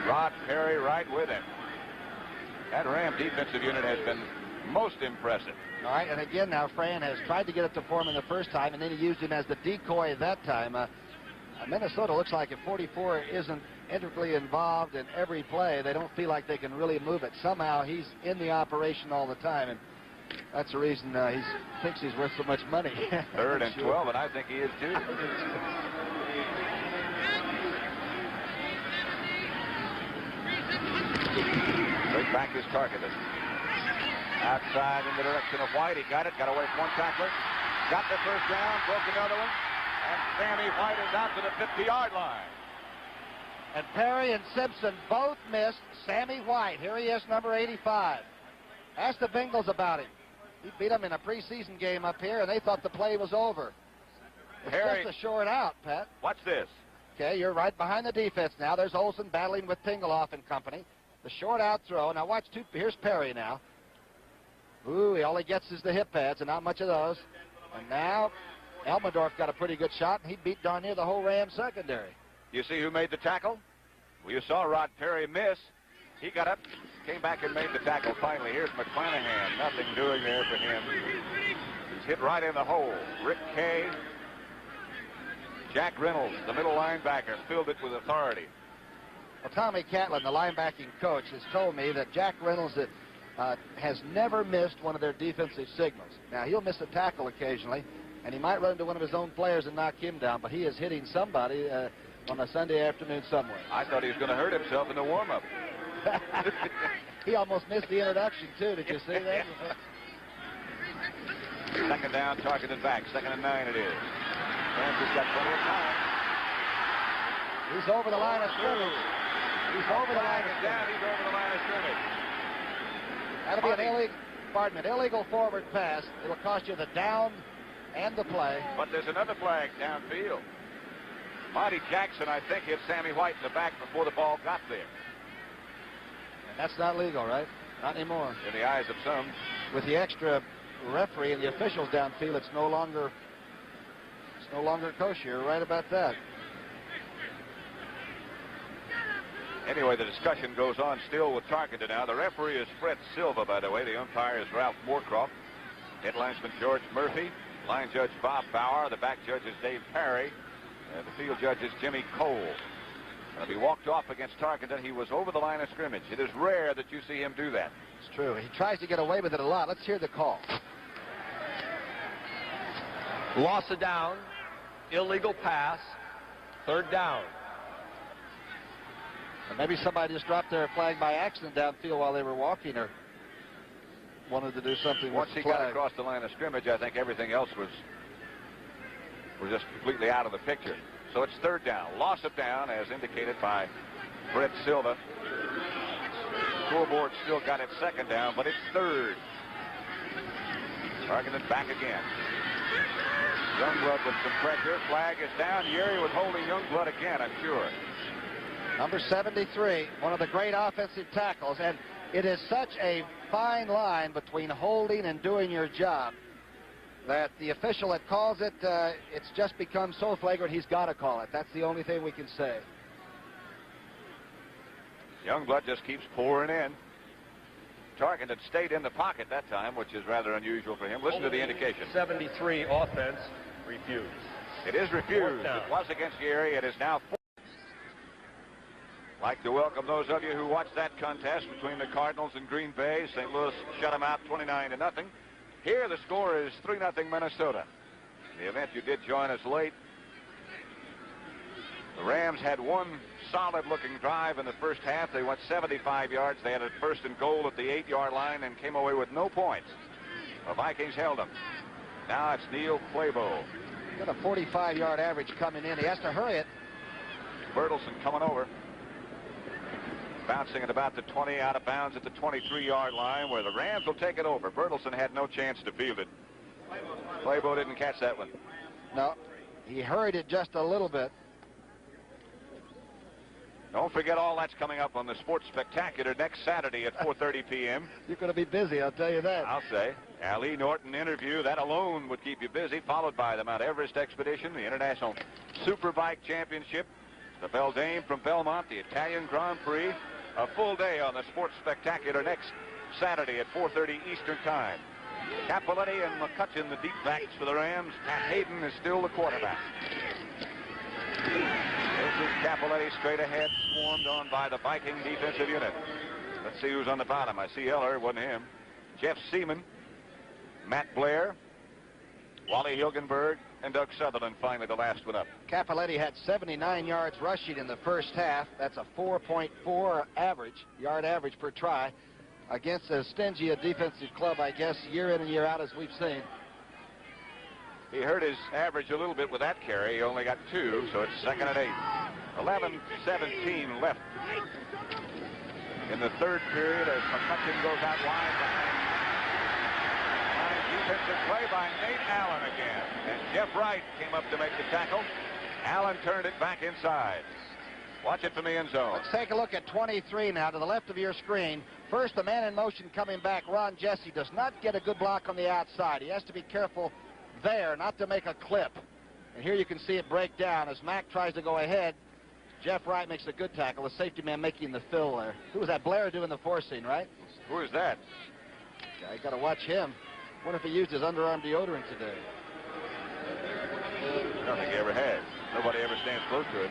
Rod Perry right with him. That Ram defensive unit has been most impressive. All right, and again now Fran has tried to get it to Foreman the first time, and then he used him as the decoy that time. Minnesota looks like if 44 isn't integrally involved in every play, they don't feel like they can really move it. Somehow he's in the operation all the time, and that's the reason he thinks he's worth so much money. 3rd and 12, and I think he is too. Straight back is Tarkenton. Outside in the direction of White. He got it. Got away from one tackler. Got the first down. Broke another one. And Sammy White is out to the 50-yard line. And Perry and Simpson both missed Sammy White. Here he is, number 85. Ask the Bengals about him. He beat them in a preseason game up here, and they thought the play was over. It's Perry, just a short out, Pat. Watch this. Okay, you're right behind the defense now. There's Olsen battling with Tingeloff and company. The short out throw. Now watch here's Perry now. Ooh, all he gets is the hip pads, and not much of those. And now Elmendorf got a pretty good shot, and he beat darn near the whole Rams secondary. You see who made the tackle? Well, you saw Rod Perry miss. He got up, came back and made the tackle finally. Here's McClanahan. Nothing doing there for him. He's hit right in the hole. Rick Kay. Jack Reynolds, the middle linebacker, filled it with authority. Well, Tommy Catlin, the linebacking coach, has told me that Jack Reynolds has never missed one of their defensive signals. Now, he'll miss a tackle occasionally, and he might run into one of his own players and knock him down, but he is hitting somebody on a Sunday afternoon somewhere. I thought he was going to hurt himself in the warm-up. He almost missed the introduction, too. Did you see that? 2nd down, Tarkenton back. 2nd and 9 it is. Rams has got plenty of time. He's over the line of scrimmage. He's over the line of scrimmage. He's over the line of scrimmage. That'll be an illegal forward pass. It'll cost you the down and the play. But there's another flag downfield. Monty Jackson, I think, hit Sammy White in the back before the ball got there. And that's not legal, right? Not anymore. In the eyes of some. With the extra referee and the officials downfield, it's no longer kosher. You're right about that. Anyway, the discussion goes on still with Tarkenton now. The referee is Fred Silva, by the way. The umpire is Ralph Moorcroft. Head linesman George Murphy. Line judge Bob Bauer. The back judge is Dave Perry. And the field judge is Jimmy Cole. He walked off against Tarkenton. He was over the line of scrimmage. It is rare that you see him do that. It's true. He tries to get away with it a lot. Let's hear the call. Loss of down. Illegal pass. 3rd down. And maybe somebody just dropped their flag by accident downfield while they were walking, or wanted to do something. Once he got across the line of scrimmage, I think everything else was just completely out of the picture. So it's 3rd down. Loss of down, as indicated by Brett Silva. Scoreboard still got it 2nd down, but it's 3rd. Tarkenton back again. Youngblood with some pressure. Flag is down. Yeri was holding Youngblood again, I'm sure. Number 73, one of the great offensive tackles, and it is such a fine line between holding and doing your job that the official that calls it, it's just become so flagrant he's got to call it. That's the only thing we can say. Youngblood just keeps pouring in. Tarkenton stayed in the pocket that time, which is rather unusual for him. Listen to the indication. 73 offense refused. It is refused. It was against Yeri. It is now 4. Like to welcome those of you who watched that contest between the Cardinals and Green Bay. St. Louis shut them out 29-0. Here the score is 3-0 Minnesota. In the event you did join us late, the Rams had one solid-looking drive in the first half. They went 75 yards. They had a 1st and goal at the 8-yard line and came away with no points. The Vikings held them. Now it's Neil Clabo. Got a 45-yard average coming in. He has to hurry it. Bertelsen coming over. Bouncing at about the 20, out of bounds at the 23-yard line, where the Rams will take it over. Bertelsen had no chance to field it. Clabo didn't catch that one. No, he hurried it just a little bit. Don't forget all that's coming up on the Sports Spectacular next Saturday at 4:30 p.m. You're going to be busy, I'll tell you that. I'll say. Ali Norton interview, that alone would keep you busy, followed by the Mount Everest Expedition, the International Superbike Championship, the Beldame from Belmont, the Italian Grand Prix. A full day on the Sports Spectacular next Saturday at 4:30 Eastern Time. Capoletti and McCutcheon, the deep backs for the Rams. Pat Hayden is still the quarterback. This is Capoletti straight ahead, swarmed on by the Viking defensive unit. Let's see who's on the bottom. I see Eller, wasn't him. Jeff Seaman, Matt Blair, Wally Hilgenberg, and Doug Sutherland finally the last one up. Capoletti had 79 yards rushing in the first half. That's a 4.4 yard average per try against as stingy a defensive club, I guess, year in and year out as we've seen. He hurt his average a little bit with that carry. He only got 2, so it's 2nd and 8. 11-17 left in the 3rd period as McCutcheon goes out wide behind. Defensive play by Nate Allen again. And Jeff Wright came up to make the tackle. Allen turned it back inside. Watch it from the end zone. Let's take a look at 23 now to the left of your screen. First, the man in motion coming back, Ron Jesse, does not get a good block on the outside. He has to be careful there not to make a clip. And here you can see it break down as Mack tries to go ahead. Jeff Wright makes a good tackle. The safety man making the fill there. Who was that? Blair doing the forcing, right? Who is that? I got to watch him. Wonder if he used his underarm deodorant today. I don't think he ever has. Nobody ever stands close to him.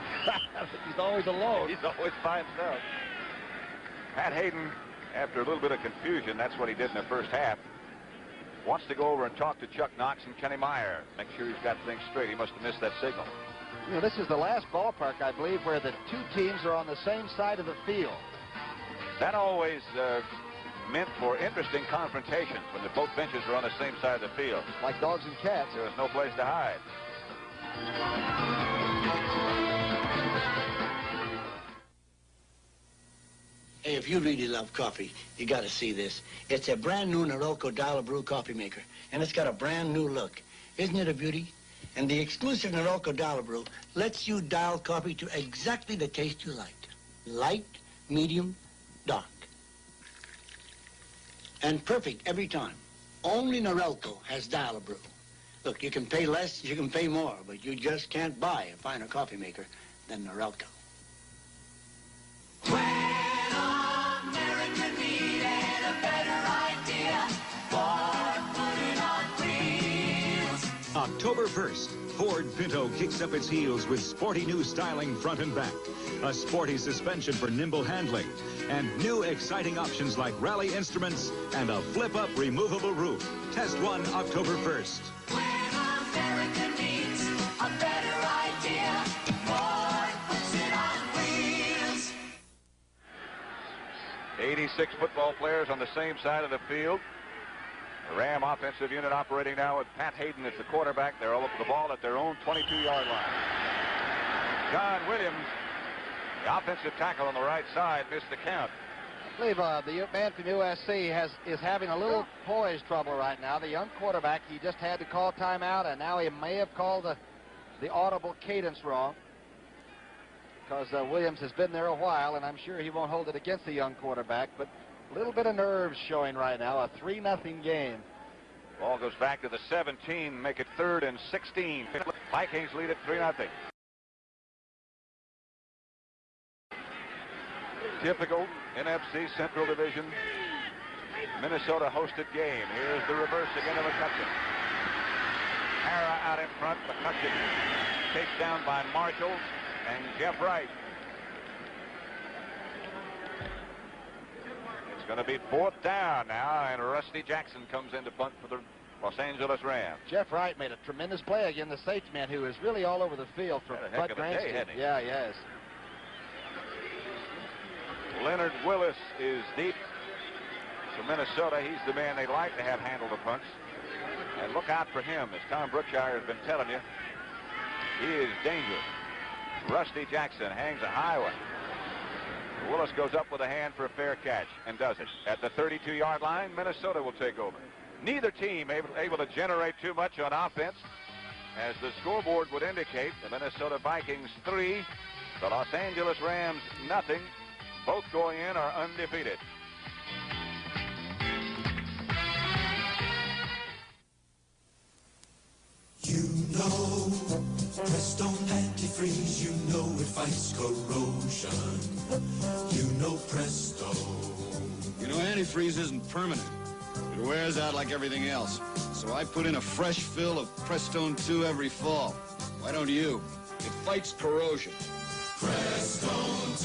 He's always alone. He's always by himself. Pat Hayden, after a little bit of confusion, that's what he did in the first half, wants to go over and talk to Chuck Knox and Kenny Meyer. Make sure he's got things straight. He must have missed that signal. You know, this is the last ballpark, I believe, where the 2 teams are on the same side of the field. That always meant for interesting confrontations when the both benches are on the same side of the field. Like dogs and cats. There was no place to hide. Hey, if you really love coffee, you got to see this. It's a brand new Norelco Dial Brew coffee maker, and it's got a brand new look. Isn't it a beauty? And the exclusive Norelco Dial Brew lets you dial coffee to exactly the taste you like. Light, medium, dark. And perfect every time. Only Norelco has Dial Brew. Look, you can pay less, you can pay more, but you just can't buy a finer coffee maker than Norelco. America needed a better idea for putting on October 1st, Ford Pinto kicks up its heels with sporty new styling front and back, a sporty suspension for nimble handling, and new exciting options like rally instruments and a flip-up removable roof. Test one October 1st. When America needs a better idea, Ford puts it on wheels. 86 football players on the same side of the field. The Ram offensive unit operating now with Pat Hayden as the quarterback. They're all the ball at their own 22-yard line. John Williams, the offensive tackle on the right side, missed the count. I believe the man from USC is having a little poise trouble right now. The young quarterback, he just had to call timeout, and now he may have called the audible cadence wrong, because Williams has been there a while, and I'm sure he won't hold it against the young quarterback, but a little bit of nerves showing right now. A 3-0 game. Ball goes back to the 17, make it 3rd and 16. Vikings lead at 3-0. Typical NFC Central Division Minnesota hosted game. Here's the reverse again of McCutcheon. Hara out in front. McCutcheon chased down by Marshall and Jeff Wright. It's going to be 4th down now, and Rusty Jackson comes in to punt for the Los Angeles Rams. Jeff Wright made a tremendous play again, the safety man, who is really all over the field for Had a heck Bud of a day, Granstein. hadn't he? Yeah, yes. Leonard Willis is deep for Minnesota. He's the man they like to have handle the punts. And look out for him, as Tom Brookshire has been telling you. He is dangerous. Rusty Jackson hangs a high one. Willis goes up with a hand for a fair catch and does it. At the 32-yard line, Minnesota will take over. Neither team able to generate too much on offense. As the scoreboard would indicate, the Minnesota Vikings 3, the Los Angeles Rams nothing. Both going in are undefeated. You know, Prestone antifreeze, you know it fights corrosion. You know Prestone. You know, antifreeze isn't permanent. It wears out like everything else. So I put in a fresh fill of Prestone 2 every fall. Why don't you? It fights corrosion. Prestone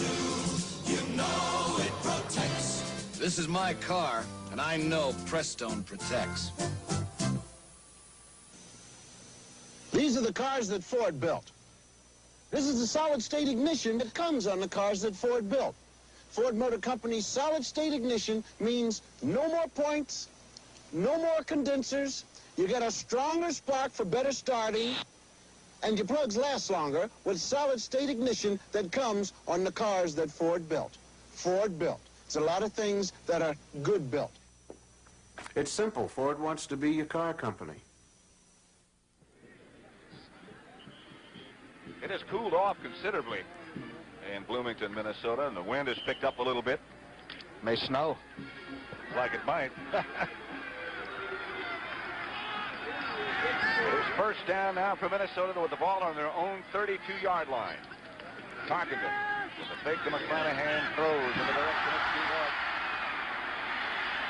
2, you know it protects. This is my car, and I know Prestone protects. These are the cars that Ford built. This is the solid-state ignition that comes on the cars that Ford built. Ford Motor Company's solid-state ignition means no more points, no more condensers. You get a stronger spark for better starting, and your plugs last longer with solid-state ignition that comes on the cars that Ford built. Ford built. It's a lot of things that are good built. It's simple. Ford wants to be your car company. It has cooled off considerably in Bloomington, Minnesota, and the wind has picked up a little bit. May snow. Like it might. It's 1st down now for Minnesota with the ball on their own 32-yard line. Tarkenton with a fake to McClanahan, throws in the direction of Stu Voigt.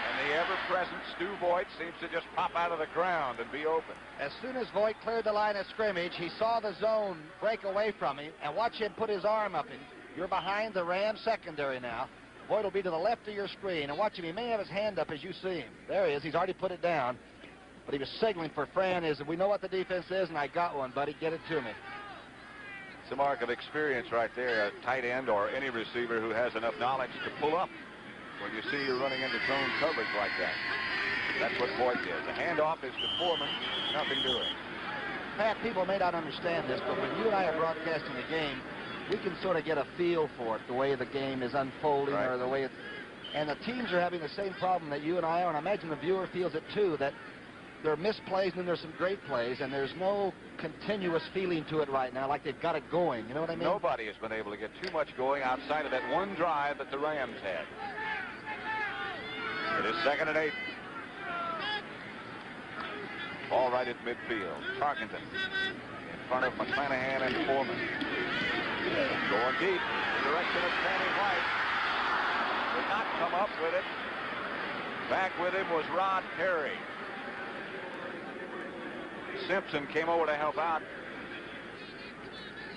And the ever-present Stu Voigt seems to just pop out of the ground and be open. As soon as Voigt cleared the line of scrimmage, he saw the zone break away from him, and watch him put his arm up. And you're behind the Rams secondary now. Voigt will be to the left of your screen, and watch him. He may have his hand up as you see him. There he is. He's already put it down. But he was signaling for Fran is, we know what the defense is, and I got one, buddy. Get it to me. It's a mark of experience right there, a tight end or any receiver who has enough knowledge to pull up when you see you're running into zone coverage like that. That's what Voigt did. The handoff is to Foreman, nothing doing. Pat, people may not understand this, but when you and I are broadcasting the game, we can sort of get a feel for it, the way the game is unfolding, right, or the way it's... And the teams are having the same problem that you and I are, and I imagine the viewer feels it too, that there are misplays and then there's some great plays, and there's no continuous feeling to it right now, like they've got it going. You know what I mean? Nobody has been able to get too much going outside of that one drive that the Rams had. It is 2nd and 8. Ball right at midfield. Tarkenton in front of McClanahan and Foreman. Going deep in the direction of Sammy White. Did not come up with it. Back with him was Rod Perry. Simpson came over to help out.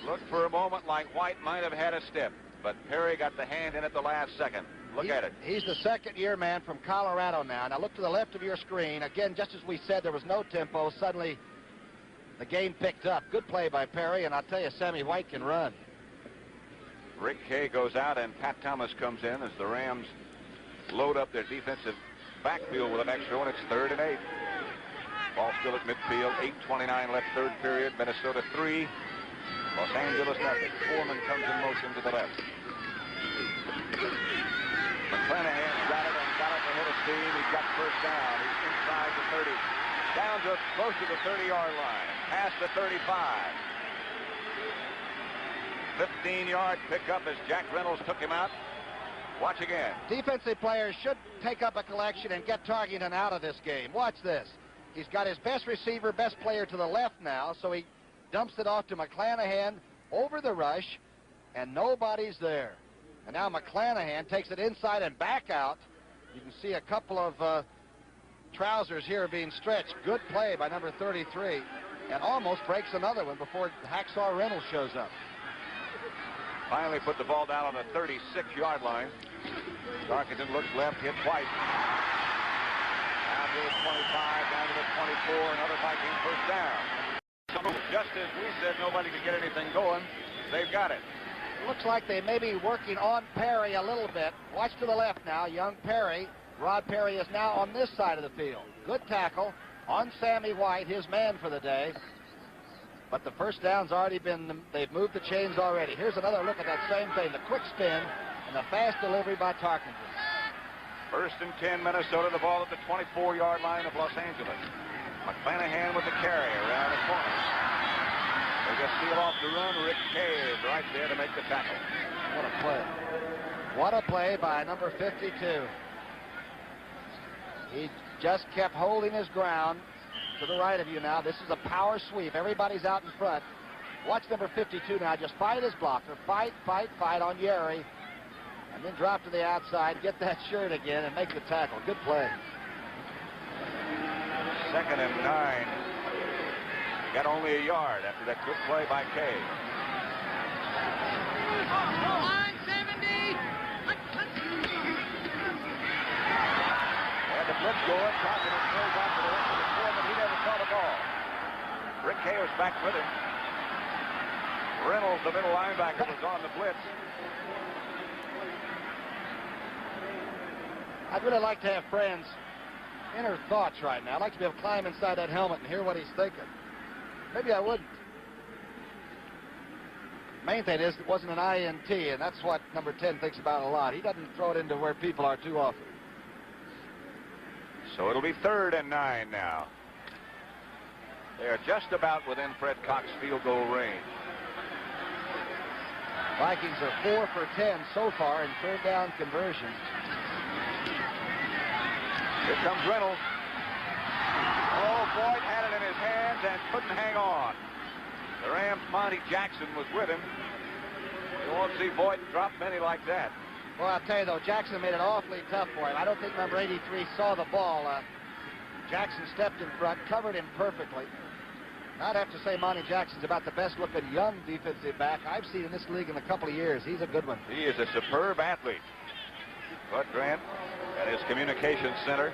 Looked for a moment like White might have had a step, but Perry got the hand in at the last second. Look at it. He's the second-year man from Colorado now. Now look to the left of your screen. Again, just as we said, there was no tempo. Suddenly, the game picked up. Good play by Perry, and I'll tell you, Sammy White can run. Rick Kay goes out, and Pat Thomas comes in as the Rams load up their defensive backfield with an extra one. It's 3rd and 8. Ball still at midfield. 8:29 left, third period. Minnesota 3. Los Angeles nothing. Foreman comes in motion to the left. McClanahan's got it and got it ahead of steam. He's got first down. He's inside the 30. Down to close to the 30-yard line. Past the 35. 15-yard pickup as Jack Reynolds took him out. Watch again. Defensive players should take up a collection and get Tarkenton out of this game. Watch this. He's got his best receiver, best player to the left now, so he dumps it off to McClanahan over the rush, and nobody's there. And now McClanahan takes it inside and back out. You can see a couple of trousers here being stretched. Good play by number 33, and almost breaks another one before Hacksaw Reynolds shows up. Finally put the ball down on the 36-yard line. Tarkenton looks left, hit twice. Down to the 25, down to the 24, another Viking first down. Just as we said nobody could get anything going, they've got it. Looks like they may be working on Perry a little bit. Watch to the left now, young Perry. Rod Perry is now on this side of the field. Good tackle on Sammy White, his man for the day. But the first down's already been, they've moved the chains already. Here's another look at that same thing, the quick spin and the fast delivery by Tarkenton. 1st and 10, Minnesota, the ball at the 24-yard line of Los Angeles. McClanahan with the carry around the corner. They just steal off the run. Rick Kay is right there to make the tackle. What a play. What a play by number 52. He just kept holding his ground. To the right of you now, this is a power sweep. Everybody's out in front. Watch number 52 now. Just fight his blocker. Fight, fight, fight on Yerry. And then drop to the outside, get that shirt again, and make the tackle. Good play. 2nd and 9. Got only a yard after that good play by Kay. Line 70. And the blitz going. Tarkenton throws out to the rest of the Foreman. He never saw the ball. Rick Kay was back with him. Reynolds, the middle linebacker, was on the blitz. I'd really like to have friends' inner thoughts right now. I'd like to be able to climb inside that helmet and hear what he's thinking. Maybe I wouldn't. Main thing is it wasn't an INT, and that's what number 10 thinks about a lot. He doesn't throw it into where people are too often. So it'll be 3rd and 9 now. They are just about within Fred Cox's field goal range. Vikings are 4 for 10 so far in third down conversions. Here comes Reynolds. Oh, Boyd had it in his hands and couldn't hang on. The Rams' Monty Jackson was with him. You won't see Boyd drop many like that. Well, I'll tell you, though, Jackson made it awfully tough for him. I don't think number 83 saw the ball. Jackson stepped in front, covered him perfectly. I'd have to say Monty Jackson's about the best-looking young defensive back I've seen in this league in a couple of years. He's a good one. He is a superb athlete. Bud Grant at his communications center.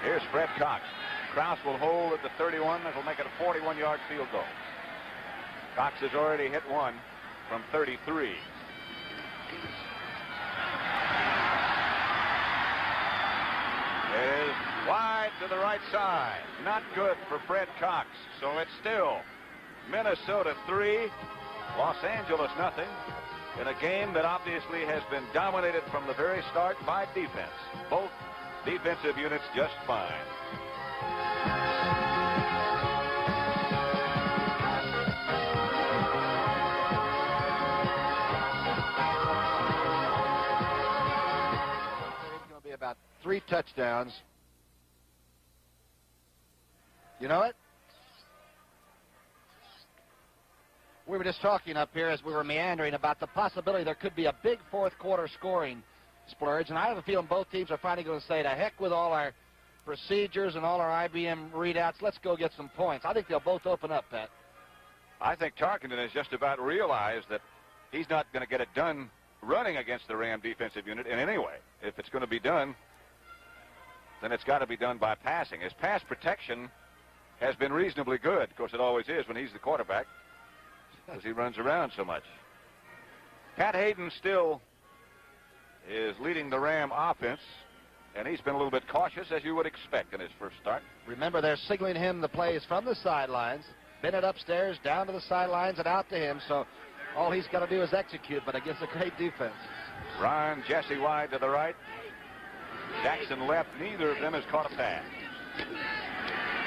Here's Fred Cox. Krause will hold at the 31. That'll make it a 41-yard field goal. Cox has already hit one from 33. It is wide to the right side. Not good for Fred Cox. So it's still Minnesota 3, Los Angeles nothing, in a game that obviously has been dominated from the very start by defense. Both defensive units just fine. It's going to be about 3 touchdowns. You know it? We were just talking up here as we were meandering about the possibility there could be a big fourth quarter scoring splurge, and I have a feeling both teams are finally going to say, to heck with all our procedures and all our IBM readouts. Let's go get some points. I think they'll both open up, Pat. I think Tarkenton has just about realized that he's not going to get it done running against the Ram defensive unit in any way. If it's going to be done, then it's got to be done by passing. His pass protection has been reasonably good. Of course, it always is when he's the quarterback, because he runs around so much. Pat Hayden still is leading the Ram offense, and he's been a little bit cautious, as you would expect in his first start. Remember, they're signaling him the plays from the sidelines. Bennett upstairs, down to the sidelines, and out to him. So all he's got to do is execute, but against a great defense. Ron, Jesse wide to the right. Jackson left. Neither of them has caught a pass.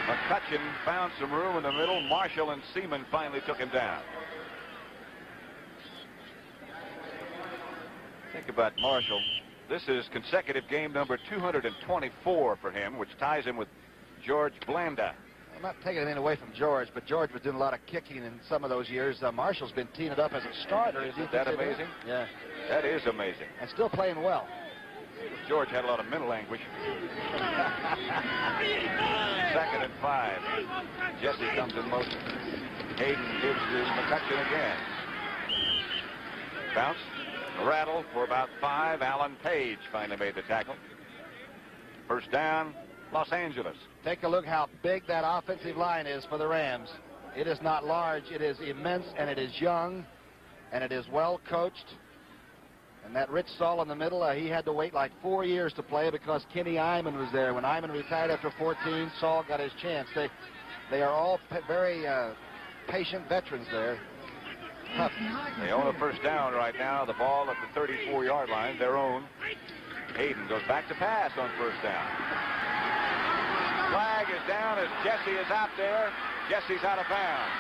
McCutcheon found some room in the middle. Marshall and Seaman finally took him down. Think about Marshall. This is consecutive game number 224 for him, which ties him with George Blanda. I'm not taking anything away from George, but George was doing a lot of kicking in some of those years. Marshall's been teeing it up as a starter. Isn't that amazing? Yeah. That is amazing. And still playing well. George had a lot of mental anguish. 2nd and 5. Jesse comes in motion. Hayden gives to McCutcheon again. Bounce. Rattle for about 5. Alan Page finally made the tackle. First down, Los Angeles. Take a look how big that offensive line is for the Rams. It is not large. It is immense, and it is young, and it is well coached. And that Rich Saul in the middle, he had to wait like 4 years to play because Kenny Iman was there. When Iman retired after 14, Saul got his chance. They are all very patient veterans there. Tough. They own a first down right now. The ball at the 34-yard line, their own. Hayden goes back to pass on first down. Flag is down as Jesse is out there. Jesse's out of bounds.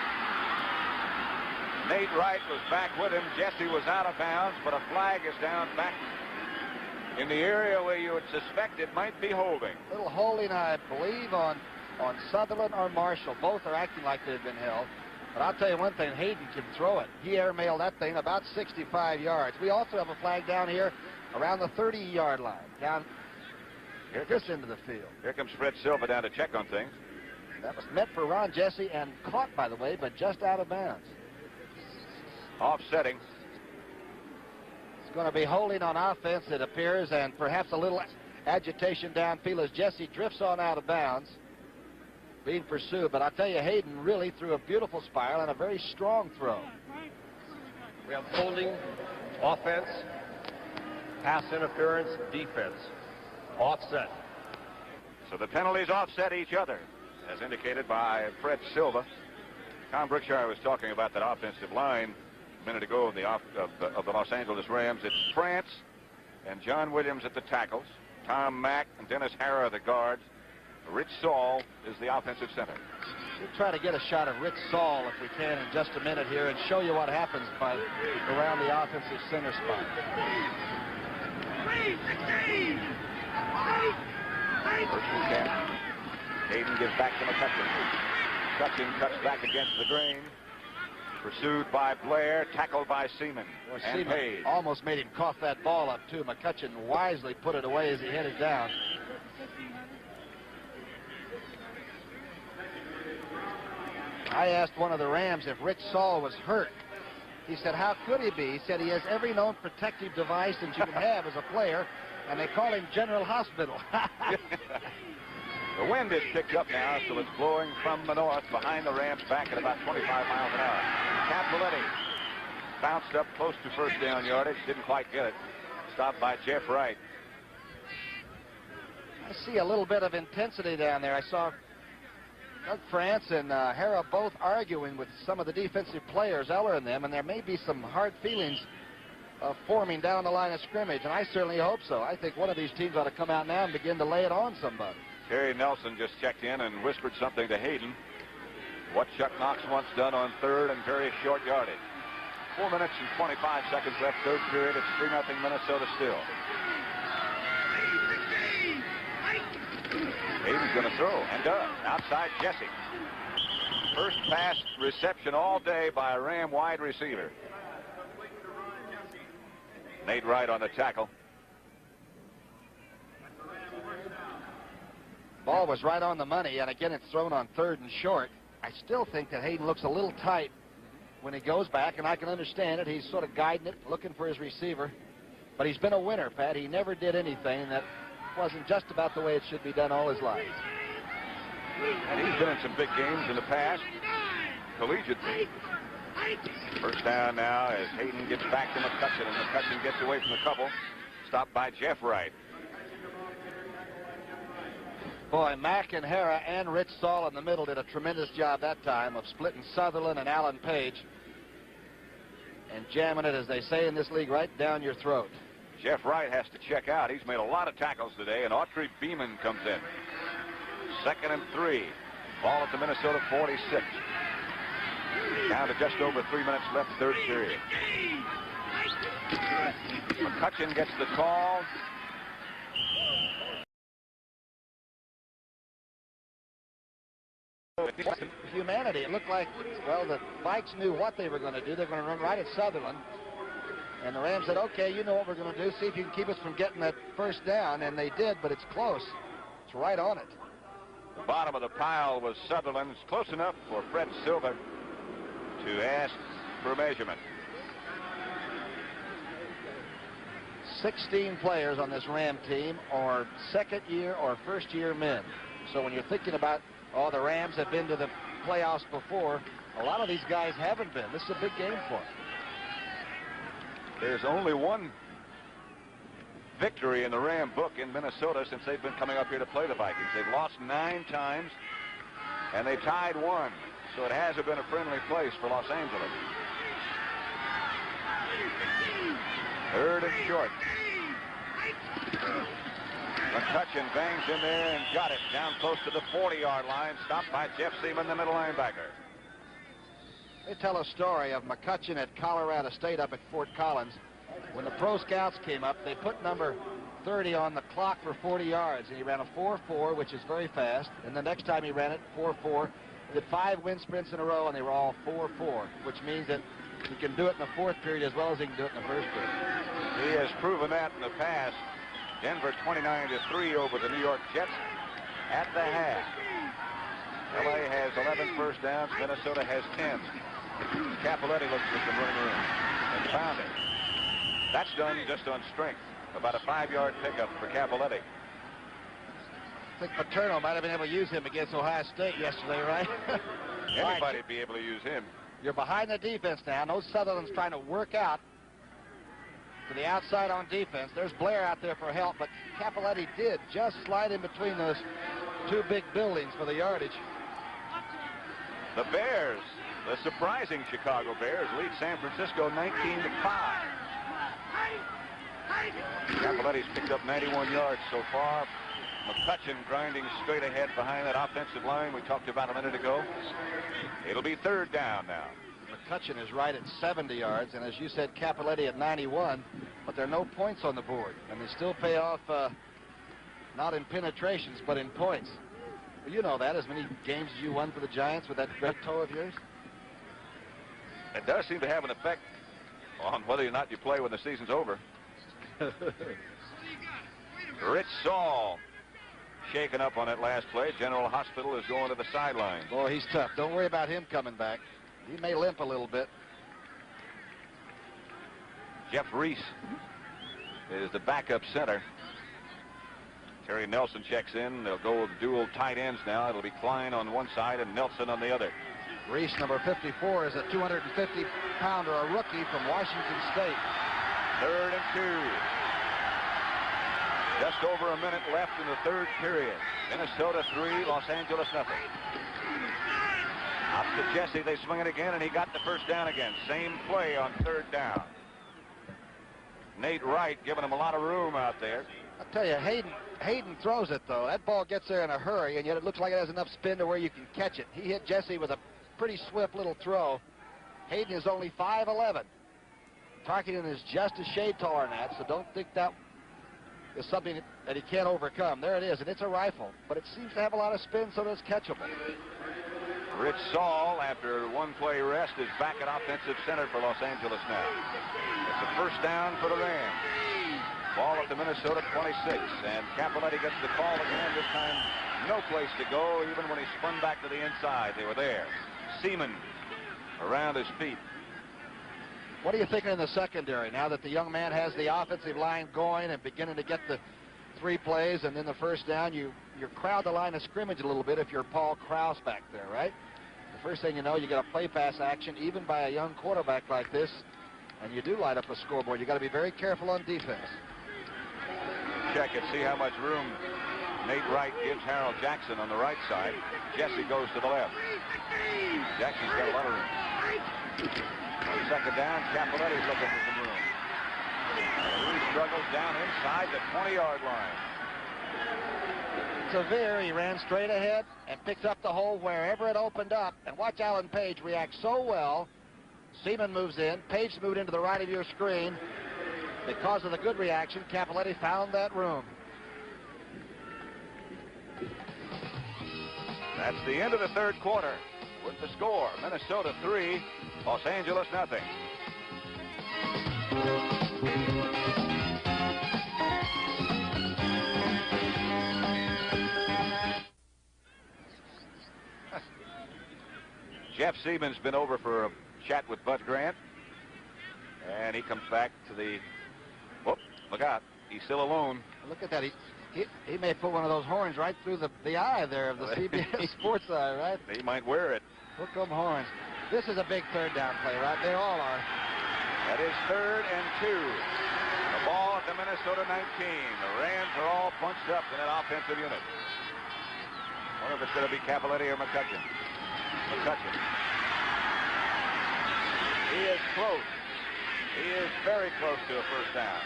Nate Wright was back with him. Jesse was out of bounds, but a flag is down back in the area where you would suspect it might be holding. Little holding, I believe, on Sutherland or Marshall. Both are acting like they've been held. But I'll tell you one thing, Hayden can throw it. He airmailed that thing about 65 yards. We also have a flag down here around the 30-yard line, down this end of the field. Here comes Fred Silva down to check on things. That was meant for Ron Jesse and caught, by the way, but just out of bounds. Offsetting. It's going to be holding on offense, it appears, and perhaps a little agitation downfield as Jesse drifts on out of bounds, being pursued. But I'll tell you, Hayden really threw a beautiful spiral and a very strong throw. We have holding, offense, pass interference, defense. Offset. So the penalties offset each other, as indicated by Fred Silva. Tom Brookshire was talking about that offensive line a minute ago of the Los Angeles Rams. It's France and John Williams at the tackles. Tom Mack and Dennis Harrah the guards. Rich Saul is the offensive center. We'll try to get a shot of Rich Saul if we can in just a minute here and show you what happens around the offensive center spot. First and 10. Hayden gives back to McCutcheon. McCutcheon cuts back against the grain. Pursued by Blair, tackled by Seaman. And Seaman Page. almost made him cough that ball up, too. McCutcheon wisely put it away as he headed down. I asked one of the Rams if Rich Saul was hurt. He said, how could he be? He said he has every known protective device that you can have as a player, and they call him General Hospital. The wind is picked up now, so it's blowing from the north behind the Rams back at about 25 miles an hour. Capoletti bounced up close to first down yardage, didn't quite get it. Stopped by Jeff Wright. I see a little bit of intensity down there. I saw Doug France and Harrah both arguing with some of the defensive players, Eller and them, and there may be some hard feelings forming down the line of scrimmage, and I certainly hope so. I think one of these teams ought to come out now and begin to lay it on somebody. Terry Nelson just checked in and whispered something to Hayden. What Chuck Knox once done on third and very short yardage. 4 minutes and 25 seconds left, third period. It's 3-0 Minnesota still. Hayden's going to throw, and does. Outside Jesse. First pass reception all day by a Ram wide receiver. Nate Wright on the tackle. Ball was right on the money, and again it's thrown on 3rd and short. I still think that Hayden looks a little tight when he goes back, and I can understand it. He's sort of guiding it, looking for his receiver. But he's been a winner, Pat. He never did anything that wasn't just about the way it should be done all his life. And he's been in some big games in the past, collegiately. First down now as Hayden gets back to McCutcheon, and McCutcheon gets away from the couple. Stopped by Jeff Wright. Boy, Mack and Hara and Rich Saul in the middle did a tremendous job that time of splitting Sutherland and Alan Page and jamming it, as they say in this league, right down your throat. Jeff Wright has to check out. He's made a lot of tackles today, and Autry Beeman comes in. 2nd and 3. Ball at the Minnesota 46. Down to just over 3 minutes left, 3rd period. McCutcheon gets the call. Humanity. It looked like, well, the Vikes knew what they were going to do. They're going to run right at Sutherland. And the Rams said, okay, you know what we're going to do. See if you can keep us from getting that first down. And they did, but it's close. It's right on it. The bottom of the pile was Sutherland. It's close enough for Fred Silva to ask for measurement. 16 players on this Ram team are second-year or first-year men. So when you're thinking about, oh, the Rams have been to the playoffs before, a lot of these guys haven't been. This is a big game for them. There's only one victory in the Ram book in Minnesota since they've been coming up here to play the Vikings. They've lost 9 times, and they tied 1. So it hasn't been a friendly place for Los Angeles. 3rd and short. McCutcheon bangs in there and got it down close to the 40-yard line. Stopped by Jeff Seaman, the middle linebacker. They tell a story of McCutcheon at Colorado State up at Fort Collins. When the pro scouts came up, they put number 30 on the clock for 40 yards, and he ran a 4.4, which is very fast. And the next time he ran it, 4.4. Did 5 wind sprints in a row, and they were all 4.4, which means that he can do it in the 4th period as well as he can do it in the 1st period. He has proven that in the past. Denver 29-3 over the New York Jets at the half. LA has 11 first downs. Minnesota has 10. Capoletti looks for some running room and found it. That's done just on strength. About a 5-yard pickup for Capoletti. I think Paterno might have been able to use him against Ohio State yesterday, right? Anybody would be able to use him. You're behind the defense now. No, Sutherland's trying to work out to the outside on defense. There's Blair out there for help, but Capoletti did just slide in between those 2 big buildings for the yardage. The Bears, the surprising Chicago Bears, lead San Francisco 19-5. Capoletti's picked up 91 yards so far. McCutcheon grinding straight ahead behind that offensive line we talked about a minute ago. It'll be 3rd down now. McCutcheon is right at 70 yards, and as you said, Capoletti at 91, but there are no points on the board, and they still pay off not in penetrations, but in points. Well, you know that, as many games as you won for the Giants with that great toe of yours. It does seem to have an effect on whether or not you play when the season's over. Rich Saul shaken up on that last play. General Hospital is going to the sideline. Boy, he's tough. Don't worry about him coming back. He may limp a little bit. Jeff Reese is the backup center. Terry Nelson checks in. They'll go with dual tight ends now. It'll be Klein on one side and Nelson on the other. Reese, number 54, is a 250-pounder, a rookie from Washington State. 3rd and 2. Just over a minute left in the 3rd period. Minnesota 3, Los Angeles nothing. Up to Jesse, they swing it again, and he got the first down again. Same play on 3rd down. Nate Wright giving him a lot of room out there. I'll tell you, Hayden throws it, though. That ball gets there in a hurry, and yet it looks like it has enough spin to where you can catch it. He hit Jesse with a pretty swift little throw. Hayden is only 5'11". Tarkenton is just a shade taller than that, so don't think that is something that he can't overcome. There it is, and it's a rifle, but it seems to have a lot of spin, so it's catchable. Rich Saul, after one play rest, is back at offensive center for Los Angeles now. It's a first down for the Rams. Ball at the Minnesota 26, and Capoletti gets the call again. This time, no place to go. Even when he spun back to the inside, they were there. Seaman around his feet. What are you thinking in the secondary now that the young man has the offensive line going and beginning to get the 3 plays, and then the first down, you crowd the line of scrimmage a little bit if you're Paul Krause back there, right? The first thing you know, you get a play pass action, even by a young quarterback like this, and you do light up a scoreboard. You got to be very careful on defense. Check and see how much room Nate Wright gives Harold Jackson on the right side. Jesse goes to the left. Jackson's got a lot of room. On second down, Capoletti's looking for some room. He struggles down inside the 20-yard line. Severe, he ran straight ahead and picked up the hole wherever it opened up. And watch Alan Page react so well. Seaman moves in. Page moved into the right of your screen. Because of the good reaction, Capoletti found that room. That's the end of the third quarter with the score. Minnesota 3, Los Angeles nothing. Jeff Seaman's been over for a chat with Bud Grant. And he comes back to the... Whoop, look out. He's still alone. Look at that. He may put one of those horns right through the eye there of the CBS Sports eye, right? He might wear it. Hook 'em horns. This is a big third down play, right? They all are. That is 3rd and 2. The ball at the Minnesota 19. The Rams are all punched up in that offensive unit. I wonder if it's going to be Capoletti or McCutcheon. McCutcheon. He is close. He is very close to a first down.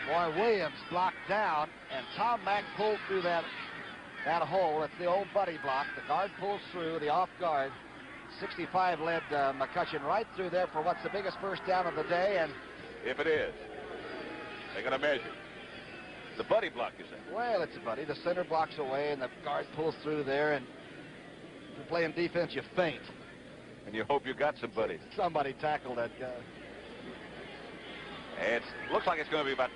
Boy, Williams blocked down, and Tom Mack pulled through that hole. It's the old buddy block. The guard pulls through, the off guard. 65 led McCutcheon right through there for what's the biggest first down of the day. And if it is, they're going to measure. The buddy block, you say? Well, it's a buddy. The center blocks away, and the guard pulls through there. And if you're playing defense, you faint. And you hope you got some buddies. Somebody tackled that guy. It looks like it's going to be about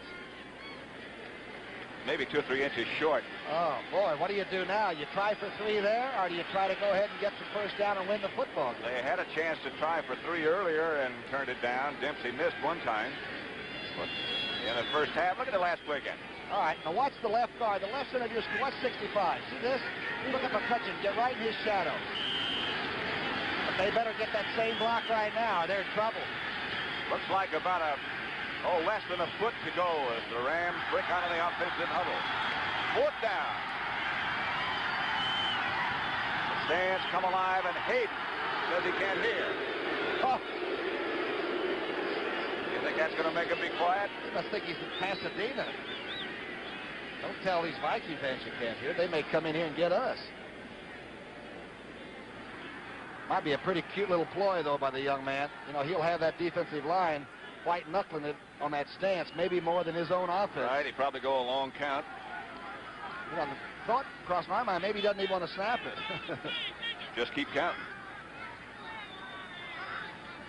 maybe 2 or 3 inches short. Oh, boy, what do you do now? You try for 3 there, or do you try to go ahead and get the first down and win the football game? They had a chance to try for 3 earlier and turned it down. Dempsey missed one time. But in the first half, look at the last play again. All right, now watch the left guard. The left center of your screen. Watch 65. See this? Look at McCutcheon. Get right in his shadow. But they better get that same block right now. They're in trouble. Looks like about less than a foot to go as the Rams break out of the offensive huddle. 4th down. The stands come alive, and Hayden says he can't hear. Oh. You think that's going to make him be quiet? He must think he's in Pasadena. Don't tell these Viking fans you can't hear. They may come in here and get us. Might be a pretty cute little ploy, though, by the young man. You know, he'll have that defensive line white-knuckling it on that stance, maybe more than his own offense. Right, he'd probably go a long count. You know, the thought crossed my mind, maybe he doesn't even want to snap it. Just keep counting.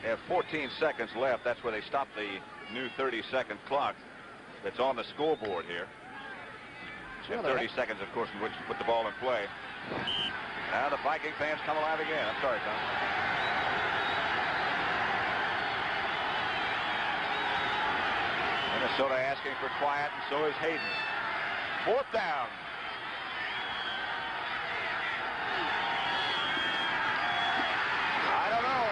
They have 14 seconds left. That's where they stop the new 30-second clock that's on the scoreboard here. They have 30 seconds, of course, in which to put the ball in play. Now the Viking fans come alive again. I'm sorry, Tom. Minnesota asking for quiet, and so is Hayden. 4th down. I don't know.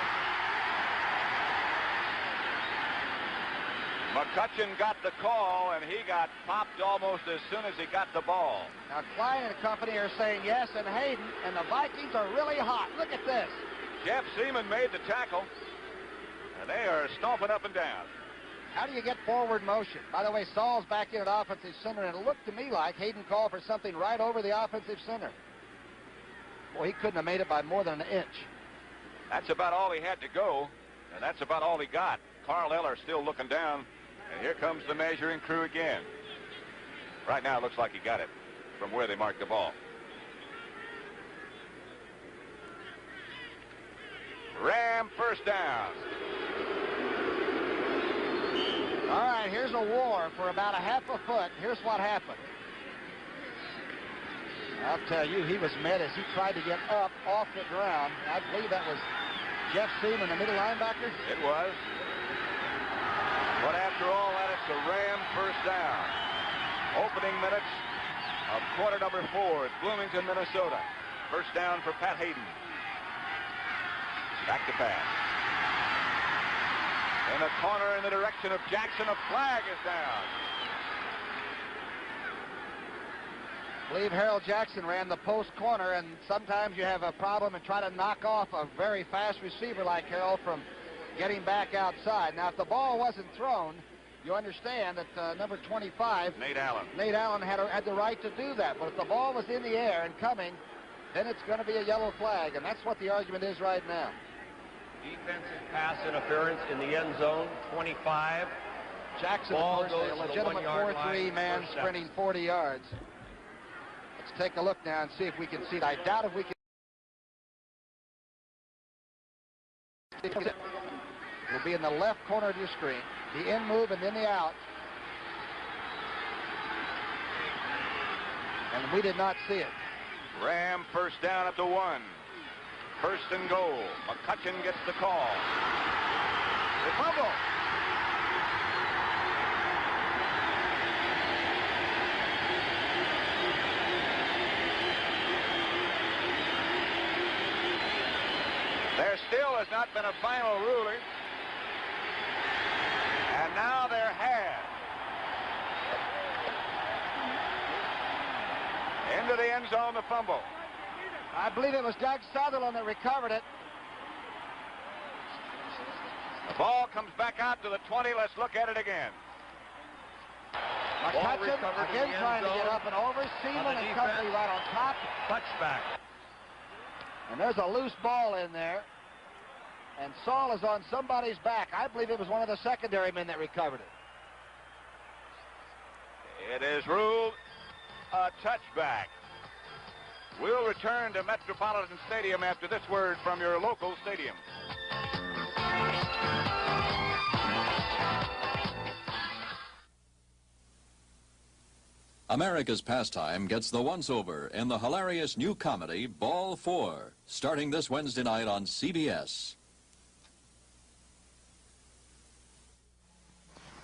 McCutcheon got the call, and he got popped almost as soon as he got the ball. Now, Klein and company are saying yes, and Hayden, and the Vikings are really hot. Look at this. Jeff Seaman made the tackle, and they are stomping up and down. How do you get forward motion? By the way, Saul's back in at offensive center, and it looked to me like Hayden called for something right over the offensive center. Boy, he couldn't have made it by more than an inch. That's about all he had to go, and that's about all he got. Carl Eller still looking down, and here comes the measuring crew again. Right now, it looks like he got it from where they marked the ball. Ram first down. All right, here's a war for about a half a foot. Here's what happened. I'll tell you, he was met as he tried to get up off the ground. I believe that was Jeff Seaman, the middle linebacker. It was. But after all that, it's a Ram first down. Opening minutes of quarter number 4 at Bloomington, Minnesota. First down for Pat Hayden. Back to pass. In the corner in the direction of Jackson, a flag is down. I believe Harold Jackson ran the post corner, and sometimes you have a problem and try to knock off a very fast receiver like Harold from getting back outside. Now, if the ball wasn't thrown, you understand that number 25, Nate Allen had the right to do that. But if the ball was in the air and coming, then it's going to be a yellow flag, and that's what the argument is right now. Defensive pass interference in the end zone, 25. Jackson, of course, a legitimate 4-3 man sprinting 40 yards. Let's take a look now and see if we can see it. I doubt if we can. It'll be in the left corner of your screen. The in move and then the out. And we did not see it. Ram first down at the 1. First and goal. McCutcheon gets the call. The fumble. There still has not been a final ruling. And now there has. Into the end zone, the fumble. I believe it was Doug Sutherland that recovered it. The ball comes back out to the 20. Let's look at it again. McCutcheon again trying to get up and over. Seaman and company right on top. Touchback. And there's a loose ball in there. And Saul is on somebody's back. I believe it was one of the secondary men that recovered it. It is ruled a touchback. We'll return to Metropolitan Stadium after this word from your local stadium. America's Pastime gets the once-over in the hilarious new comedy Ball 4, starting this Wednesday night on CBS.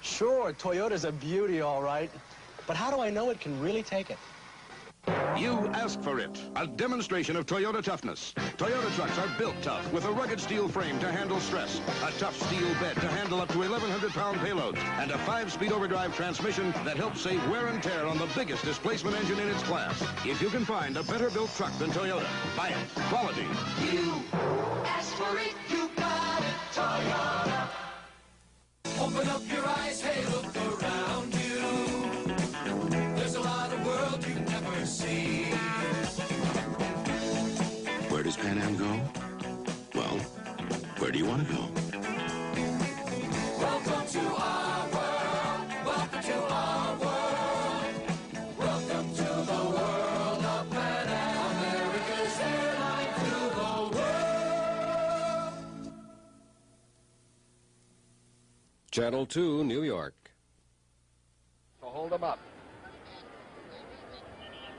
Sure, Toyota's a beauty, all right. But how do I know it can really take it? You asked for it. A demonstration of Toyota toughness. Toyota trucks are built tough with a rugged steel frame to handle stress, a tough steel bed to handle up to 1,100-pound payloads, and a 5-speed overdrive transmission that helps save wear and tear on the biggest displacement engine in its class. If you can find a better built truck than Toyota, buy it. Quality. You asked for it, you got it, Toyota. Open up your eyes, hey, look around you. There's a lot of world you've never seen. Where does Pan Am go? Well, where do you want to go? Welcome to our world. Welcome to our world. Welcome to the world of Pan Am, America's airline to the world. Channel 2, New York. So hold them up.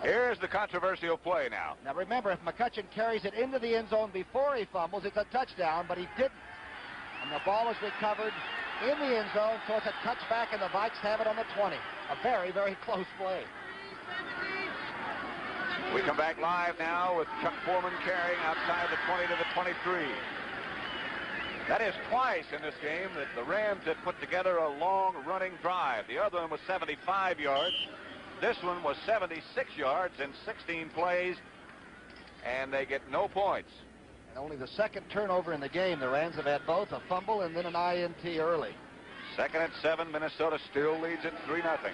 Here's the controversial play now. Now remember, if McCutcheon carries it into the end zone before he fumbles, it's a touchdown, but he didn't. And the ball was recovered in the end zone, so it's a touchback, and the Vikes have it on the 20. A very, very close play. We come back live now with Chuck Foreman carrying outside the 20 to the 23. That is twice in this game that the Rams had put together a long running drive. The other one was 75 yards. This one was 76 yards in 16 plays, and they get no points. And only the second turnover in the game. The Rams have had both a fumble and then an INT early. Second and 7, Minnesota still leads it 3-0.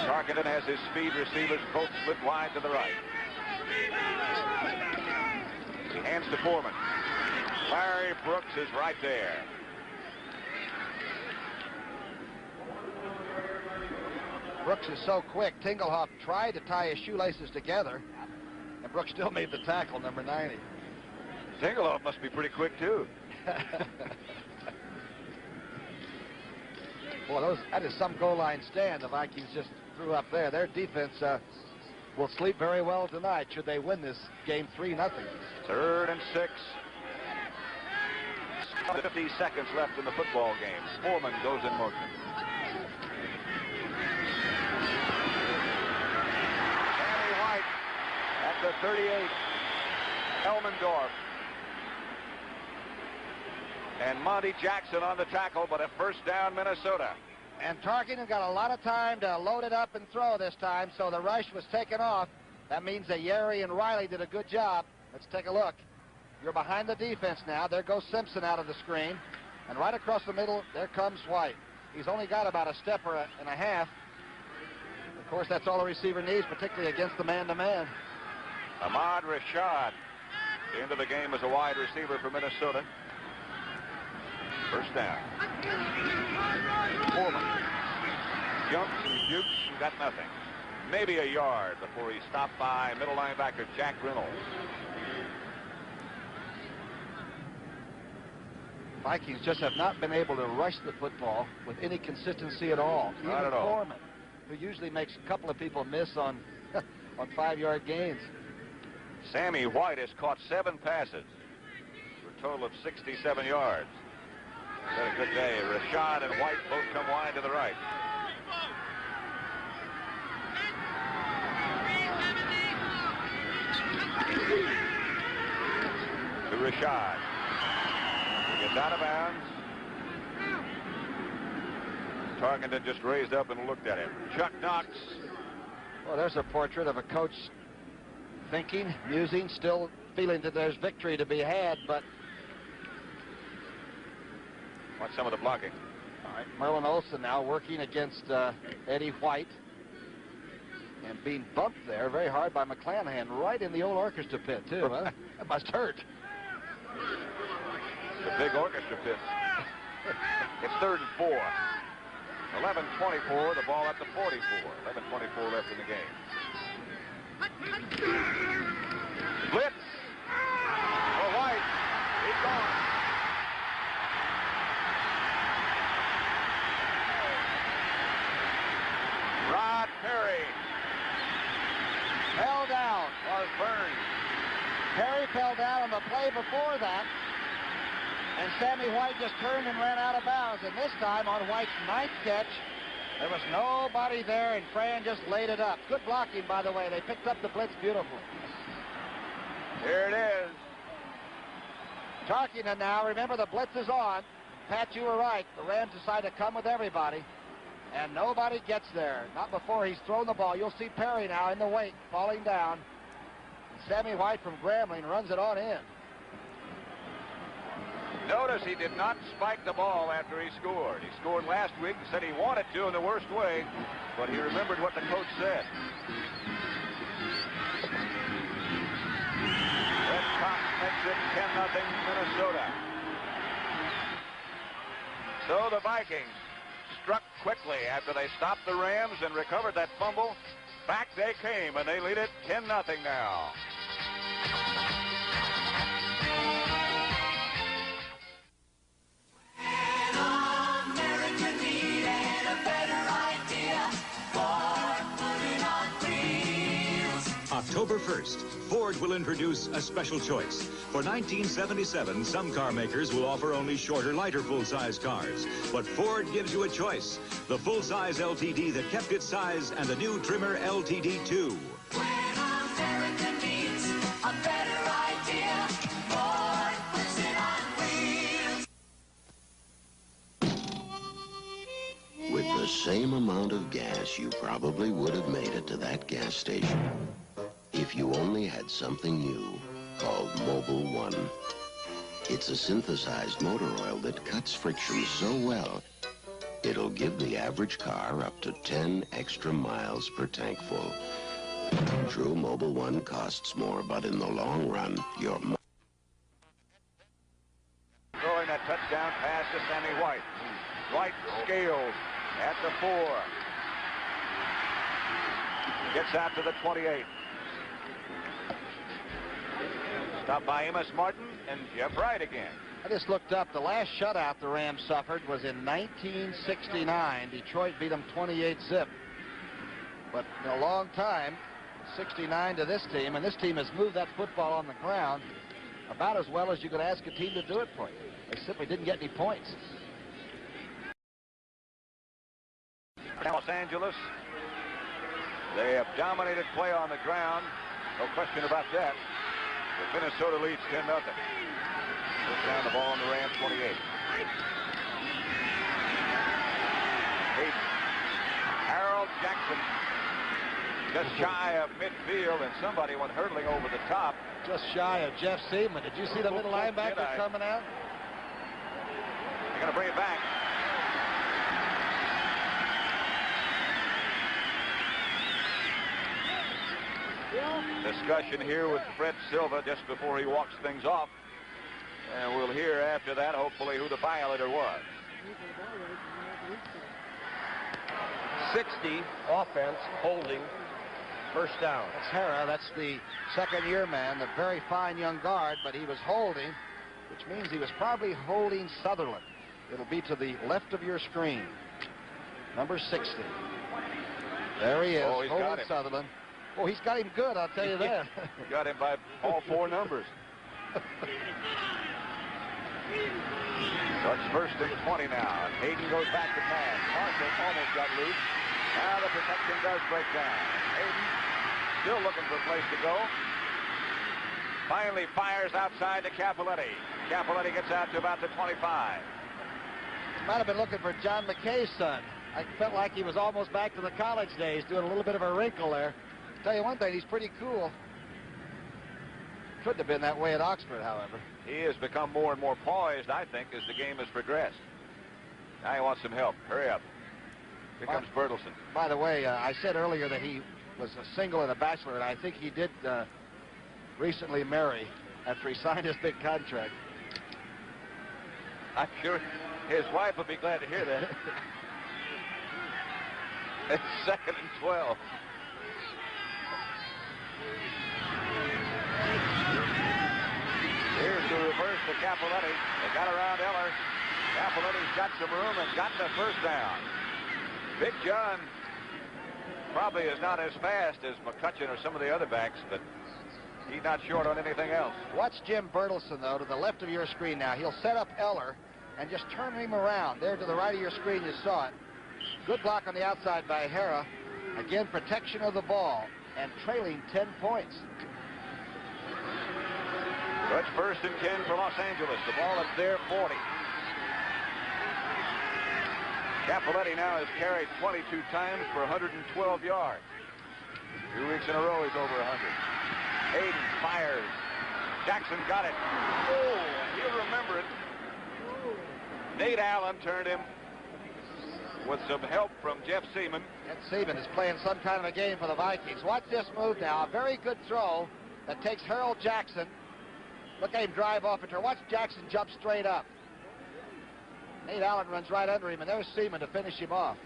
Tarkenton has his speed receivers both split wide to the right. He hands to Foreman. Larry Brooks is right there. Brooks is so quick. Tingelhoff tried to tie his shoelaces together, and Brooks still made the tackle, number 90. Tingelhoff must be pretty quick, too. Boy, that is some goal line stand the Vikings just threw up there. Their defense will sleep very well tonight should they win this game 3-0. 3rd and 6. 50 seconds left in the football game. Foreman goes in motion. Sammy White at the 38. Elmendorf. And Monty Jackson on the tackle, but a first down, Minnesota. And Tarkenton got a lot of time to load it up and throw this time, so the rush was taken off. That means that Yeri and Riley did a good job. Let's take a look. You're behind the defense now. There goes Simpson out of the screen. And right across the middle, there comes White. He's only got about a step and a half. Of course, that's all the receiver needs, particularly against the man-to-man. Ahmad Rashad into the game as a wide receiver for Minnesota. First down. Foreman jumps and jukes and got nothing. Maybe a yard before he stopped by middle linebacker Jack Reynolds. Vikings just have not been able to rush the football with any consistency at all. Not at all. Foreman, who usually makes a couple of people miss on 5-yard gains. Sammy White has caught 7 passes for a total of 67 yards. Had a good day. Rashad and White both come wide to the right. To Rashad. He gets out of bounds. Tarkenton just raised up and looked at him. Chuck Knox. Well, there's a portrait of a coach thinking, musing, still feeling that there's victory to be had, but watch some of the blocking. All right, Merlin Olsen now working against Eddie White and being bumped there very hard by McClanahan right in the old orchestra pit, too. Huh? That must hurt. The big orchestra pit. It's 3rd and 4. 11:24, the ball at the 44. 11:24 left in the game. Blitz. For White. He's gone. Rod Perry fell down. Was burned. Perry fell down on the play before that, and Sammy White just turned and ran out of bounds. And this time on White's 9th catch, there was nobody there, and Fran just laid it up. Good blocking, by the way. They picked up the blitz beautifully. Here it is. Tarkenton now. Remember, the blitz is on. Pat, you were right. The Rams decide to come with everybody. And nobody gets there. Not before he's thrown the ball. You'll see Perry now in the wake, falling down. And Sammy White from Grambling runs it on in. Notice he did not spike the ball after he scored. He scored last week and said he wanted to in the worst way, but he remembered what the coach said. Red Cox makes it 10-0 Minnesota. So the Vikings struck quickly after they stopped the Rams and recovered that fumble. Back they came, and they lead it 10-0 now. October 1st, Ford will introduce a special choice. For 1977, some car makers will offer only shorter, lighter full-size cars. But Ford gives you a choice. The full-size LTD that kept its size and the new trimmer LTD2. When America needs a better idea, Ford puts it on wheels. With the same amount of gas, you probably would have made it to that gas station if you only had something new called Mobil 1. It's a synthesized motor oil that cuts friction so well, it'll give the average car up to 10 extra miles per tank full. True, Mobil 1 costs more, but in the long run, you're... Throwing that touchdown pass to Sammy White. White scales at the 4. Gets out to the 28. Stopped by Amos Martin and Jeff Wright again. I just looked up. The last shutout the Rams suffered was in 1969. Detroit beat them 28-zip. But in a long time, 69 to this team, and this team has moved that football on the ground about as well as you could ask a team to do it for you. They simply didn't get any points. Los Angeles, they have dominated play on the ground. No question about that. But Minnesota leads 10-0. Puts down the ball on the Rams 28. Harold Jackson just shy of midfield, and somebody went hurtling over the top. Just shy of Jeff Seaman. Did you see the little linebacker coming out? They're going to bring it back. Discussion here with Fred Silva just before he walks things off. And we'll hear after that, hopefully, who the violator was. 60 offense, holding, first down. That's Hara. That's the second-year man, the very fine young guard, but he was holding, which means he was probably holding Sutherland. It'll be to the left of your screen. Number 60. There he is, holding Sutherland. Oh, he's got him good, I'll tell you that. Got him by all 4 numbers. So it's 1st and 20 now. Hayden goes back to pass. Marshall almost got loose. Now the protection does break down. Hayden still looking for a place to go. Finally fires outside to Capoletti. Capoletti gets out to about the 25. Might have been looking for John McKay's son. I felt like he was almost back to the college days, doing a little bit of a wrinkle there. Tell you one thing, he's pretty cool. Couldn't have been that way at Oxford, however. He has become more and more poised, I think, as the game has progressed. Now he wants some help. Hurry up. Here comes Bertelsen. By the way, I said earlier that he was a single and a bachelor, and I think he did recently marry after he signed his big contract. I'm sure his wife would be glad to hear that. It's 2nd and 12. Here's the reverse to Capoletti. They got around Eller. Capoletti's got some room and got the first down. Big John probably is not as fast as McCutcheon or some of the other backs, but he's not short on anything else. Watch Jim Bertelsen, though, to the left of your screen now. He'll set up Eller and just turn him around. There to the right of your screen, you saw it. Good block on the outside by Hara. Again, protection of the ball and trailing 10 points. So it's 1st and 10 for Los Angeles. The ball at their 40. Capoletti now has carried 22 times for 112 yards. 2 weeks in a row he's over 100. Hayden fires. Jackson got it. Oh, he'll remember it. Nate Allen turned him with some help from Jeff Seaman. Jeff Seaman is playing some kind of a game for the Vikings. Watch this move now. A very good throw that takes Harold Jackson. Look at him drive off it. Watch Jackson jump straight up. Nate Allen runs right under him, and there's Seaman to finish him off.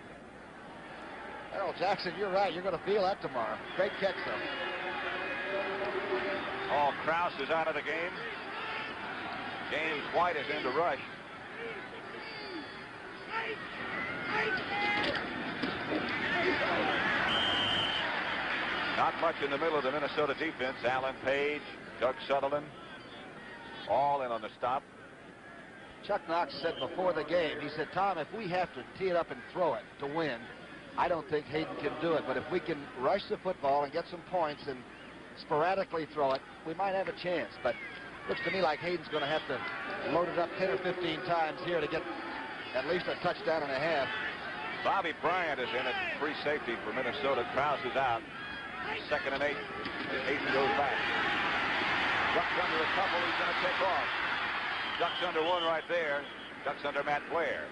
Harold Jackson, you're right. You're going to feel that tomorrow. Great catch, though. Oh, Krause is out of the game. James White is in to rush. Not much in the middle of the Minnesota defense. Alan Page, Doug Sutherland, all in on the stop. Chuck Knox said before the game, he said, Tom, if we have to tee it up and throw it to win, I don't think Hayden can do it. But if we can rush the football and get some points and sporadically throw it, we might have a chance. But looks to me like Hayden's going to have to load it up 10 or 15 times here to get at least a touchdown and a half. Bobby Bryant is in at free safety for Minnesota. Krause is out. 2nd and 8. Hayden goes back. Ducks under a couple. He's going to take off. Ducks under one right there. Ducks under Matt Blair.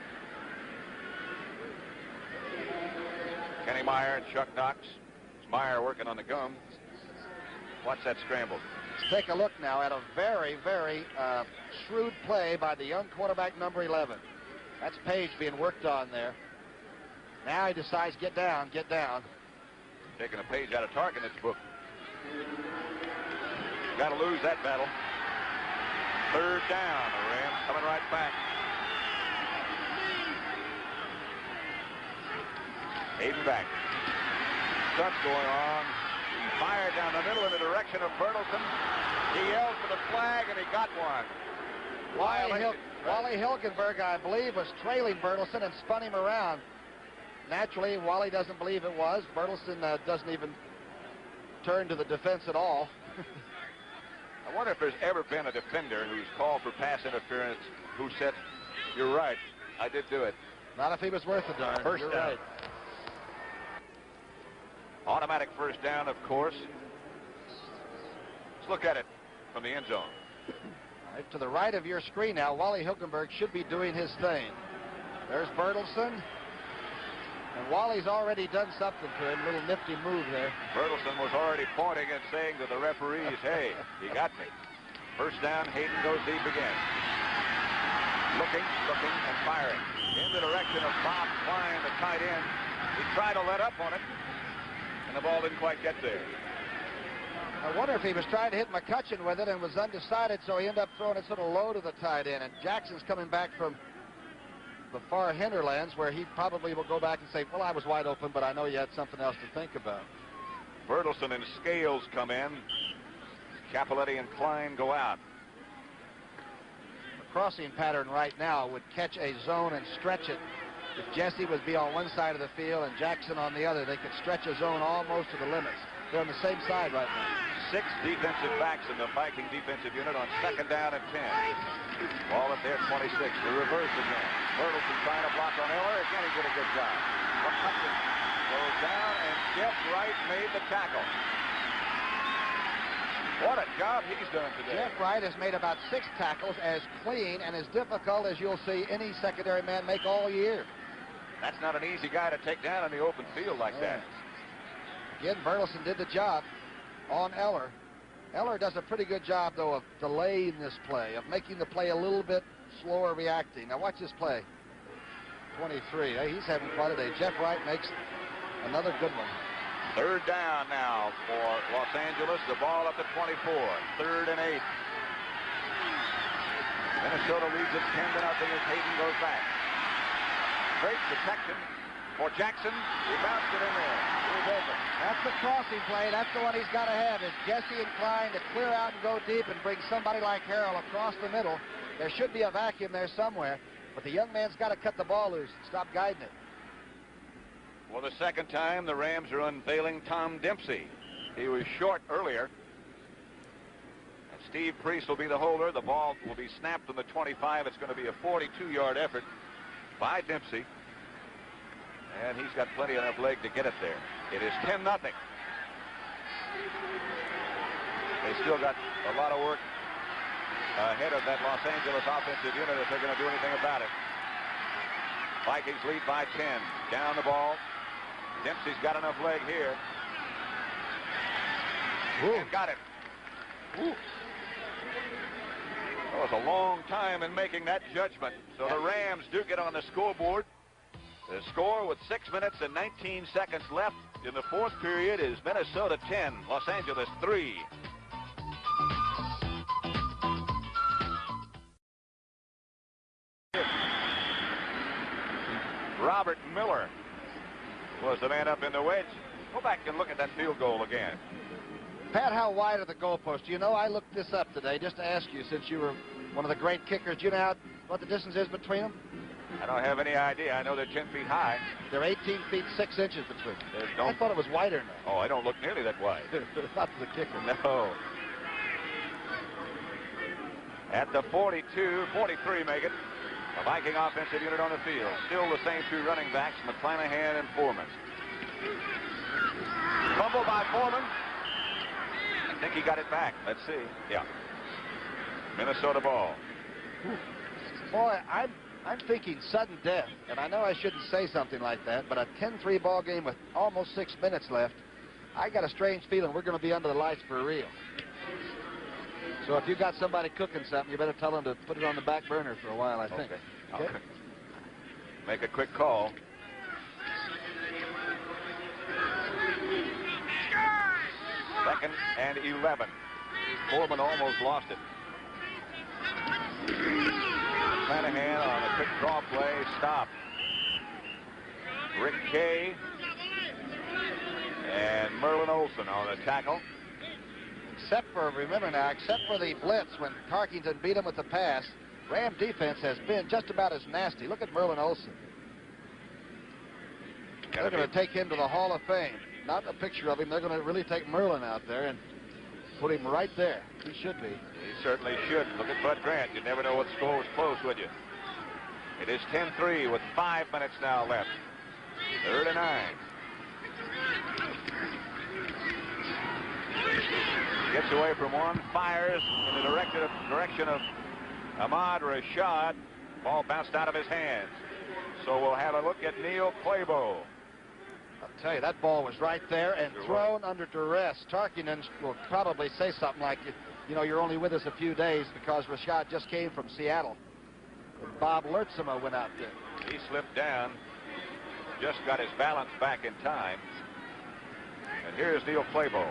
Kenny Meyer and Chuck Knox. It's Meyer working on the gum. Watch that scramble. Let's take a look now at a very, very shrewd play by the young quarterback, number 11. That's Page being worked on there. Now he decides, get down, get down. Taking a page out of Tarken's book. Got to lose that battle. 3rd down. The Rams coming right back. Hayden back. Stunts going on. He fired down the middle in the direction of Bertelson. He yelled for the flag, and he got one. Wally Hilgenberg, I believe, was trailing Bertelson and spun him around. Naturally, Wally doesn't believe it was. Bertelson doesn't even turn to the defense at all. I wonder if there's ever been a defender who's called for pass interference who said, "You're right, I did do it." Not if he was worth a darn. First You're down. right. Automatic first down, of course. Let's look at it from the end zone. Right to the right of your screen now, Wally Hilgenberg should be doing his thing. There's Bertelson. And Wally's already done something to him, a little nifty move there. Bertelson was already pointing and saying to the referees, "Hey, you got me." First down, Hayden goes deep again. Looking, and firing. In the direction of Bob Klein, the tight end. He tried to let up on it, and the ball didn't quite get there. I wonder if he was trying to hit McCutcheon with it and was undecided, so he ended up throwing it sort of low to the tight end. And Jackson's coming back from the far hinterlands, where he probably will go back and say, "Well, I was wide open, but I know you had something else to think about." Bertelson and Scales come in. Capoletti and Klein go out. The crossing pattern right now would catch a zone and stretch it. If Jesse would be on one side of the field and Jackson on the other, they could stretch a zone almost to the limits. They're on the same side right now. 6 defensive backs in the Viking defensive unit on second down and 10. Ball at their 26. The reverse again. Bertelson trying to block on Eller. Again, he did a good job. McCutcheon goes down, and Jeff Wright made the tackle. What a job he's done today. Jeff Wright has made about 6 tackles, as clean and as difficult as you'll see any secondary man make all year. That's not an easy guy to take down in the open field like that. Again, Bertelson did the job on Eller. Eller does a pretty good job, though, of delaying this play, of making the play a little bit slower reacting. Now watch this play. 23. Hey, he's having quite a day. Jeff Wright makes another good one. Third down now for Los Angeles. The ball up to 24. 3rd and 8. Minnesota leads it 10-0 as Hayden goes back. Great protection for Jackson. He bounced it in there. He's open. That's the crossing play. That's the one he's got to have, is Jesse and Klein to clear out and go deep and bring somebody like Harrell across the middle. There should be a vacuum there somewhere, but the young man's got to cut the ball loose and stop guiding it. For the second time, the Rams are unveiling Tom Dempsey. He was short earlier. And Steve Priest will be the holder. The ball will be snapped from the 25. It's going to be a 42-yard effort by Dempsey. And he's got plenty enough leg to get it there. It is 10-0. They still got a lot of work ahead of that Los Angeles offensive unit if they're going to do anything about it. Vikings lead by 10. Down the ball. Dempsey's got enough leg here. And got it. Ooh. It was a long time in making that judgment. So the Rams do get on the scoreboard. The score with 6 minutes and 19 seconds left in the 4th period is Minnesota 10, Los Angeles 3. Robert Miller was the man up in the wedge. Go back and look at that field goal again. Pat, how wide are the goalposts? You know, I looked this up today just to ask you, since you were one of the great kickers. Do you know what the distance is between them? I don't have any idea. I know they're 10 feet high. They're 18 feet 6 inches between them. I thought it was wider than that. Oh, I don't look nearly that wide. Not to the kicker. No. At the 42, 43 make it. The Viking offensive unit on the field. Still the same 2 running backs, McClanahan and Foreman. Fumble by Foreman. I think he got it back. Let's see. Yeah. Minnesota ball. Boy, I'm thinking sudden death, and I know I shouldn't say something like that, but a 10-3 ball game with almost 6 minutes left, I got a strange feeling we're going to be under the lights for real. So if you got somebody cooking something, you better tell them to put it on the back burner for a while, I think. Okay. Make a quick call. Second and 11. Foreman almost lost it. Flanagan on a quick draw play. Stop. Rick Kay and Merlin Olsen on the tackle. Except for the blitz when Tarkington beat him with the pass, Ram defense has been just about as nasty. Look at Merlin Olsen. They're going to take him to the Hall of Fame. Not a picture of him. They're going to really take Merlin out there and put him right there. He should be. He certainly should. Look at Bud Grant. You never know what score was close, would you? It is 10-3 with 5 minutes now left. 3rd and 9. Gets away from one, fires in the direction of Ahmad Rashad. Ball bounced out of his hands. So we'll have a look at Neil Clabo. I'll tell you, that ball was right there and thrown under duress. Tarkington will probably say something like, you know, you're only with us a few days because Rashad just came from Seattle. And Bob Lertzema went out there. He slipped down, just got his balance back in time. And here's Neil Clabo.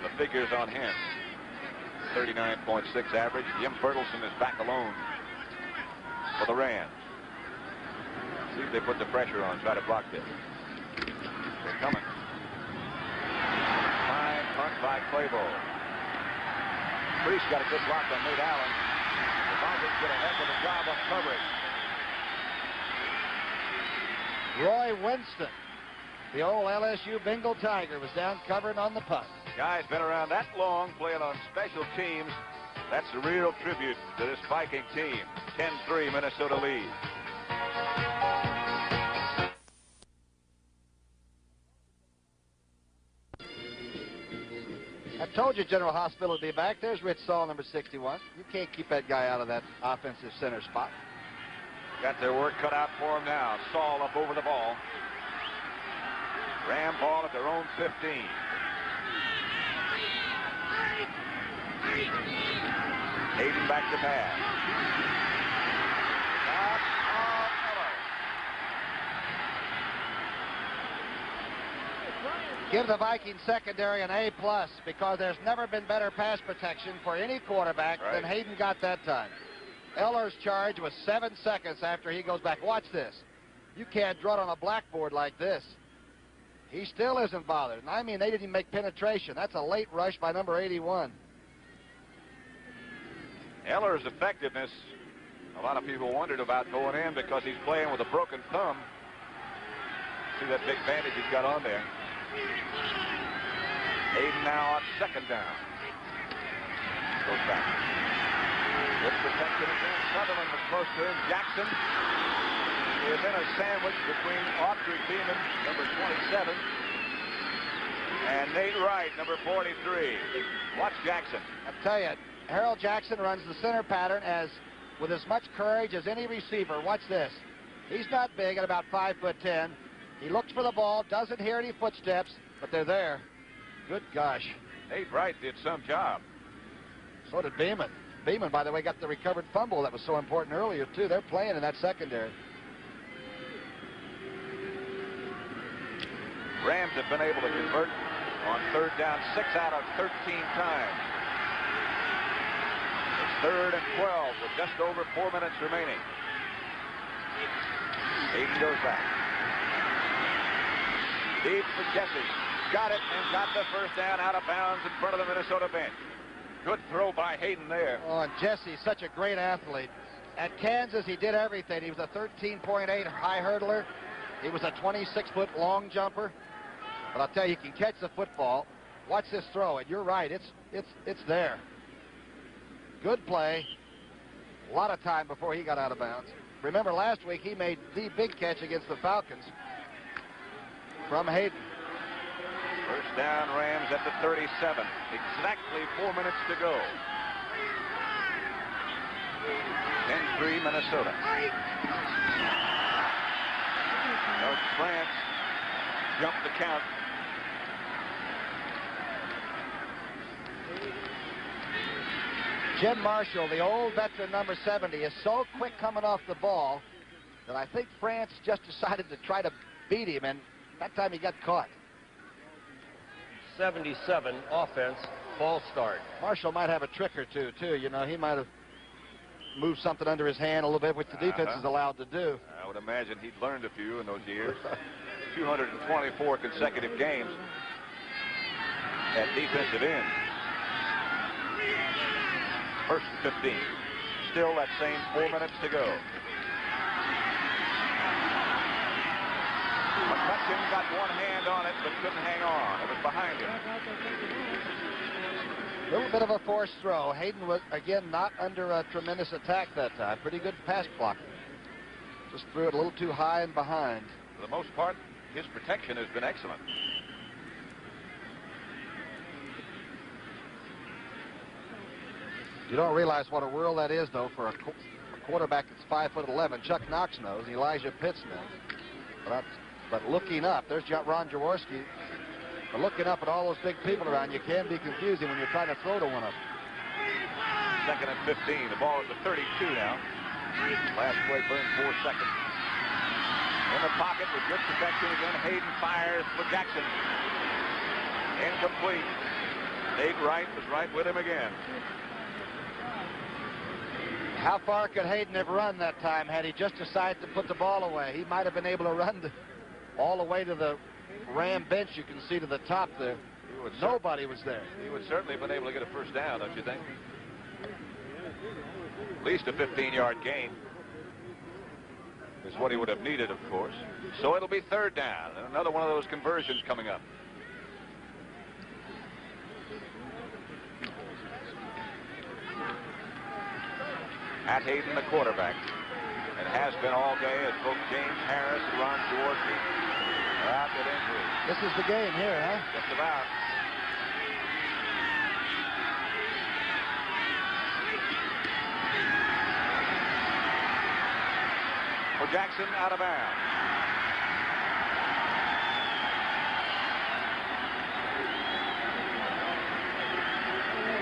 The figures on him. 39.6 average. Jim Bertelsen is back alone for the Rams. See if they put the pressure on, try to block this. They're coming. Fine punt by Clabo. Priest got a good block on Nate Allen. The Vikings get a heck of a job of coverage. Roy Winston, the old LSU Bengal Tiger, was down covering on the punt. Guy's been around that long playing on special teams. That's a real tribute to this Viking team. 10-3 Minnesota lead. I told you General Hospital would be back. There's Rich Saul, number 61. You can't keep that guy out of that offensive center spot. Got their work cut out for him now. Saul up over the ball. Ram ball at their own 15. Hayden back to pass. Give the Vikings secondary an A+ because there's never been better pass protection for any quarterback than Hayden got that time. Eller's charge was 7 seconds after he goes back. Watch this. You can't draw it on a blackboard like this. He still isn't bothered. And I mean, they didn't even make penetration. That's a late rush by number 81. Eller's effectiveness, a lot of people wondered about going in because he's playing with a broken thumb. See that big bandage he's got on there. Hayden now on 2nd down. Goes back. Good protection again. Sutherland was close to him. Jackson is in a sandwich between Autry Beeman, number 27, and Nate Wright, number 43. Watch Jackson. I'll tell you, Harold Jackson runs the center pattern with as much courage as any receiver. Watch this. He's not big at about 5'10". He looks for the ball, doesn't hear any footsteps, but they're there. Good gosh. Nate Wright did some job. So did Beeman. Beeman, by the way, got the recovered fumble that was so important earlier, too. They're playing in that secondary. Rams have been able to convert on 3rd down 6 out of 13 times. It's 3rd and 12 with just over 4 minutes remaining. Hayden goes back. Deep for Jesse. Got it and got the 1st down out of bounds in front of the Minnesota bench. Good throw by Hayden there. Oh, and Jesse's such a great athlete. At Kansas, he did everything. He was a 13.8 high hurdler. He was a 26-foot long jumper. But I'll tell you, he can catch the football. Watch this throw, and you're right. It's there. Good play. A lot of time before he got out of bounds. Remember, last week he made the big catch against the Falcons from Hayden. 1st down, Rams at the 37. Exactly 4 minutes to go. 10-3 Minnesota. Doug France jumped the count. Jim Marshall, the old veteran number 70, is so quick coming off the ball that I think France just decided to try to beat him, and that time he got caught. 77 offense, false start. Marshall might have a trick or two, too. You know, he might have move something under his hand a little bit, which the defense is allowed to do. I would imagine he'd learned a few in those years. 224 consecutive games at defensive end. First and 15. Still that same 4 minutes to go. McCutcheon got one hand on it, but couldn't hang on. It was behind him. A little bit of a forced throw. Hayden was, again, not under a tremendous attack that time. Pretty good pass blocking. Just threw it a little too high and behind. For the most part, his protection has been excellent. You don't realize what a world that is, though, for a quarterback that's 5'11". Chuck Knox knows, and Elijah Pitts knows. But looking up, there's Ron Jaworski. But looking up at all those big people around you can be confusing when you're trying to throw to one of them. Second and 15. The ball is at 32 now. Last play burned 4 seconds. In the pocket with good protection again. Hayden fires for Jackson. Incomplete. Nate Wright was right with him again. How far could Hayden have run that time had he just decided to put the ball away? He might have been able to run all the way to the Ram bench. You can see to the top there. Nobody was there. He would certainly have been able to get a first down, don't you think? At least a 15-yard gain is what he would have needed, of course. So it'll be third down. And another one of those conversions coming up. At Hayden, the quarterback. It has been all day as both James Harris and Ron Jaworski are out with injury. This is the game here, huh? Just about. For Jackson, out of bounds.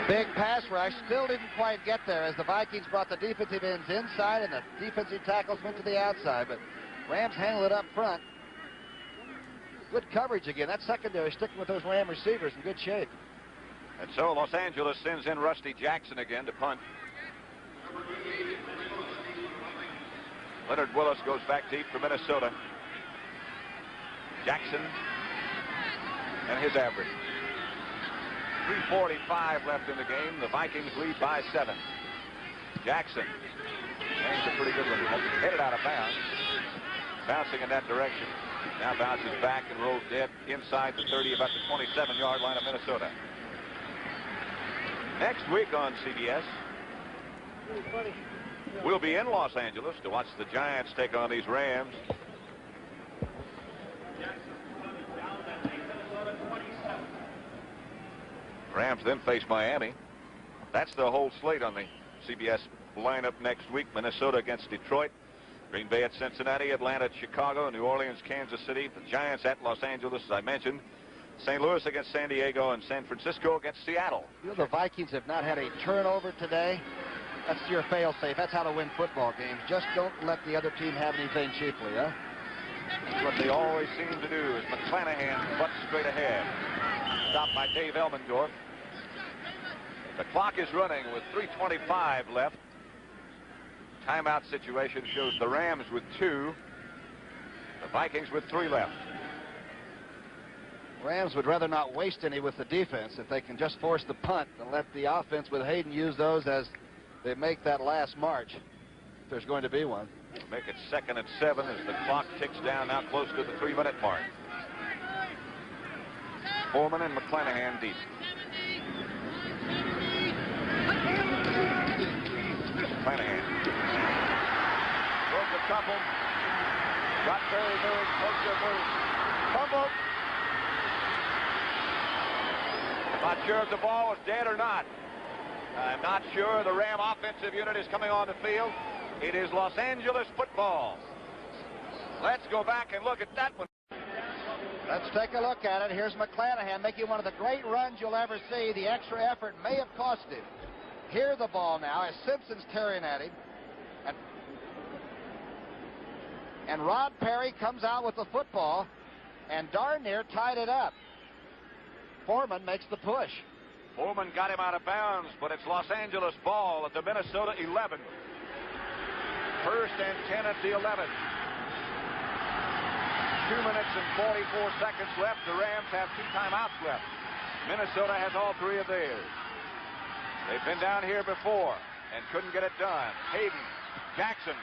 Big pass rush, still didn't quite get there as the Vikings brought the defensive ends inside and the defensive tackles went to the outside, but Rams handled it up front. Good coverage again. That secondary sticking with those Ram receivers in good shape. And so Los Angeles sends in Rusty Jackson again to punt. Leonard Willis goes back deep for Minnesota. Jackson and his average. 3:45 left in the game. The Vikings lead by 7. Jackson. Hangs a pretty good one. Headed out of bounds. Bouncing in that direction. Now bounces back and rolls dead inside the 30, about the 27-yard line of Minnesota. Next week on CBS, we'll be in Los Angeles to watch the Giants take on these Rams. Rams then face Miami. That's the whole slate on the CBS lineup next week. Minnesota against Detroit. Green Bay at Cincinnati, Atlanta at Chicago, New Orleans, Kansas City. The Giants at Los Angeles, as I mentioned. St. Louis against San Diego, and San Francisco against Seattle. You know, the Vikings have not had a turnover today. That's your fail-safe. That's how to win football games. Just don't let the other team have anything cheaply, huh? That's what they always seem to do, is McClanahan butts straight ahead. Stopped by Dave Elmendorf. The clock is running with 3:25 left. Timeout situation shows the Rams with 2. The Vikings with 3 left. Rams would rather not waste any with the defense if they can just force the punt and let the offense with Hayden use those as they make that last march, if there's going to be one. Make it 2nd and 7 as the clock ticks down now close to the 3-minute mark. Foreman and McClanahan deep. McClanahan. Broke a couple. Got very close to a move. Fumble. Not sure if the ball was dead or not. I'm not sure. The Ram offensive unit is coming on the field. It is Los Angeles football. Let's go back and look at that one. Let's take a look at it. Here's McClanahan making one of the great runs you'll ever see. The extra effort may have cost him. Here's the ball now as Simpson's tearing at him. And Rod Perry comes out with the football and darn near tied it up. Foreman makes the push. Foreman got him out of bounds, but it's Los Angeles ball at the Minnesota 11. First and 10 at the 11. 2 minutes and 44 seconds left. The Rams have 2 timeouts left. Minnesota has all 3 of theirs. They've been down here before and couldn't get it done. Hayden, Jackson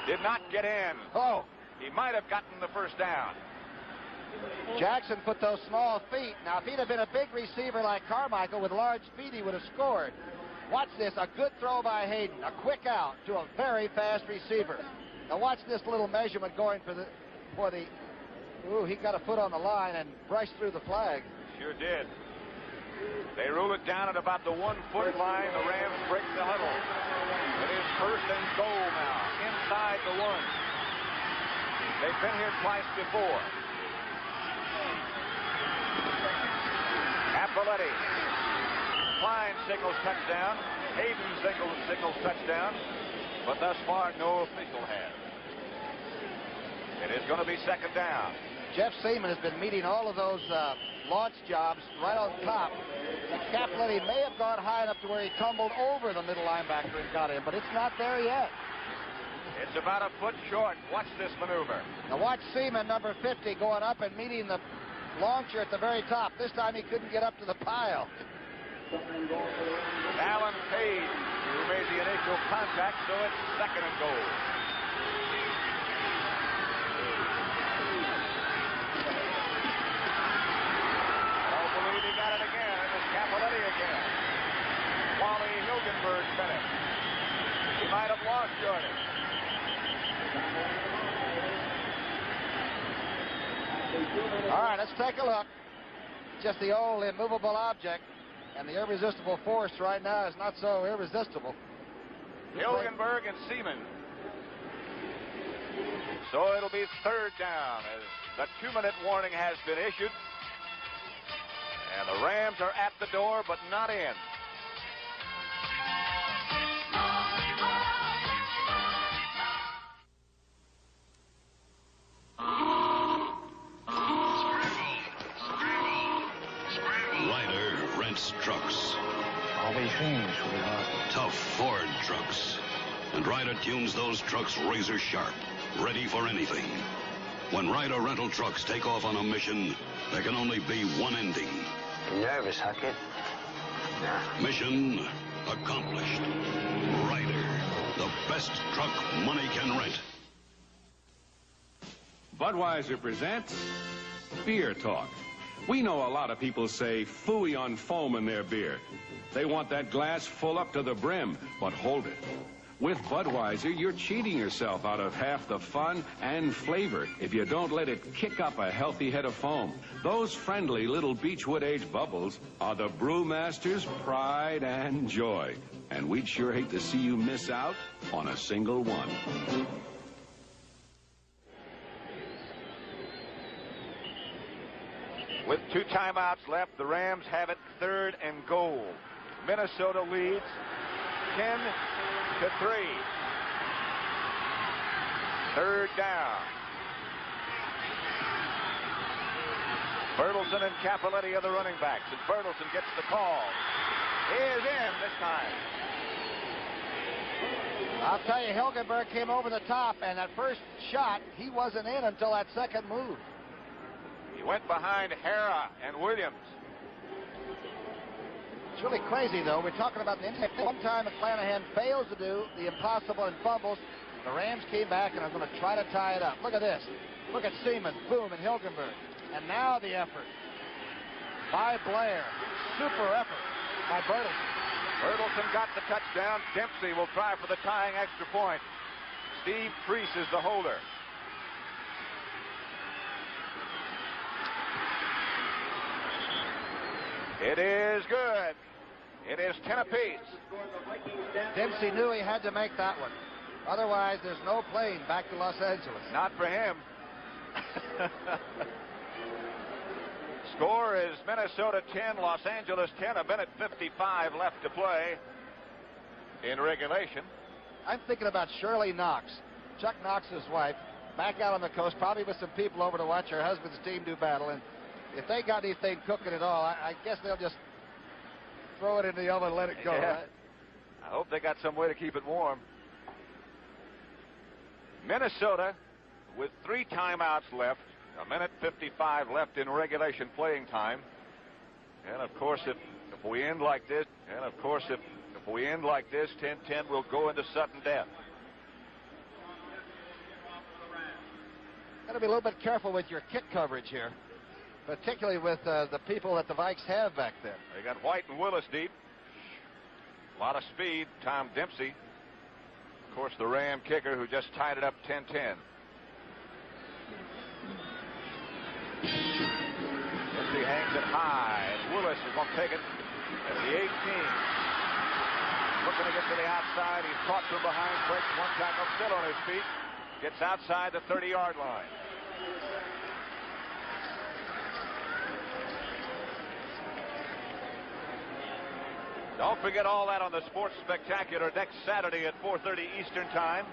did not get in. Oh, he might have gotten the first down. Jackson put those small feet. Now, if he'd have been a big receiver like Carmichael with large feet, he would have scored. Watch this, a good throw by Hayden, a quick out to a very fast receiver. Now watch this little measurement going for the, ooh, he got a foot on the line and brushed through the flag. Sure did. They rule it down at about the 1-foot line. The Rams break the huddle. It is first and goal now, inside the 1. They've been here twice before. Appoletti. Klein signals touchdown. Hayden signals touchdown. But thus far, no official has. It is going to be second down. Jeff Seaman has been meeting all of those launch jobs right on top. Cappelletti may have gone high enough to where he tumbled over the middle linebacker and got in, but it's not there yet. It's about a foot short. Watch this maneuver. Now watch Seaman, number 50, going up and meeting the launcher at the very top. This time he couldn't get up to the pile. Alan Page, who made the initial contact, so it's second and goal. I believe he got it again. It was Cappelletti again. Wally Hilgenberg got it. He might have lost Jordan. All right, let's take a look. Just the old immovable object. And the irresistible force right now is not so irresistible. Hilgenberg and Seaman. So it'll be third down as the 2-minute warning has been issued. And the Rams are at the door, but not in. Trucks. Always dreams, sweetheart. Tough Ford trucks. And Ryder tunes those trucks razor sharp, ready for anything. When Ryder rental trucks take off on a mission, there can only be one ending. You nervous, Huckett? Nah. Mission accomplished. Ryder, the best truck money can rent. Budweiser presents Beer Talk. We know a lot of people say phooey on foam in their beer. They want that glass full up to the brim, but hold it. With Budweiser, you're cheating yourself out of half the fun and flavor if you don't let it kick up a healthy head of foam. Those friendly little Beechwood-aged bubbles are the brewmaster's pride and joy. And we'd sure hate to see you miss out on a single one. With 2 timeouts left, the Rams have it third and goal. Minnesota leads 10-3. Third down. Bertelsen and Cappelletti are the running backs, and Bertelsen gets the call. He is in this time. I'll tell you, Hilgenberg came over the top, and that first shot, he wasn't in until that second move. He went behind Hara and Williams. It's really crazy, though. We're talking about the one time McClanahan fails to do the impossible and fumbles. The Rams came back and are going to try to tie it up. Look at this. Look at Seaman, Boom, and Hilgenberg. And now the effort by Blair. Super effort by Bertelsen. Bertelsen got the touchdown. Dempsey will try for the tying extra point. Steve Priest is the holder. It is good. It is 10 apiece. Dempsey knew he had to make that one. Otherwise, there's no plane back to Los Angeles. Not for him. Score is Minnesota 10, Los Angeles 10. A minute 55 left to play in regulation. I'm thinking about Shirley Knox, Chuck Knox's wife, back out on the coast, probably with some people over to watch her husband's team do battle. And if they got anything cooking at all, I guess they'll just throw it in the oven and let it go. Yeah. Right? I hope they got some way to keep it warm. Minnesota with 3 timeouts left, 1:55 left in regulation playing time. And of course, if we end like this, 10-10 will go into sudden death. Got to be a little bit careful with your kick coverage here, particularly with the people that the Vikes have back there. They got White and Willis deep. A lot of speed. Tom Dempsey, of course, the Ram kicker who just tied it up 10-10. Dempsey hangs it high, and Willis is going to take it at the 18. Looking to get to the outside. He's caught from behind, breaks one tackle, still on his feet. Gets outside the 30-yard line. Don't forget all that on the Sports Spectacular next Saturday at 4:30 Eastern Time.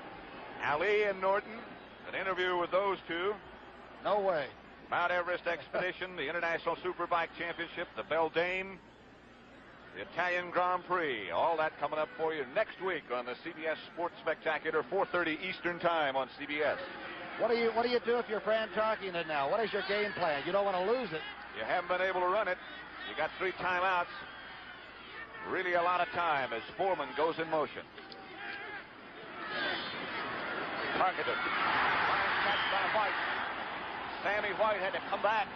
Ali and Norton, an interview with those two. No way. Mount Everest Expedition, the International Superbike Championship, the Beldame, the Italian Grand Prix. All that coming up for you next week on the CBS Sports Spectacular, 4:30 Eastern Time on CBS. What do you do if you're Fran Tarkenton now? What is your game plan? You don't want to lose it. You haven't been able to run it. You got 3 timeouts. Really a lot of time as Foreman goes in motion. Tarkenton. Fine catch by White. Sammy White had to come back.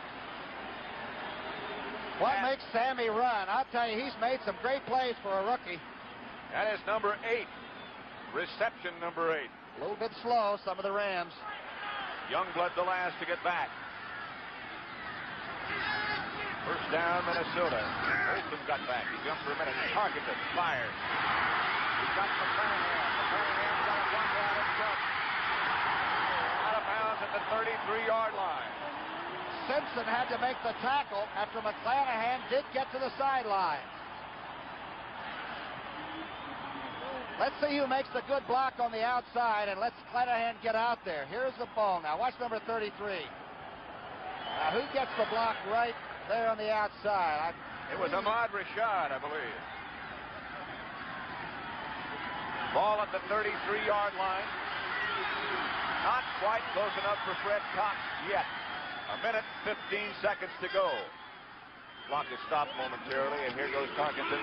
What makes Sammy run? I'll tell you, he's made some great plays for a rookie. That is number 8. Reception number 8. A little bit slow, some of the Rams. Youngblood the last to get back. First down, Minnesota. Olsen got back. He jumped for a minute. Tarkenton fires. He's got McClanahan. McClanahan's got a one down in front. Out of bounds at the 33-yard line. Simpson had to make the tackle after McClanahan did get to the sideline. Let's see who makes the good block on the outside, and let's McClanahan get out there. Here's the ball now. Watch number 33. Now, who gets the block right there on the outside? It was Ahmad Rashad, I believe. Ball at the 33-yard line. Not quite close enough for Fred Cox yet. 1:15 to go. Clock is stopped momentarily, and here goes Tarkenton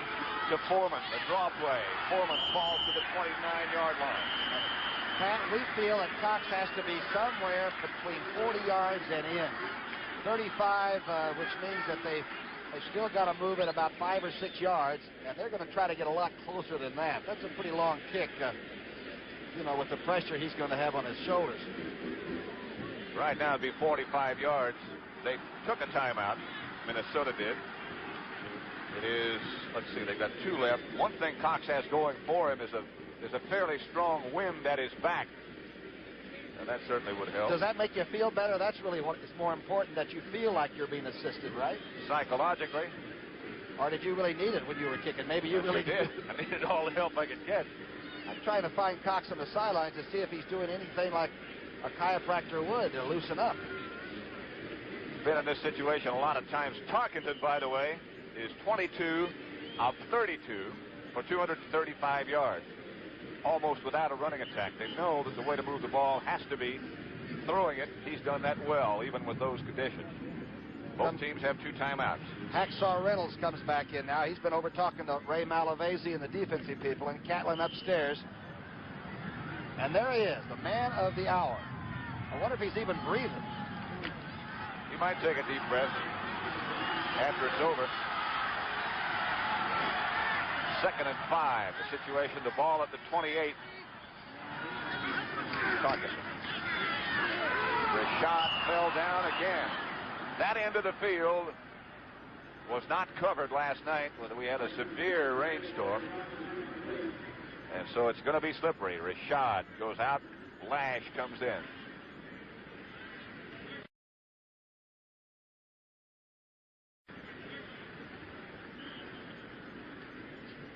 to Foreman. The draw play. Foreman falls to the 29-yard line. Pat, we feel that Cox has to be somewhere between 40 yards and in. 35, which means that they still got to move it about 5 or 6 yards, and they're going to try to get a lot closer than that. That's a pretty long kick, with the pressure he's going to have on his shoulders. Right now it'd be 45 yards. They took a timeout. Minnesota did. It is, let's see, they've got 2 left. One thing Cox has going for him is a fairly strong wind at his back. And that certainly would help. Does that make you feel better? That's really what is more important, that you feel like you're being assisted, right? Psychologically. Or did you really need it when you were kicking? Maybe you really did. I needed all the help I could get. I'm trying to find Cox on the sidelines to see if he's doing anything like a chiropractor would to loosen up. Been in this situation a lot of times. Tarkenton, by the way, is 22 of 32 for 235 yards. Almost without a running attack. They know that the way to move the ball has to be throwing it. He's done that well, even with those conditions. Both teams have 2 timeouts. Hacksaw Reynolds comes back in now. He's been over talking to Ray Malavasi and the defensive people, and Catlin upstairs. And there he is, the man of the hour. I wonder if he's even breathing. He might take a deep breath after it's over. 2nd and 5. The situation, the ball at the 28. Tarkenton. Rashad fell down again. That end of the field was not covered last night when we had a severe rainstorm. And so it's going to be slippery. Rashad goes out. Lash comes in.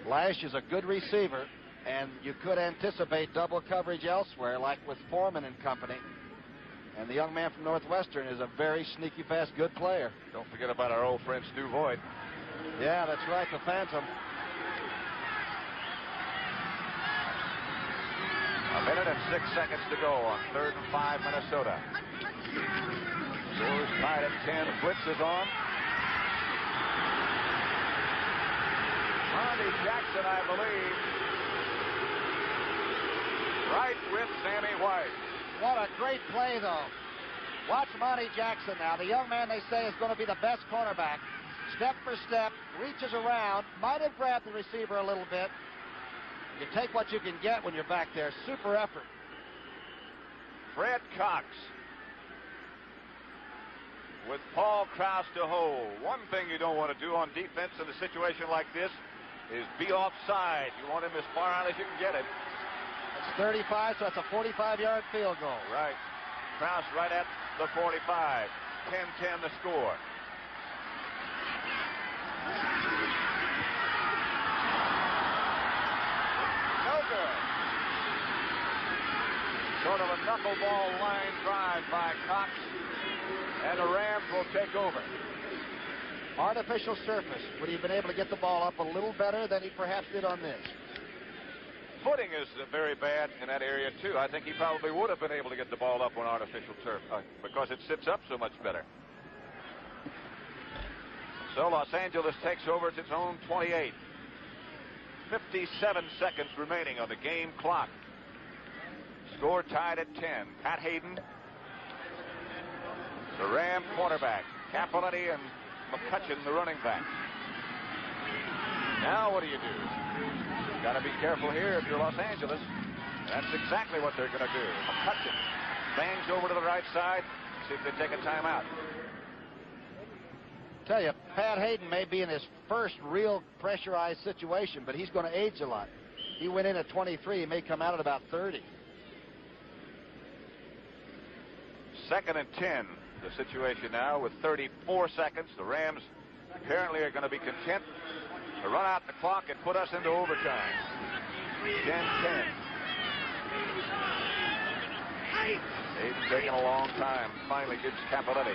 Lash is a good receiver, and you could anticipate double coverage elsewhere, like with Foreman and company. And the young man from Northwestern is a very sneaky, fast, good player. Don't forget about our old friend Stu Voigt. Yeah, that's right, the Phantom. Minute and 6 seconds to go on 3rd and 5, Minnesota. Scores tied at 10. Blitz is on. Monty Jackson, I believe, right with Sammy White. What a great play, though. Watch Monty Jackson now. The young man, they say, is going to be the best cornerback. Step for step, reaches around, might have grabbed the receiver a little bit. You take what you can get when you're back there. Super effort. Fred Cox with Paul Krause to hold. One thing you don't want to do on defense in a situation like this is be offside. You want him as far out as you can get it. It's 35, so that's a 45-yard field goal. Right. Krause right at the 45. 10-10 the score. No good. Sort of a knuckleball line drive by Cox, and the Rams will take over. Artificial surface. Would he have been able to get the ball up a little better than he perhaps did on this? Footing is very bad in that area, too. I think he probably would have been able to get the ball up on artificial turf because it sits up so much better. So Los Angeles takes over at its own 28. 57 seconds remaining on the game clock. Score tied at 10. Pat Hayden, the Ram quarterback. Capoletti and McCutcheon, the running back. Now what do you do? Got to be careful here if you're Los Angeles. That's exactly what they're going to do. McCutcheon bangs over to the right side. See if they take a timeout. Tell you, Pat Hayden may be in his first real pressurized situation, but he's going to age a lot. He went in at 23. He may come out at about 30. 2nd and 10. The situation now with 34 seconds. The Rams apparently are going to be content to run out the clock and put us into overtime. 10-10. Hayden taking a long time. Finally gets Capoletti.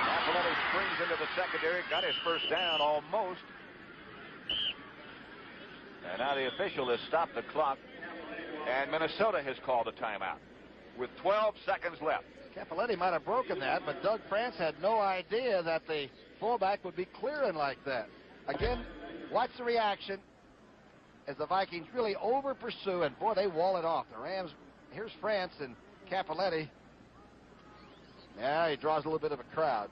Capoletti springs into the secondary. Got his first down almost. And now the official has stopped the clock. And Minnesota has called a timeout with 12 seconds left. Capoletti might have broken that, but Doug France had no idea that the fullback would be clearing like that. Again, watch the reaction as the Vikings really over-pursue, and boy, they wall it off. The Rams, here's France and Capoletti. Yeah, he draws a little bit of a crowd.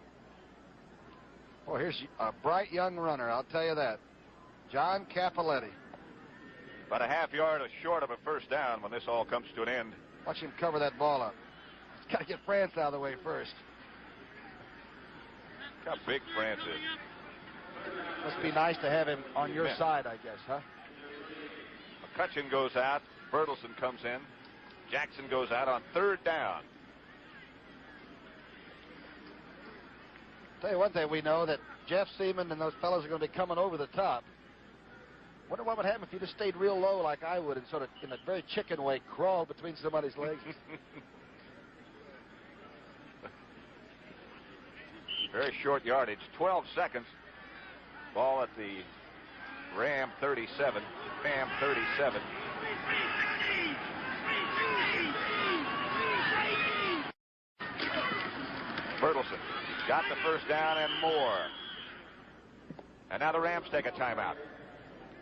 Boy, here's a bright young runner, I'll tell you that. John Capoletti. About a half yard short of a first down when this all comes to an end. Watch him cover that ball up. He's got to get France out of the way first. Look how big France is. Must be nice to have him on your side, I guess, huh? McCutcheon goes out. Bertelsen comes in. Jackson goes out on 3rd down. Tell you one thing, we know that Jeff Seaman and those fellows are going to be coming over the top. Wonder what would happen if you just stayed real low like I would and sort of, in a very chicken way, crawl between somebody's legs. Very short yardage. 12 seconds. Ball at the Ram 37. Ram 37. Bertelsen got the first down and more. And now the Rams take a timeout.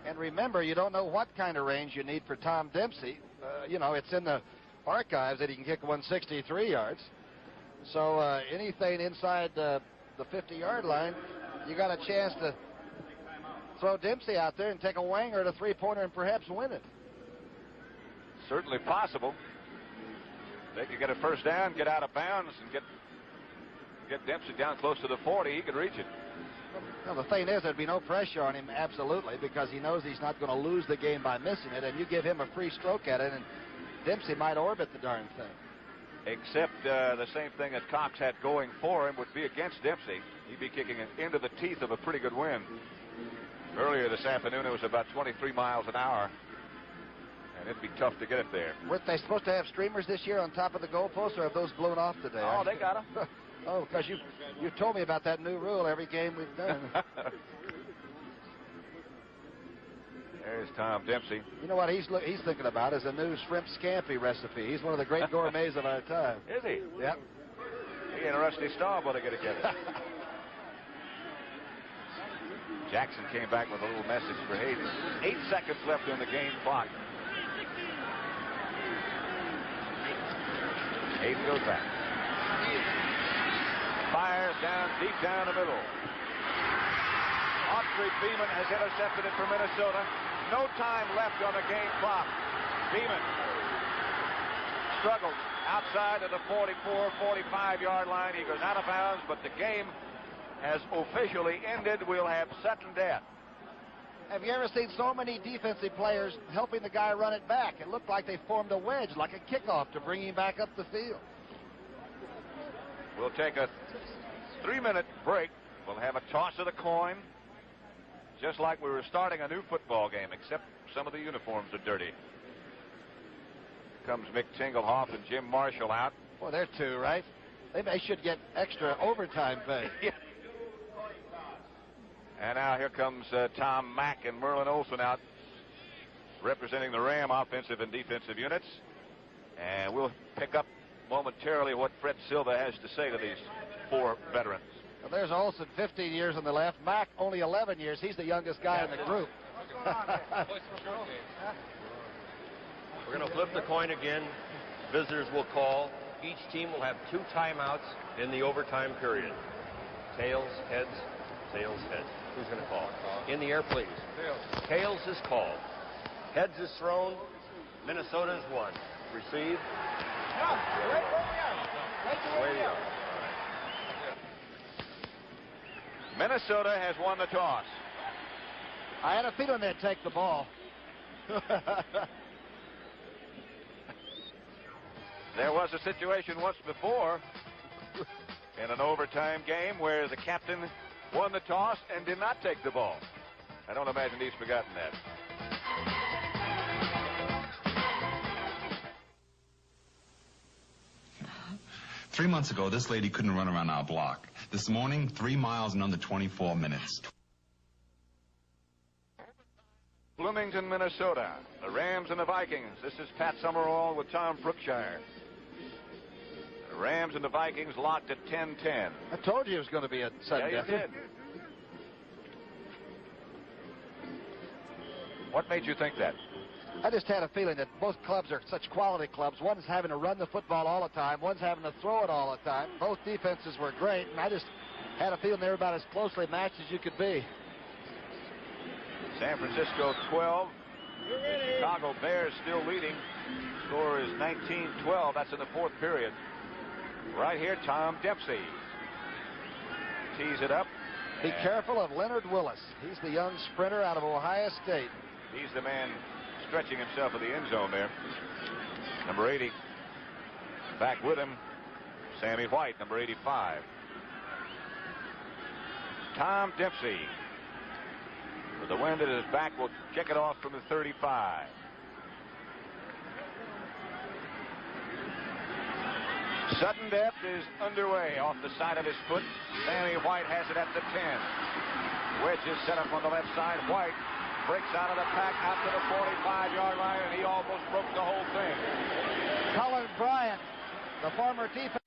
And remember, you don't know what kind of range you need for Tom Dempsey. You know, it's in the archives that he can kick 163 yards. So anything inside the 50-yard line, you got a chance to throw Dempsey out there and take a wanger at a three-pointer and perhaps win it. Certainly possible. They could get a first down, get out of bounds, and get Dempsey down close to the 40. He could reach it. Well, the thing is, thered be no pressure on him, absolutely, because he knows he's not going to lose the game by missing it, and you give him a free stroke at it, and Dempsey might orbit the darn thing. Except the same thing that Cox had going for him would be against Dempsey. He'd be kicking it into the teeth of a pretty good wind. Earlier this afternoon, it was about 23 miles an hour, and it'd be tough to get it there. Weren't they supposed to have streamers this year on top of the goalposts, or have those blown off today? Oh, they got them. Oh, because you told me about that new rule every game we've done. There's Tom Dempsey. You know what he's thinking about is a new shrimp scampi recipe. He's one of the great gourmets of our time. Is he? Yep. He and Rusty Staub ought to get together. Jackson came back with a little message for Hayden. 8 seconds left on the game clock. Hayden goes back. Fires down, deep down the middle. Autry Beeman has intercepted it for Minnesota. No time left on the game clock. Beeman struggles outside of the 44, 45-yard line. He goes out of bounds, but the game has officially ended. We'll have sudden death. Have you ever seen so many defensive players helping the guy run it back? It looked like they formed a wedge, like a kickoff, to bring him back up the field. We'll take a 3-minute break. We'll have a toss of the coin, just like we were starting a new football game, except some of the uniforms are dirty. Comes Mick Tinglehoff and Jim Marshall out. Well, they're two, right? They should get extra overtime pay. Yeah. And now here comes Tom Mack and Merlin Olsen out, representing the Ram offensive and defensive units. And we'll pick up momentarily what Fred Silva has to say to these 4 veterans. Well, there's Olsen, 15 years on the left. Mack, only 11 years. He's the youngest guy in the group. We're going to flip the coin again. Visitors will call. Each team will have 2 timeouts in the overtime period. Tails, heads, tails, heads. Who's going to call? In the air, please. Tails is called. Heads is thrown. Minnesota is won. Receive. Away we are. Minnesota has won the toss. I had a feeling they'd take the ball. There was a situation once before in an overtime game where the captain won the toss and did not take the ball. I don't imagine he's forgotten that. Three months ago, this lady couldn't run around our block. This morning, 3 miles in under 24 minutes. Bloomington, Minnesota. The Rams and the Vikings. This is Pat Summerall with Tom Brookshire. The Rams and the Vikings locked at 10-10. I told you it was going to be a sudden death. Yeah, you did. What made you think that? I just had a feeling that both clubs are such quality clubs. One's having to run the football all the time. One's having to throw it all the time. Both defenses were great, and I just had a feeling they were about as closely matched as you could be. San Francisco 12. The Chicago Bears still leading. Score is 19-12. That's in the 4th period. Right here, Tom Dempsey. Tees it up. Be careful of Leonard Willis. He's the young sprinter out of Ohio State. He's the man stretching himself in the end zone there. Number 80. Back with him, Sammy White, number 85. Tom Dempsey, with the wind at his back, will kick it off from the 35. Sudden death is underway off the side of his foot. Sammy White has it at the 10. Wedge is set up on the left side. White breaks out of the pack out to the 45-yard line, and he almost broke the whole thing. Cullen Bryant, the former defense.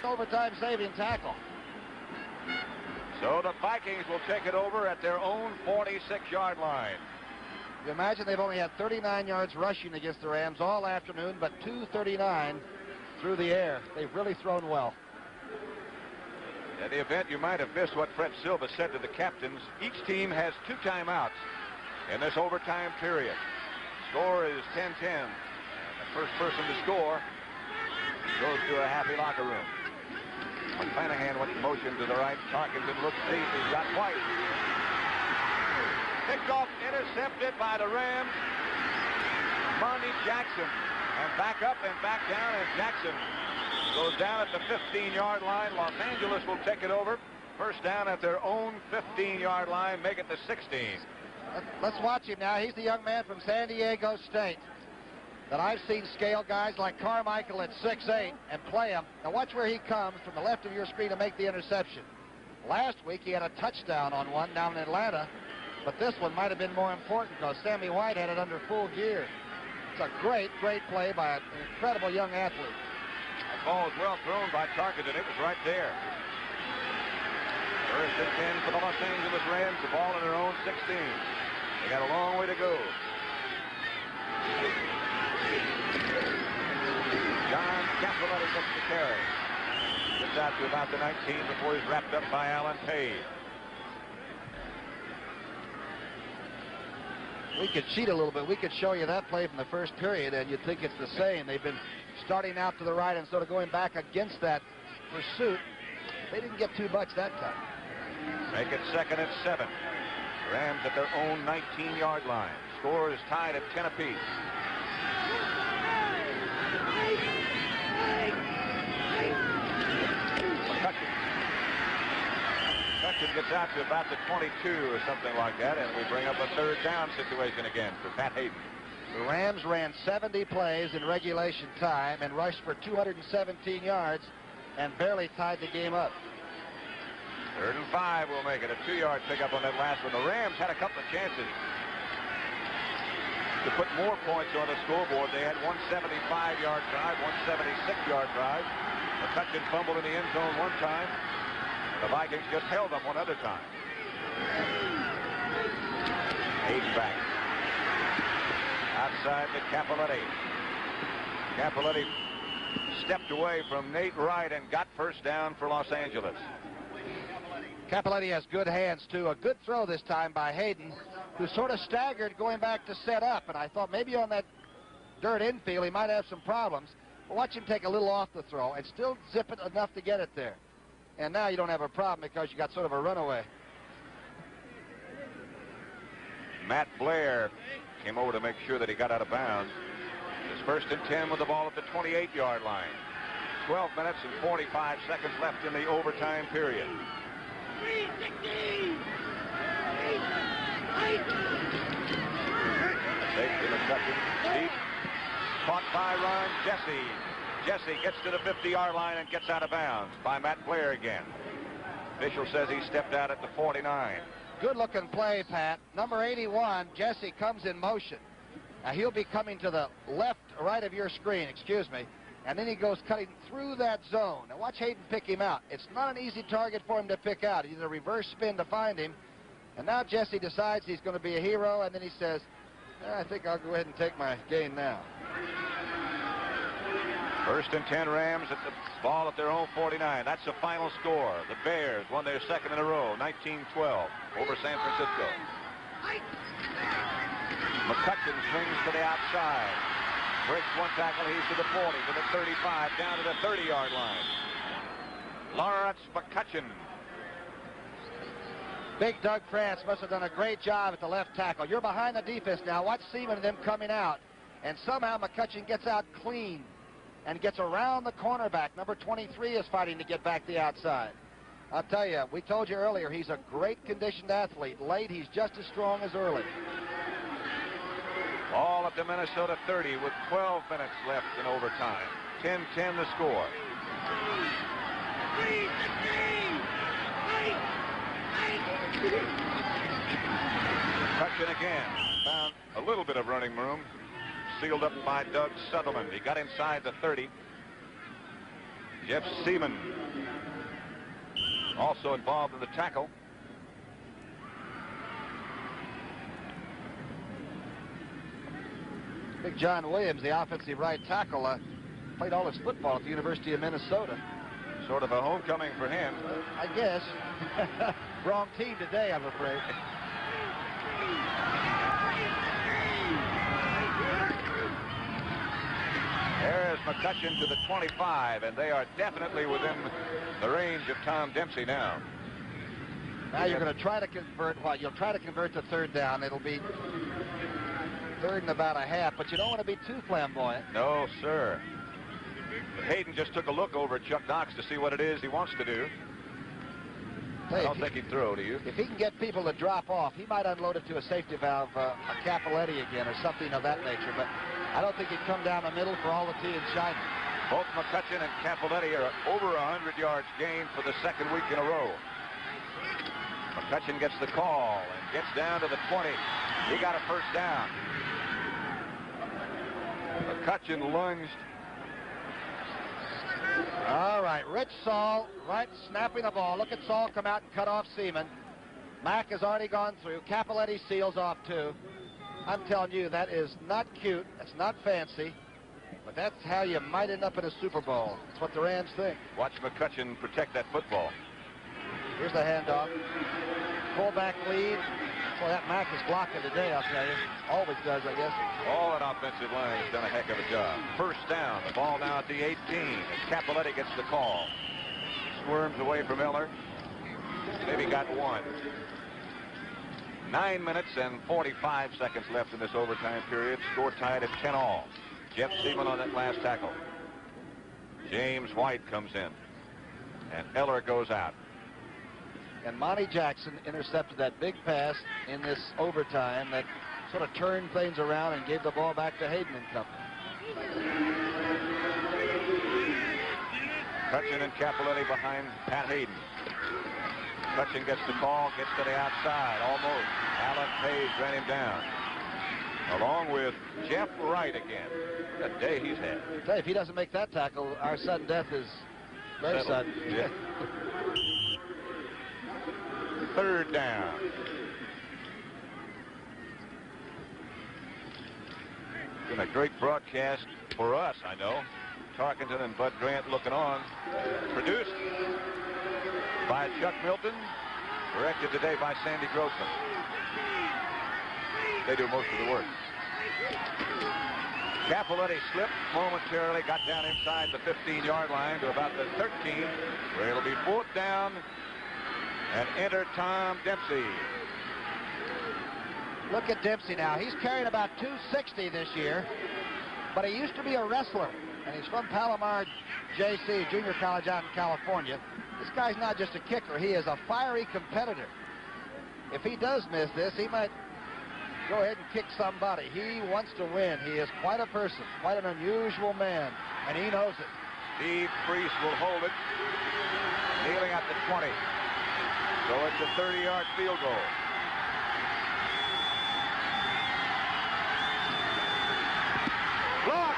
Overtime saving tackle. So the Vikings will take it over at their own 46-yard line. You imagine they've only had 39 yards rushing against the Rams all afternoon, but 239 through the air. They've really thrown well. In the event you might have missed what Fred Silva said to the captains, each team has 2 timeouts in this overtime period. Score is 10-10. And the first person to score goes to a happy locker room. McClanahan went in motion to the right. Tarkenton looks deep. He's got White. Picked off, intercepted by the Rams. Monty Jackson. And back up and back down, and Jackson goes down at the 15-yard line. Los Angeles will take it over. First down at their own 15-yard line, make it the 16. Let's watch him now. He's the young man from San Diego State that I've seen scale guys like Carmichael at 6'8" and play him. Now watch where he comes from the left of your screen to make the interception. Last week he had a touchdown on one down in Atlanta, but this one might have been more important because Sammy White had it under full gear. It's a great, great play by an incredible young athlete. That ball was well thrown by Tarkenton. It was right there. First and 10 for the Los Angeles Rams. The ball in their own 16. They got a long way to go. John Capoletti gets the carry. Gets out to about the 19 before he's wrapped up by Alan Page. We could cheat a little bit. We could show you that play from the first period, and you'd think it's the same. They've been starting out to the right and sort of going back against that pursuit. They didn't get too much that time. Make it 2nd and 7. Rams at their own 19-yard line. Score is tied at 10 apiece. McCutcheon gets out to about the 22 or something like that, and we bring up a 3rd down situation again for Pat Hayden. The Rams ran 70 plays in regulation time and rushed for 217 yards and barely tied the game up. 3rd and 5 will make it. A 2-yard pickup on that last one. The Rams had a couple of chances to put more points on the scoreboard. They had one 75-yard drive, one 76-yard drive. McCutcheon fumbled in the end zone one time. The Vikings just held them one other time. Hayden back. Outside to Capoletti. Capoletti stepped away from Nate Wright and got first down for Los Angeles. Capoletti has good hands, too. A good throw this time by Hayden, who sort of staggered going back to set up. And I thought maybe on that dirt infield he might have some problems. But watch him take a little off the throw and still zip it enough to get it there. And now you don't have a problem because you got sort of a runaway. Matt Blair came over to make sure that he got out of bounds. It's 1st and 10 with the ball at the 28-yard line. 12 minutes and 45 seconds left in the overtime period. Safety McCutcheon deep. Caught by Ron Jesse. Jesse gets to the 50-yard line and gets out of bounds by Matt Blair again. Official says he stepped out at the 49. Good-looking play, Pat. Number 81, Jesse, comes in motion. Now, he'll be coming to the right of your screen, excuse me, and then he goes cutting through that zone. Now, watch Hayden pick him out. It's not an easy target for him to pick out. He did a reverse spin to find him, and now Jesse decides he's going to be a hero, and then he says, I think I'll go ahead and take my gain now. 1st and 10 Rams at the ball at their own 49. That's the final score. The Bears won their 2nd in a row, 19-12 over San Francisco. McCutcheon swings to the outside. Breaks one tackle. He's to the 40, to the 35, down to the 30-yard line. Lawrence McCutcheon. Big Doug France must have done a great job at the left tackle. You're behind the defense now. Watch Seaman and them coming out. And somehow McCutcheon gets out clean and gets around the cornerback. Number 23 is fighting to get back the outside. I'll tell you, we told you earlier, he's a great conditioned athlete. Late, he's just as strong as early. Ball at the Minnesota 30 with 12 minutes left in overtime. 10-10 the score. McCutcheon again. Found a little bit of running room. Sealed up by Doug Sutherland. He got inside the 30. Jeff Seaman also involved in the tackle. Big John Williams, the offensive right tackle, played all his football at the University of Minnesota. Sort of a homecoming for him. I guess. Wrong team today, I'm afraid. There's McCutcheon to the 25, and they are definitely within the range of Tom Dempsey now. Now you're going to try to convert, you'll try to convert to 3rd down. It'll be 3rd and about a half, but you don't want to be too flamboyant. No, sir. Hayden just took a look over at Chuck Knox to see what it is he wants to do. I don't think he'd throw, do you? If he can get people to drop off, he might unload it to a safety valve, a Capoletti again, or something of that nature. But I don't think he'd come down the middle for all the tea and shine. Both McCutcheon and Capoletti are over 100 yards gained for the 2nd week in a row. McCutcheon gets the call and gets down to the 20. He got a first down. McCutcheon lunged. All right, Rich Saul right snapping the ball. Look at Saul come out and cut off Seaman. Mack has already gone through. Capoletti seals off too. I'm telling you, that is not cute. That's not fancy. But that's how you might end up in a Super Bowl. That's what the Rams think. Watch McCutcheon protect that football. Here's the handoff. Fullback lead. Boy, that Mack is blocking today, I'll tell you. Always does, I guess. All that offensive line has done a heck of a job. First down. The ball now at the 18. As Capoletti gets the call. Squirms away from Miller. Maybe got one. 9 minutes and 45 seconds left in this overtime period. Score tied at 10-all. Jeff Seaman on that last tackle. James White comes in. And Eller goes out. And Monty Jackson intercepted that big pass in this overtime that sort of turned things around and gave the ball back to Hayden and company. Cutchin and Capoletti behind Pat Hayden. Cutchin gets the call, gets to the outside, almost. Alan Page ran him down. Along with Jeff Wright again. What a day he's had. I tell you, if he doesn't make that tackle, our sudden death is very sudden. Yeah. Third down. Been a great broadcast for us, I know. Tarkenton and Bud Grant looking on. Produced by Chuck Milton. Directed today by Sandy Grossman. They do most of the work. Capoletti slipped momentarily, got down inside the 15-yard line to about the 13, where it'll be fourth down. And enter Tom Dempsey. Look at Dempsey now. He's carrying about 260 this year, but he used to be a wrestler, and he's from Palomar JC, junior college out in California. This guy's not just a kicker. He is a fiery competitor. If he does miss this, he might go ahead and kick somebody. He wants to win. He is quite a person, quite an unusual man, and he knows it. Steve Priest will hold it, kneeling at the 20. So it's a 30-yard field goal. Block!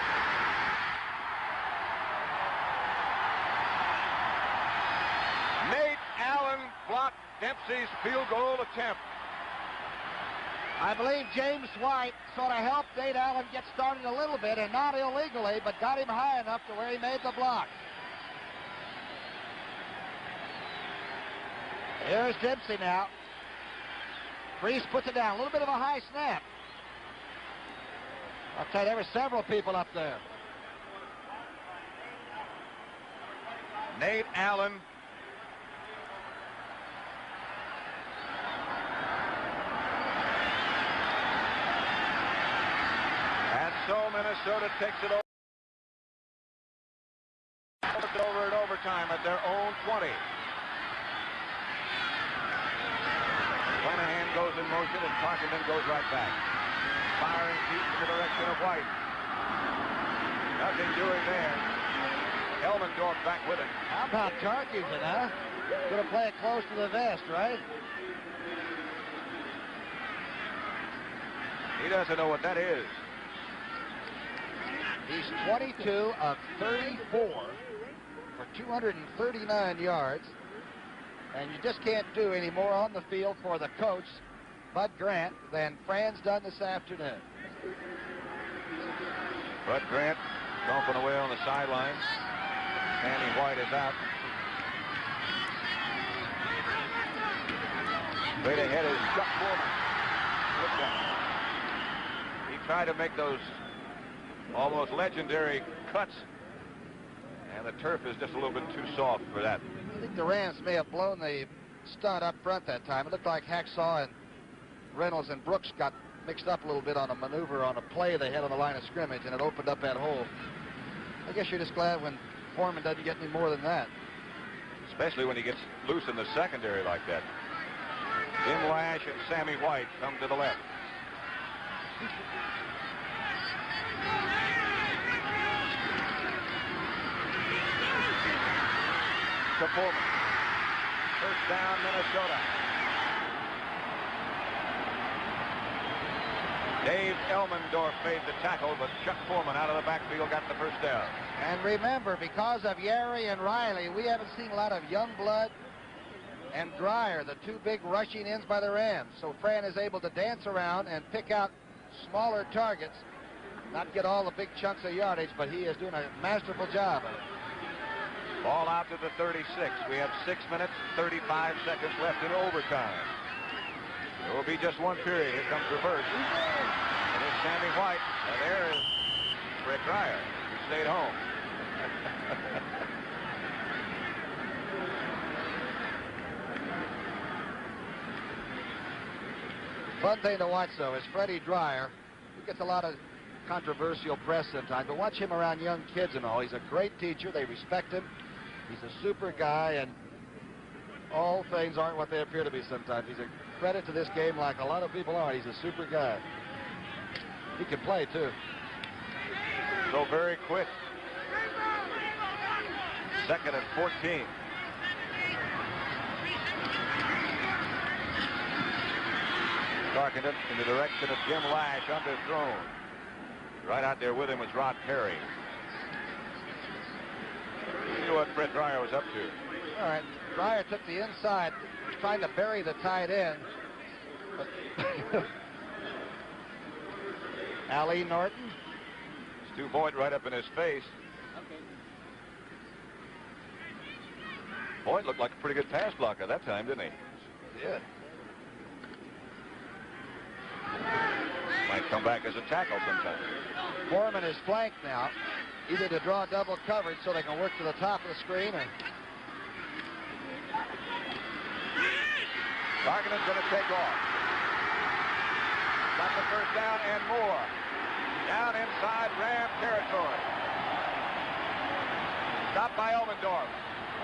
Nate Allen blocked Dempsey's field goal attempt. I believe James White sort of helped Nate Allen get started a little bit, and not illegally, but got him high enough to where he made the block. Here's Dempsey now. Priest puts it down. A little bit of a high snap. I'll tell you, there were several people up there. Nate Allen. And so Minnesota takes it over. Over in overtime at their own 20. Flanagan goes in motion and Tarkenton goes right back. Firing deep in the direction of White. Nothing doing there. Elmendorf back with it. How about Tarkenton, huh? Gonna play it close to the vest, right? He doesn't know what that is. He's 22 of 34 for 239 yards. And you just can't do any more on the field for the coach, Bud Grant, than Fran's done this afternoon. Bud Grant stomping away on the sidelines. Sammy White is out. Straight ahead is Chuck Foreman. He tried to make those almost legendary cuts, and the turf is just a little bit too soft for that. I think the Rams may have blown the stunt up front that time. It looked like Hacksaw and Reynolds and Brooks got mixed up a little bit on a maneuver on a play they had on the line of scrimmage, and it opened up that hole. I guess you're just glad when Foreman doesn't get any more than that. Especially when he gets loose in the secondary like that. Jim Lash and Sammy White come to the left. To Foreman. First down, Minnesota. Dave Elmendorf made the tackle, but Chuck Foreman out of the backfield got the first down. And remember, because of Yary and Riley, we haven't seen a lot of Youngblood and Dreyer, the two big rushing ends by the Rams. So Fran is able to dance around and pick out smaller targets, not get all the big chunks of yardage, but he is doing a masterful job of it. Ball out to the 36. We have 6 minutes, 35 seconds left in overtime. There will be just one period. Here comes reverse. And it's Sammy White. And there is Fred Dreyer, who stayed home. Fun thing to watch, though, is Freddie Dreyer. He gets a lot of controversial press sometimes, but watch him around young kids and all. He's a great teacher. They respect him. He's a super guy, and all things aren't what they appear to be sometimes. He's a credit to this game like a lot of people are. He's a super guy. He can play, too. So very quick. 2nd and 14. Tarkenton in the direction of Jim Lash, underthrown. Right out there with him was Rod Perry. See what Fred Dreyer was up to. All right, Dreyer took the inside, trying to bury the tight end. But Ali Norton. Stu Boyd right up in his face. Boyd looked like a pretty good pass blocker that time, didn't he? Yeah. Might come back as a tackle sometime. Foreman is flanked now, either to draw double coverage so they can work to the top of the screen, or Tarkenton's going to take off. Got the first down and more. Down inside Ram territory. Stopped by Elmendorf.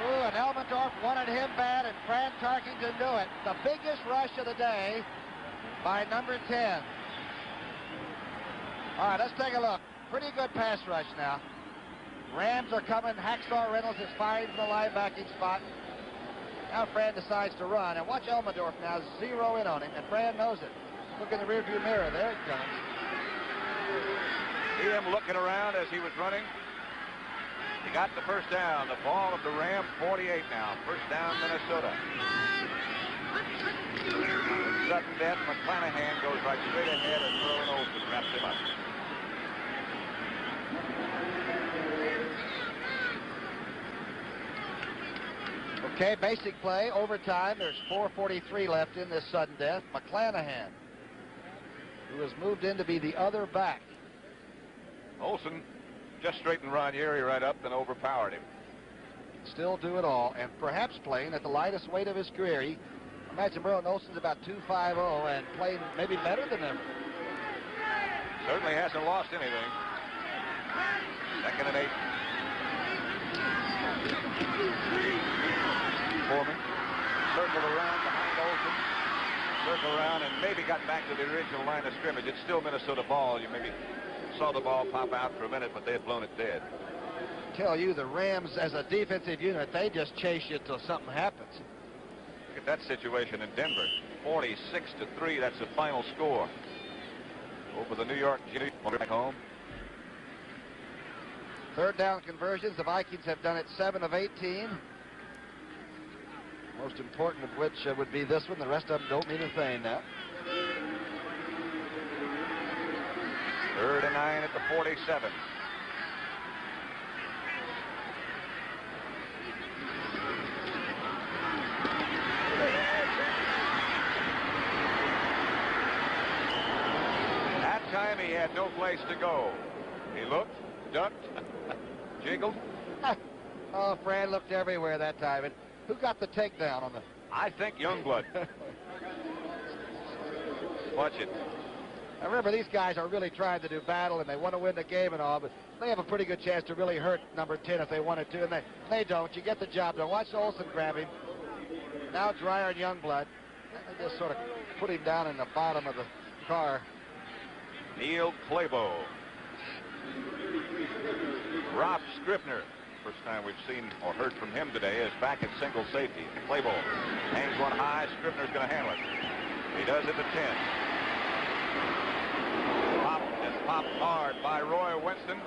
Ooh, and Elmendorf wanted him bad, and Fran Tarkenton knew it. The biggest rush of the day by number 10. All right, let's take a look. Pretty good pass rush now. Rams are coming. Hacksaw Reynolds is firing from the linebacking spot. Now Fran decides to run, and watch Elmendorf now zero in on him, and Fran knows it. Look in the rearview mirror. There it comes. See him looking around as he was running. He got the first down. The ball of the Ram 48 now. First down, Minnesota. Sudden death, McClanahan goes right straight ahead, and Merlin Olsen wraps him up. Okay, basic play, overtime. There's 4:43 left in this sudden death. McClanahan, who has moved in to be the other back. Olsen just straightened Ranieri right up and overpowered him. Still do it all, and perhaps playing at the lightest weight of his career. Imagine Merlin Olsen's about 250 and playing maybe better than ever. Certainly hasn't lost anything. 2nd and 8. Foreman circled around behind Olsen. Circle around and maybe got back to the original line of scrimmage. It's still Minnesota ball. You maybe saw the ball pop out for a minute, but they had blown it dead. Tell you, the Rams as a defensive unit, they just chase you till something happens. Look at that situation in Denver. 46-3, that's the final score. Over the New York Jets back home. Third down conversions, the Vikings have done it 7 of 18. Most important of which would be this one. The rest of them don't mean a thing now. 3rd and 9 at the 47. That time he had no place to go. He looked, ducked, jiggled. Oh, Fran looked everywhere that time. And who got the takedown on the... I think Youngblood. Watch it. I remember these guys are really trying to do battle, and they want to win the game and all, but they have a pretty good chance to really hurt number 10 if they wanted to, and they don't. You get the job done. Watch Olsen grab him. Now Dreyer and Youngblood. They just sort of put him down in the bottom of the car. Neil Clabo. Rob Scribner First time we've seen or heard from him today is back at single safety. Play ball. Hangs one high. Scribner's going to handle it. He does it to 10. Popped hard by Roy Winston.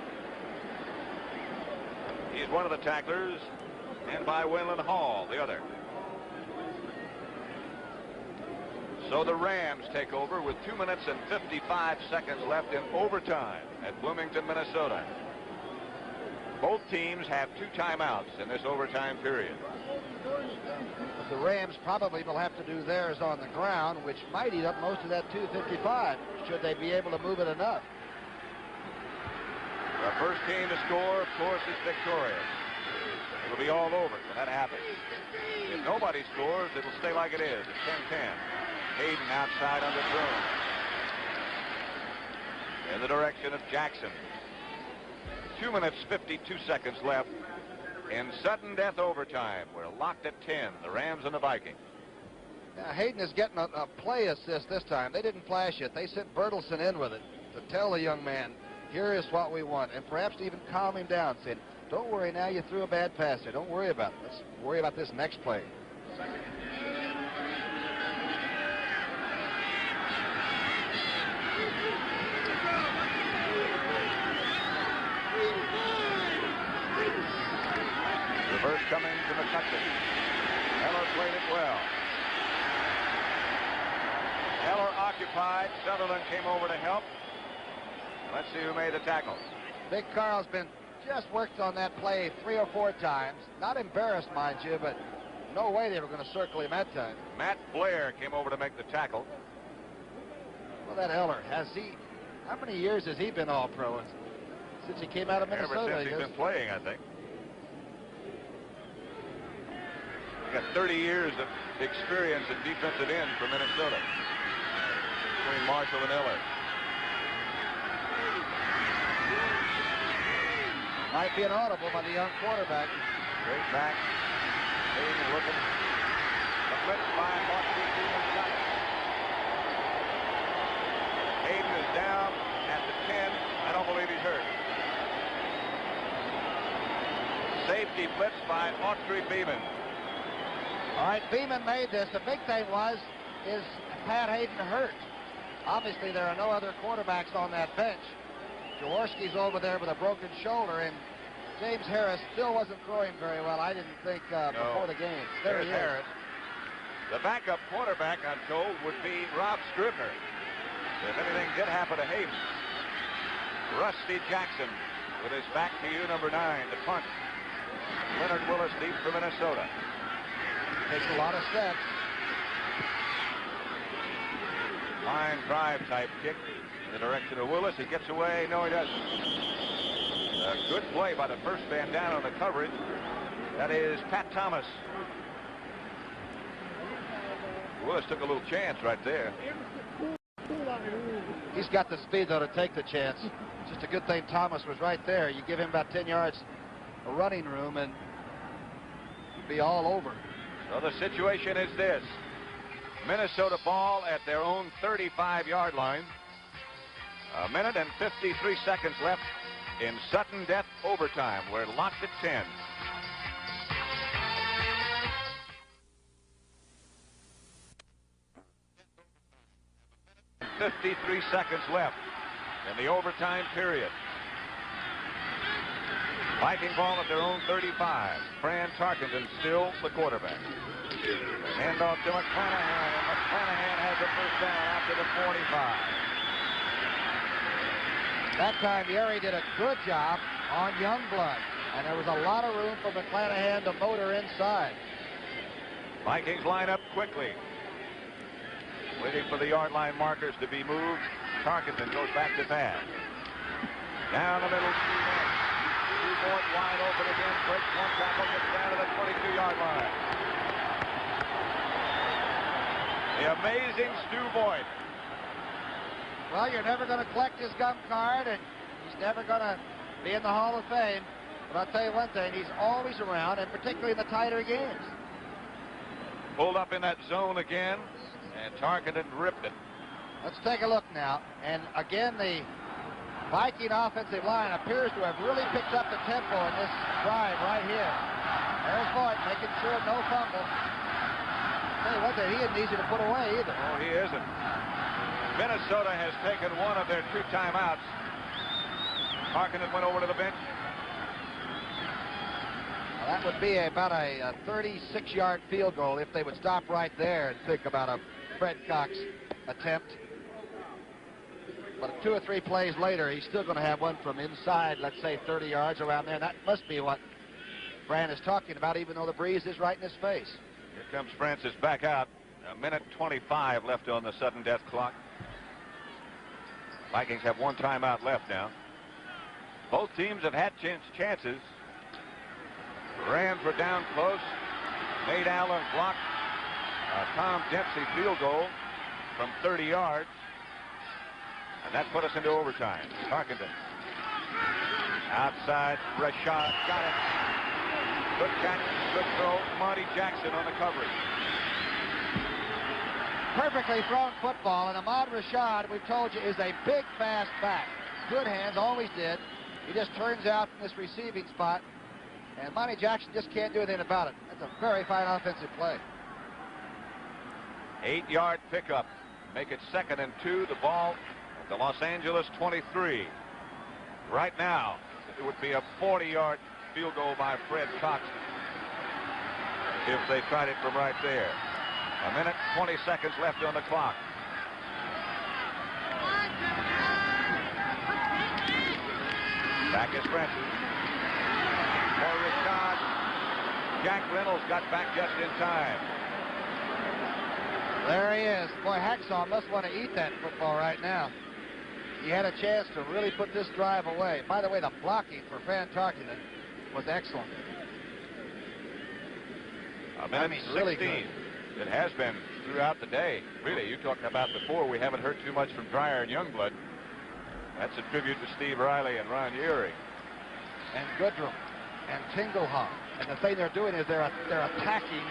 He's one of the tacklers, and by Wayland Hall, the other. So the Rams take over with 2 minutes and 55 seconds left in overtime at Bloomington, Minnesota. Both teams have 2 timeouts in this overtime period. The Rams probably will have to do theirs on the ground, which might eat up most of that 2:55, should they be able to move it enough. The first team to score, of course, is victorious. It'll be all over when that happens. If nobody scores, it'll stay like it is at 10-10. Hayden outside underthrown. In the direction of Jackson. 2 minutes, 52 seconds left in sudden death overtime. We're locked at 10, the Rams and the Vikings. Now, Hayden is getting a play assist this time. They didn't flash it. They sent Bertelson in with it to tell the young man, here is what we want, and perhaps to even calm him down, saying, don't worry now, you threw a bad pass there. Don't worry about it. Let's worry about this next play. Reverse coming to McCutcheon. Heller played it well. Heller occupied. Sutherland came over to help. Let's see who made the tackle. Big Carl's been just worked on that play 3 or 4 times. Not embarrassed, mind you, but no way they were going to circle him that time. Matt Blair came over to make the tackle. Well, that Heller, how many years has he been All-Pro? Since he came out of Minnesota. Ever since he's been playing, I think. He got 30 years of experience at defensive end for Minnesota. Between Marshall and Eller. Might be an audible by the young quarterback. Straight back. Hayden looking. The blitz by Washington. Hayden is down at the 10. I don't believe he's hurt. Safety blitz by Autry Beeman. All right, Beeman made this. The big thing is Pat Hayden hurt? Obviously, there are no other quarterbacks on that bench. Jaworski's over there with a broken shoulder, and James Harris still wasn't throwing very well, I didn't think, before the game. There he is. Harris. The backup quarterback, I'm told, would be Rob Scribner. If anything did happen to Hayden. Rusty Jackson with his back to you, number 9, to punt. Leonard Willis deep for Minnesota. Takes a lot of steps. Line drive type kick in the direction of Willis. He gets away. No, he doesn't. A good play by the first man down on the coverage. That is Pat Thomas. Willis took a little chance right there. He's got the speed, though, to take the chance. Just a good thing Thomas was right there. You give him about 10 yards of running room, and he'd be all over. So the situation is this. Minnesota ball at their own 35-yard line. A minute and 53 seconds left in sudden death overtime. We're locked at 10. And 53 seconds left in the overtime period. Viking ball at their own 35. Fran Tarkenton still the quarterback. Handoff to McClanahan, and McClanahan has the first down after the 45. That time, Yerry did a good job on Youngblood, and there was a lot of room for McClanahan to motor inside. Vikings line up quickly. Waiting for the yard line markers to be moved. Tarkenton goes back to pass. Down the middle, Stu Boyd wide open again. Breaks one tackle, gets down to the 22-yard line. The amazing Stu Boyd. Well, you're never going to collect his gum card, and he's never going to be in the Hall of Fame. But I'll tell you one thing, he's always around, and particularly in the tighter games. Pulled up in that zone again, and Tarkenton ripped it. Let's take a look now. And again, the Viking offensive line appears to have really picked up the tempo in this drive right here. There's Voigt making sure no fumble. Tell you what, he isn't easy to put away either. Oh, he isn't. Minnesota has taken one of their 2 timeouts. Harkinen went over to the bench. Well, that would be about a 36-yard field goal if they would stop right there and think about a Fred Cox attempt. But 2 or 3 plays later, he's still going to have one from inside, let's say 30 yards around there. That must be what Brand is talking about, even though the breeze is right in his face. Here comes Francis back out. 1:25 left on the sudden death clock. Vikings have 1 timeout left now. Both teams have had chances. Rams were down close. Nate Allen blocked a Tom Dempsey field goal from 30 yards. And that put us into overtime. Tarkenton. Outside, Rashad got it. Good catch, good throw. Monty Jackson on the coverage. Perfectly thrown football, and Ahmad Rashad, we've told you, is a big, fast back. Good hands, always did. He just turns out from this receiving spot, and Monty Jackson just can't do anything about it. That's a very fine offensive play. 8-yard pickup. Make it 2nd and 2. The ball at the Los Angeles 23. Right now, it would be a 40-yard field goal by Fred Cox if they tried it from right there. 1:20 left on the clock. Back is Francis. For Rashad. Jack Reynolds got back just in time. There he is. Boy, Hacksaw must want to eat that football right now. He had a chance to really put this drive away. By the way, the blocking for Van Tarkenton was excellent. 1:16. Really good. It has been throughout the day. Really, you talked about before, we haven't heard too much from Dreyer and Youngblood. That's a tribute to Steve Riley and Ron Urey. And Goodrum and Tinglehop. And the thing they're doing is they're attacking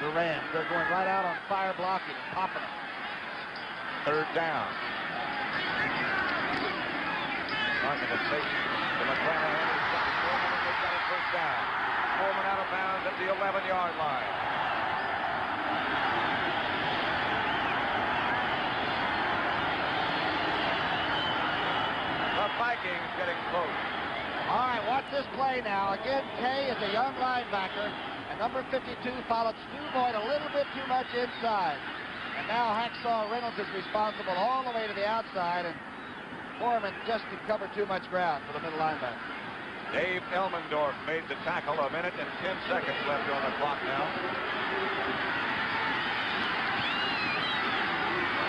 the Rams. They're going right out on fire blocking and popping them. 3rd down. Tarkenton takes to McClanahan. They've got a 1st down. Coleman out of bounds at the 11-yard line. The Vikings getting close. All right, watch this play now. Again, Kay is a young linebacker, and number 52 followed Stu Boyd a little bit too much inside. And now Hacksaw Reynolds is responsible all the way to the outside, and Foreman just could cover too much ground for the middle linebacker. Dave Elmendorf made the tackle. 1:10 left on the clock now.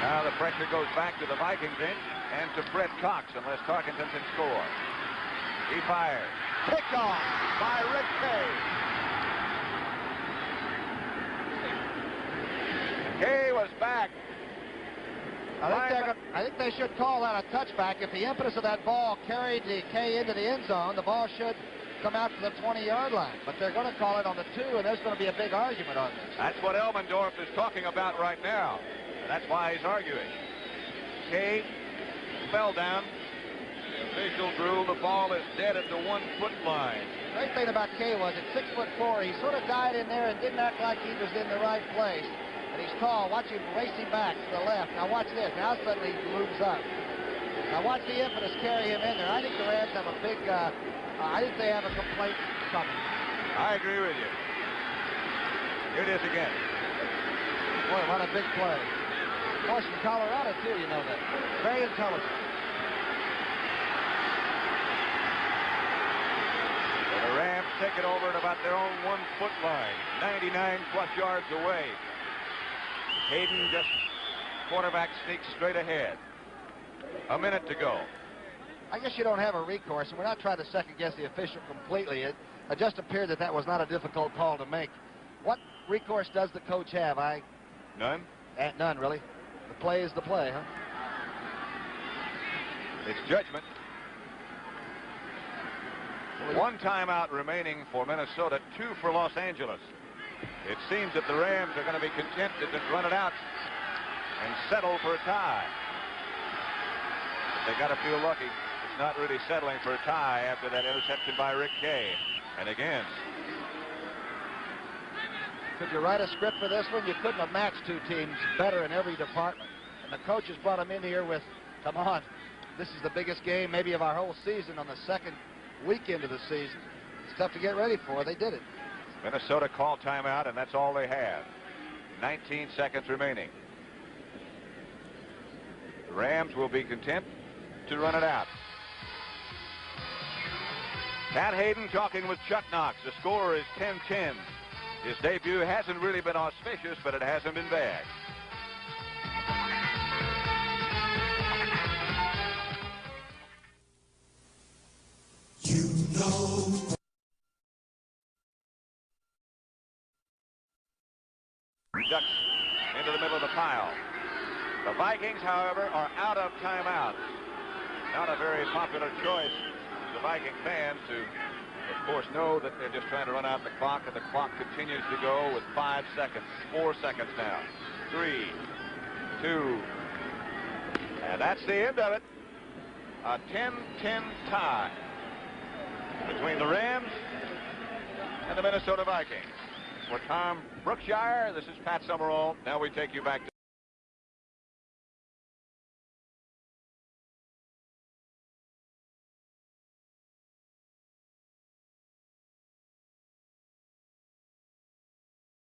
Now the pressure goes back to the Vikings bench and to Fred Cox unless Tarkenton can score. He fires. Picked off by Rick Kay. Kay was back. I think they should call that a touchback. If the impetus of that ball carried the Kay into the end zone, the ball should come out to the 20-yard line. But they're going to call it on the 2, and there's going to be a big argument on this. That's what Elmendorf is talking about right now. And that's why he's arguing. Kay fell down. The officials rule the ball is dead at the 1-foot line. The great thing about Kay was at 6'4", he sort of died in there and didn't act like he was in the right place. And he's tall. Watch him racing back to the left. Now watch this. Now suddenly he moves up. Now watch the impetus carry him in there. I think the Rams have a big, I think they have a complaint coming. I agree with you. Here it is again. Boy, what a big play. Of course, from Colorado, too, you know that. Very intelligent. So the Rams take it over at about their own 1-foot line. 99+ yards away. Hayden just quarterback sneaks straight ahead. A minute to go. I guess you don't have a recourse, and we're not trying to second-guess the official completely. It just appeared that was not a difficult call to make. What recourse does the coach have? None? None, really. The play is the play, huh? It's judgment. 1 timeout remaining for Minnesota, 2 for Los Angeles. It seems that the Rams are going to be content to just run it out and settle for a tie. But they got to feel lucky. It's not really settling for a tie after that interception by Rick Kay. And again, could you write a script for this one? You couldn't have matched two teams better in every department. And the coaches brought them in here with, come on, this is the biggest game maybe of our whole season on the second weekend of the season. It's tough to get ready for. They did it. Minnesota called timeout, and that's all they had. 19 seconds remaining. The Rams will be content to run it out. Pat Hayden talking with Chuck Knox. The score is 10-10. His debut hasn't really been auspicious, but it hasn't been bad. You know. Ducks into the middle of the pile. The Vikings, however, are out of timeouts. Not a very popular choice to the Viking fans, who, of course, know that they're just trying to run out the clock, and the clock continues to go with 5 seconds, 4 seconds now. 3, 2, and that's the end of it. A 10-10 tie between the Rams and the Minnesota Vikings. For Tom Brookshire, this is Pat Summerall. Now we take you back to